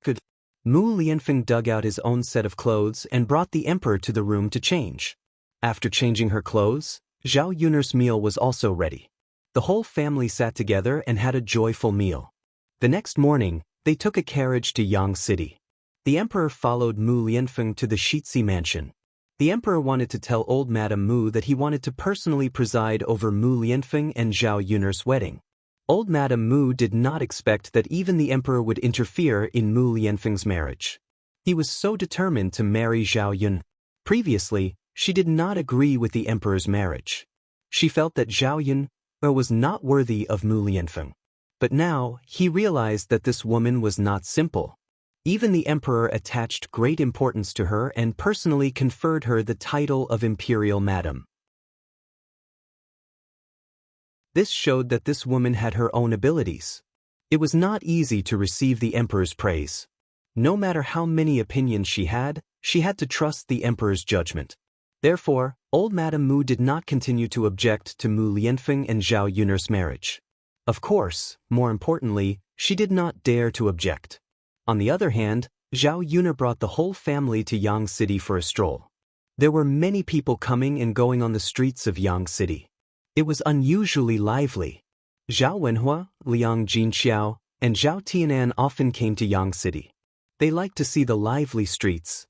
A: Good. Mu Lianfeng dug out his own set of clothes and brought the emperor to the room to change. After changing her clothes, Zhao Yun'er's meal was also ready. The whole family sat together and had a joyful meal. The next morning, they took a carriage to Yang City. The emperor followed Mu Lianfeng to the Shitzi mansion. The emperor wanted to tell old Madame Mu that he wanted to personally preside over Mu Lianfeng and Zhao Yun'er's wedding. Old Madame Mu did not expect that even the emperor would interfere in Mu Lianfeng's marriage. He was so determined to marry Zhao Yun. Previously, she did not agree with the emperor's marriage. She felt that Zhao Yun was not worthy of Mu Lianfeng. But now, he realized that this woman was not simple. Even the emperor attached great importance to her and personally conferred her the title of Imperial Madam. This showed that this woman had her own abilities. It was not easy to receive the emperor's praise. No matter how many opinions she had to trust the emperor's judgment. Therefore, old Madame Mu did not continue to object to Mu Lianfeng and Zhao Yun'er's marriage. Of course, more importantly, she did not dare to object. On the other hand, Zhao Yun'er brought the whole family to Yang City for a stroll. There were many people coming and going on the streets of Yang City. It was unusually lively. Zhao Wenhua, Liang Jinxiao, and Zhao Tianan often came to Yang City. They liked to see the lively streets.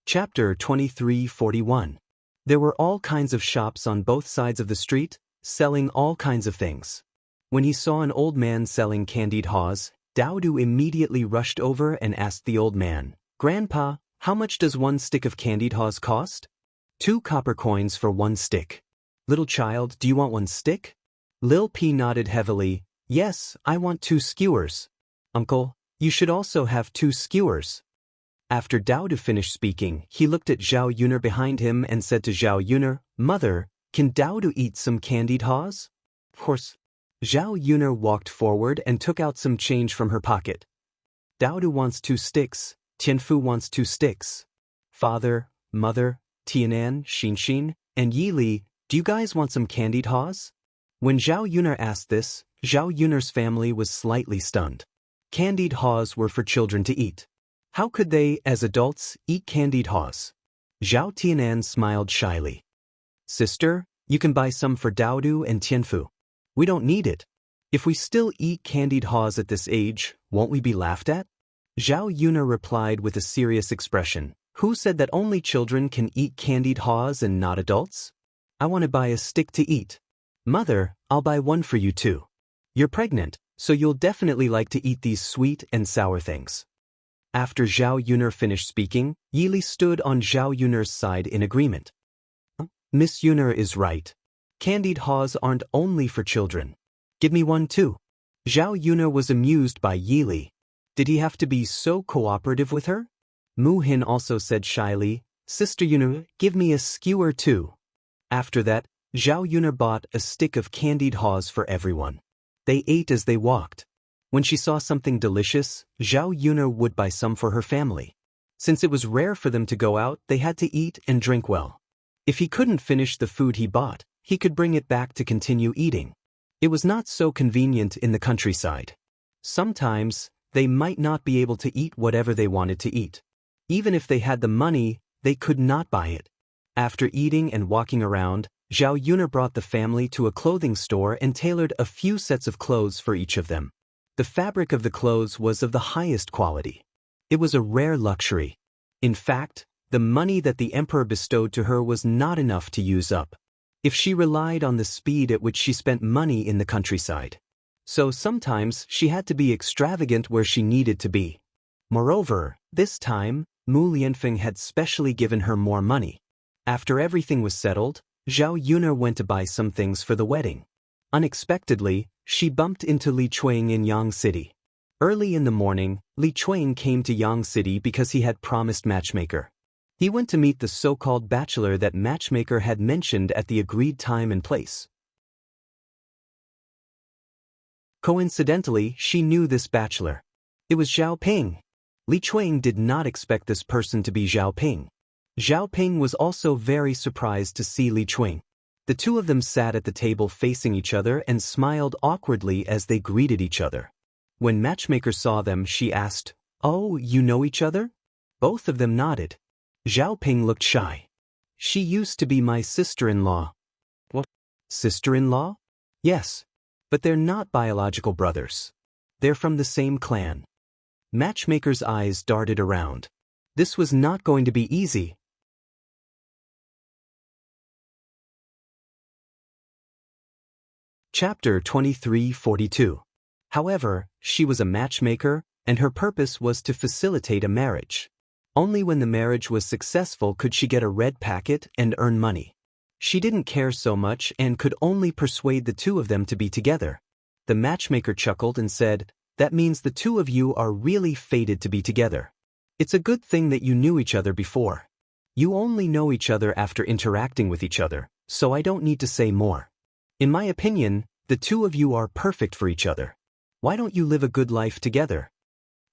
A: Chapter 2341. There were all kinds of shops on both sides of the street, selling all kinds of things. When he saw an old man selling candied haws, Daodu immediately rushed over and asked the old man, "Grandpa, how much does one stick of candied haws cost?" 2 copper coins for 1 stick. "Little child, do you want 1 stick?" Lil P nodded heavily. "Yes, I want 2 skewers." "Uncle, you should also have 2 skewers." After Daodu finished speaking, he looked at Zhao Yun'er behind him and said to Zhao Yun'er, "Mother, can Daodu eat some candied haws?" "Of course." Zhao Yun'er walked forward and took out some change from her pocket. "Daodu wants 2 sticks, Tianfu wants 2 sticks. Father, Mother, Tianan, Xinxin, and Yi Li, do you guys want some candied haws?" When Zhao Yun'er asked this, Zhao Yun'er's family was slightly stunned. Candied haws were for children to eat. How could they, as adults, eat candied haws? Zhao Tianan smiled shyly. "Sister, you can buy some for Daodu and Tianfu. We don't need it. If we still eat candied haws at this age, won't we be laughed at?" Zhao Yun'er replied with a serious expression. "Who said that only children can eat candied haws and not adults? I want to buy a stick to eat. Mother, I'll buy 1 for you too. You're pregnant, so you'll definitely like to eat these sweet and sour things." After Zhao Yun'er finished speaking, Yi Li stood on Zhao Yun'er's side in agreement. "Miss Yun'er is right. Candied haws aren't only for children. Give me 1 too." Zhao Yun'er was amused by Yi Li. Did he have to be so cooperative with her? Mu Hin also said shyly, "Sister Yun'er, give me a skewer too." After that, Zhao Yun'er bought a stick of candied haws for everyone. They ate as they walked. When she saw something delicious, Zhao Yun'er would buy some for her family. Since it was rare for them to go out, they had to eat and drink well. If he couldn't finish the food he bought, he could bring it back to continue eating. It was not so convenient in the countryside. Sometimes, they might not be able to eat whatever they wanted to eat. Even if they had the money, they could not buy it. After eating and walking around, Zhao Yun'er brought the family to a clothing store and tailored a few sets of clothes for each of them. The fabric of the clothes was of the highest quality. It was a rare luxury. In fact, the money that the emperor bestowed to her was not enough to use up, if she relied on the speed at which she spent money in the countryside. So sometimes she had to be extravagant where she needed to be. Moreover, this time, Mu Lianfeng had specially given her more money. After everything was settled, Zhao Yun'er went to buy some things for the wedding. Unexpectedly, she bumped into Li Chuang in Yang City. Early in the morning, Li Chuang came to Yang City because he had promised matchmaker. He went to meet the so-called bachelor that matchmaker had mentioned at the agreed time and place. Coincidentally, she knew this bachelor. It was Zhao Ping. Li Chuang did not expect this person to be Zhao Ping. Zhao Ping was also very surprised to see Li Chuang. The two of them sat at the table facing each other and smiled awkwardly as they greeted each other. When matchmaker saw them, she asked, "Oh, you know each other?" Both of them nodded. Zhao Ping looked shy. "She used to be my sister-in-law." "What? Sister-in-law?" "Yes. But they're not biological brothers. They're from the same clan." Matchmaker's eyes darted around. This was not going to be easy. Chapter 2342. However, she was a matchmaker, and her purpose was to facilitate a marriage. Only when the marriage was successful could she get a red packet and earn money. She didn't care so much and could only persuade the two of them to be together. The matchmaker chuckled and said, "That means the two of you are really fated to be together. It's a good thing that you knew each other before. You only know each other after interacting with each other, so I don't need to say more. In my opinion, the two of you are perfect for each other. Why don't you live a good life together?"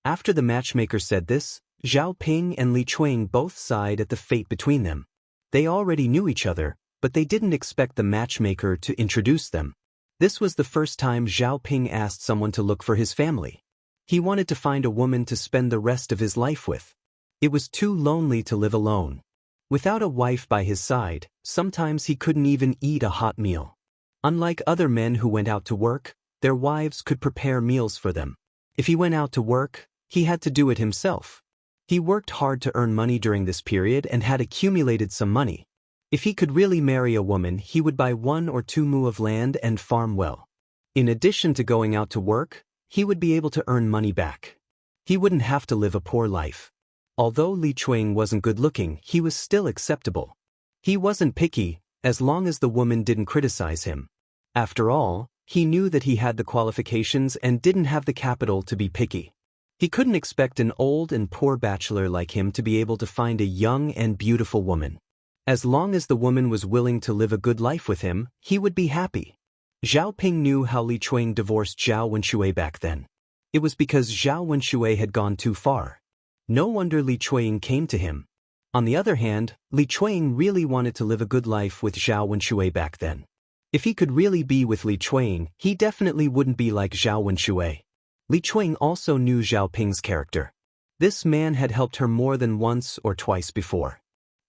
A: After the matchmaker said this, Zhao Ping and Li Chuang both sighed at the fate between them. They already knew each other, but they didn't expect the matchmaker to introduce them. This was the first time Zhao Ping asked someone to look for his family. He wanted to find a woman to spend the rest of his life with. It was too lonely to live alone. Without a wife by his side, sometimes he couldn't even eat a hot meal. Unlike other men who went out to work, their wives could prepare meals for them. If he went out to work, he had to do it himself. He worked hard to earn money during this period and had accumulated some money. If he could really marry a woman, he would buy 1 or 2 mu of land and farm well. In addition to going out to work, he would be able to earn money back. He wouldn't have to live a poor life. Although Li Chuang wasn't good-looking, he was still acceptable. He wasn't picky, as long as the woman didn't criticize him. After all, he knew that he had the qualifications and didn't have the capital to be picky. He couldn't expect an old and poor bachelor like him to be able to find a young and beautiful woman. As long as the woman was willing to live a good life with him, he would be happy. Zhao Ping knew how Li Chuang divorced Zhao Wenxue back then. It was because Zhao Wenxue had gone too far. No wonder Li Chuang came to him. On the other hand, Li Chuang really wanted to live a good life with Zhao Wenxue back then. If he could really be with Li Chuang, he definitely wouldn't be like Zhao Wenxue. Li Chuang also knew Zhao Ping's character. This man had helped her more than once or twice before.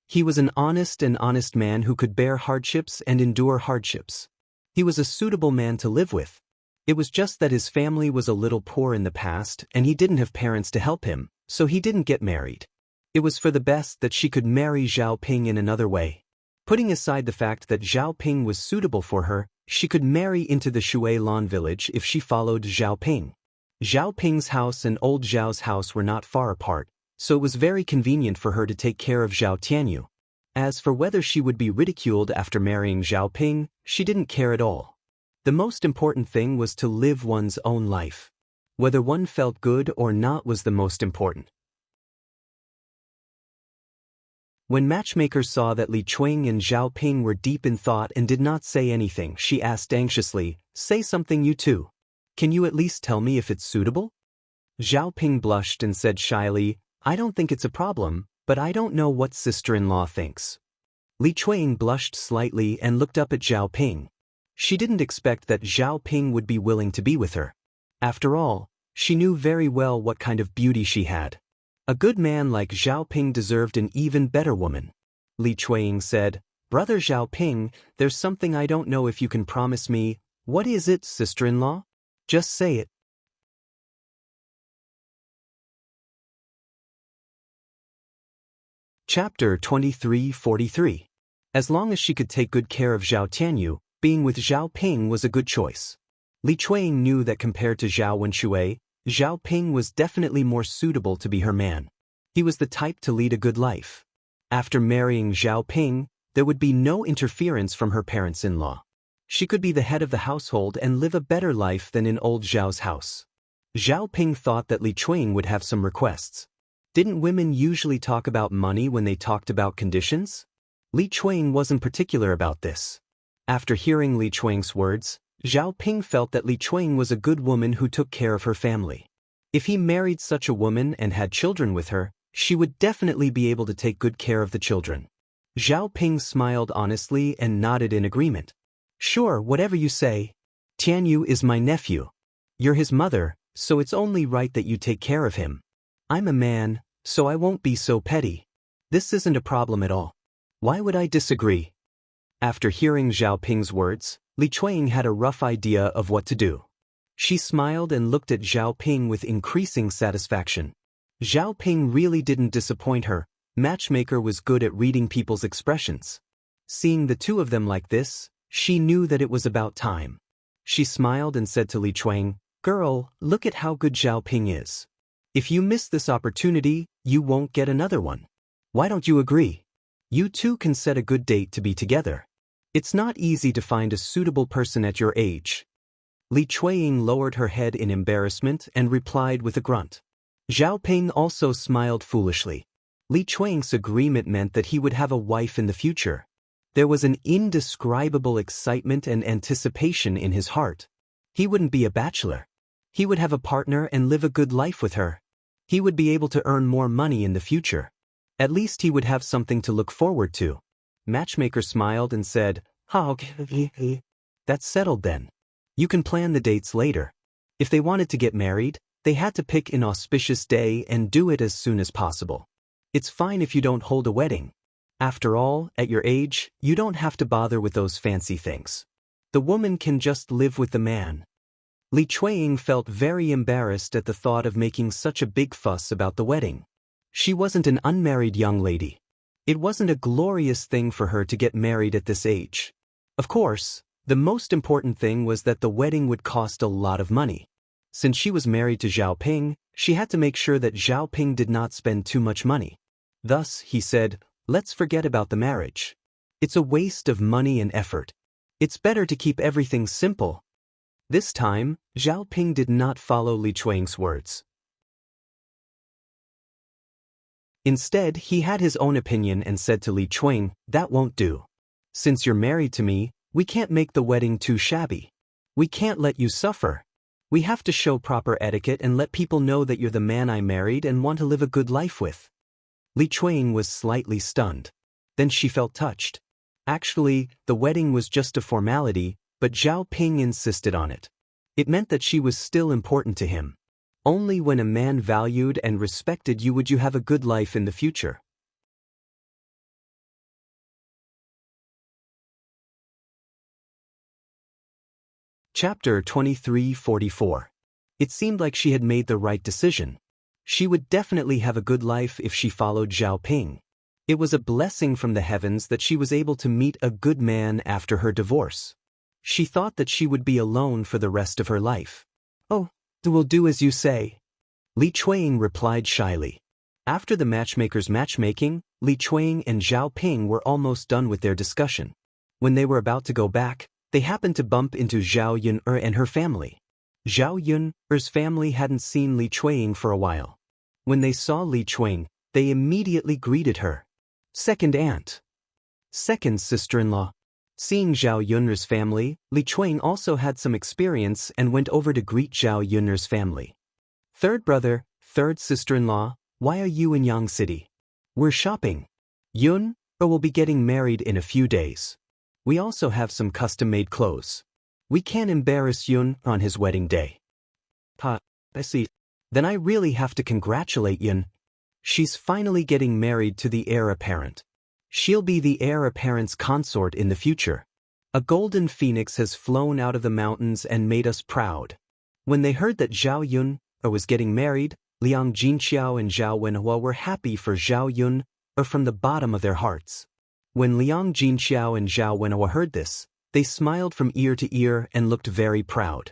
A: He was an honest man who could bear hardships and endure hardships. He was a suitable man to live with. It was just that his family was a little poor in the past and he didn't have parents to help him, so he didn't get married. It was for the best that she could marry Zhao Ping in another way. Putting aside the fact that Zhao Ping was suitable for her, she could marry into the Shui Lan village if she followed Zhao Ping. Zhao Ping's house and old Zhao's house were not far apart, so it was very convenient for her to take care of Zhao Tianyu. As for whether she would be ridiculed after marrying Zhao Ping, she didn't care at all. The most important thing was to live one's own life. Whether one felt good or not was the most important. When matchmakers saw that Li Chuang and Zhao Ping were deep in thought and did not say anything, she asked anxiously, "Say something, you two. Can you at least tell me if it's suitable?" Zhao Ping blushed and said shyly, "I don't think it's a problem, but I don't know what sister-in-law thinks." Li Chuang blushed slightly and looked up at Zhao Ping. She didn't expect that Zhao Ping would be willing to be with her. After all, she knew very well what kind of beauty she had. A good man like Zhao Ping deserved an even better woman. Li Chuang said, "Brother Zhao Ping, there's something I don't know if you can promise me. What is it, sister-in-law? Just say it." Chapter 23:43. As long as she could take good care of Zhao Tianyu, being with Zhao Ping was a good choice. Li Chuang knew that compared to Zhao Wenxue, Zhao Ping was definitely more suitable to be her man. He was the type to lead a good life. After marrying Zhao Ping, there would be no interference from her parents-in-law. She could be the head of the household and live a better life than in old Zhao's house. Zhao Ping thought that Li Chuang would have some requests. Didn't women usually talk about money when they talked about conditions? Li Chuang wasn't particular about this. After hearing Li Chuang's words, Zhao Ping felt that Li Chuang was a good woman who took care of her family. If he married such a woman and had children with her, she would definitely be able to take good care of the children. Zhao Ping smiled honestly and nodded in agreement. "Sure, whatever you say. Tianyu is my nephew. You're his mother, so it's only right that you take care of him. I'm a man, so I won't be so petty. This isn't a problem at all. Why would I disagree?" After hearing Zhao Ping's words, Li Chuang had a rough idea of what to do. She smiled and looked at Zhao Ping with increasing satisfaction. Zhao Ping really didn't disappoint her. Matchmaker was good at reading people's expressions. Seeing the two of them like this, she knew that it was about time. She smiled and said to Li Chuang, Girl, look at how good Zhao Ping is. If you miss this opportunity, you won't get another one. Why don't you agree? You two can set a good date to be together. It's not easy to find a suitable person at your age. Li Chuiying lowered her head in embarrassment and replied with a grunt. Zhao Ping also smiled foolishly. Li Chuiying's agreement meant that he would have a wife in the future. There was an indescribable excitement and anticipation in his heart. He wouldn't be a bachelor. He would have a partner and live a good life with her. He would be able to earn more money in the future. At least he would have something to look forward to. Matchmaker smiled and said, okay. That's settled then. You can plan the dates later. If they wanted to get married, they had to pick an auspicious day and do it as soon as possible. It's fine if you don't hold a wedding. After all, at your age, you don't have to bother with those fancy things. The woman can just live with the man. Li Chuiying felt very embarrassed at the thought of making such a big fuss about the wedding. She wasn't an unmarried young lady. It wasn't a glorious thing for her to get married at this age. Of course, the most important thing was that the wedding would cost a lot of money. Since she was married to Zhao Ping, she had to make sure that Zhao Ping did not spend too much money. Thus, he said, let's forget about the marriage. It's a waste of money and effort. It's better to keep everything simple. This time, Zhao Ping did not follow Li Chuiying's words. Instead, he had his own opinion and said to Li Chuiying, that won't do. Since you're married to me, we can't make the wedding too shabby. We can't let you suffer. We have to show proper etiquette and let people know that you're the man I married and want to live a good life with. Li Chuiying was slightly stunned. Then she felt touched. Actually, the wedding was just a formality, but Zhao Ping insisted on it. It meant that she was still important to him. Only when a man valued and respected you would you have a good life in the future. Chapter 23:44. It seemed like she had made the right decision. She would definitely have a good life if she followed Zhao Ping. It was a blessing from the heavens that she was able to meet a good man after her divorce. She thought that she would be alone for the rest of her life. Oh, we'll do as you say. Li Chuiying replied shyly. After the matchmaker's matchmaking, Li Chuiying and Zhao Ping were almost done with their discussion. When they were about to go back, they happened to bump into Zhao Yun and her family. Zhao Yun's family hadn't seen Li Chuiying for a while. When they saw Li Chuiying, they immediately greeted her. Second aunt. Second sister-in-law. Seeing Zhao Yun's family, Li Chuiying also had some experience and went over to greet Zhao Yun's family. Third brother, third sister-in-law, why are you in Yang City? We're shopping. Yun will be getting married in a few days. We also have some custom-made clothes. We can't embarrass Yun on his wedding day. I see. Then I really have to congratulate Yun. She's finally getting married to the heir apparent. She'll be the heir apparent's consort in the future. A golden phoenix has flown out of the mountains and made us proud. When they heard that Zhao Yun was getting married, Liang Jinqiao and Zhao Wenhua were happy for Zhao Yun from the bottom of their hearts. When Liang Jinqiao and Zhao Wenhua heard this, they smiled from ear to ear and looked very proud.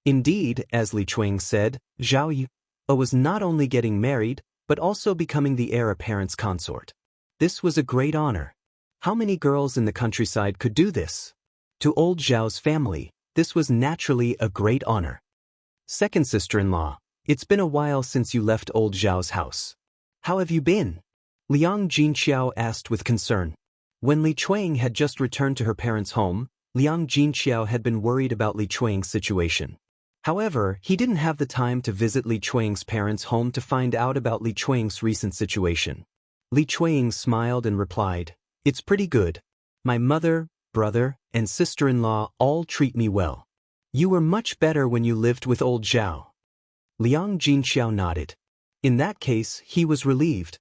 A: Indeed, as Li Chuiying said, Zhao Yun was not only getting married, but also becoming the heir apparent's consort. This was a great honor. How many girls in the countryside could do this? To old Zhao's family, this was naturally a great honor. Second sister-in-law, it's been a while since you left old Zhao's house. How have you been? Liang Jinqiao asked with concern. When Li Chuiying had just returned to her parents' home, Liang Jinqiao had been worried about Li Chuiying's situation. However, he didn't have the time to visit Li Chuiying's parents' home to find out about Li Chuiying's recent situation. Li Chuiying smiled and replied, it's pretty good. My mother, brother, and sister-in-law all treat me well. You were much better when you lived with old Zhao. Liang Jinqiao nodded. In that case, he was relieved.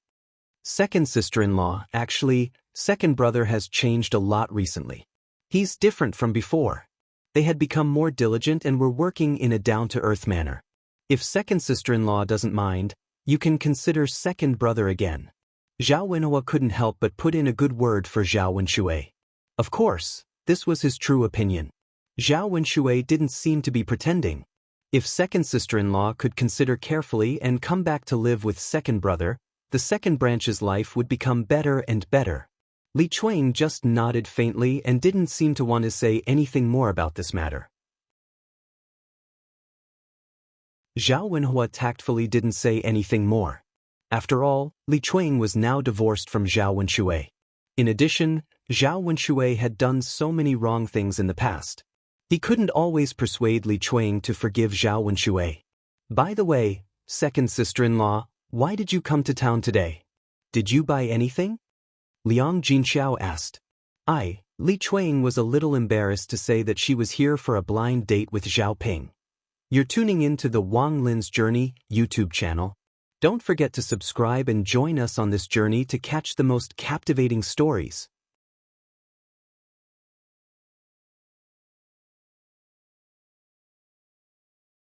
A: Second sister-in-law, actually, second brother has changed a lot recently. He's different from before. They had become more diligent and were working in a down-to-earth manner. If second sister-in-law doesn't mind, you can consider second brother again. Zhao Wenhua couldn't help but put in a good word for Zhao Wenshui. Of course, this was his true opinion. Zhao Wenshui didn't seem to be pretending. If second sister-in-law could consider carefully and come back to live with second brother, the second branch's life would become better and better. Li Chuang just nodded faintly and didn't seem to want to say anything more about this matter. Zhao Wenhua tactfully didn't say anything more. After all, Li Chuang was now divorced from Zhao Wenshui. In addition, Zhao Wenshui had done so many wrong things in the past. He couldn't always persuade Li Chuang to forgive Zhao Wenshui. By the way, second sister-in-law, why did you come to town today? Did you buy anything? Liang Jinxiao asked. Li Chuang was a little embarrassed to say that she was here for a blind date with Zhao Ping. You're tuning in to the Wang Lin's Journey YouTube channel. Don't forget to subscribe and join us on this journey to catch the most captivating stories.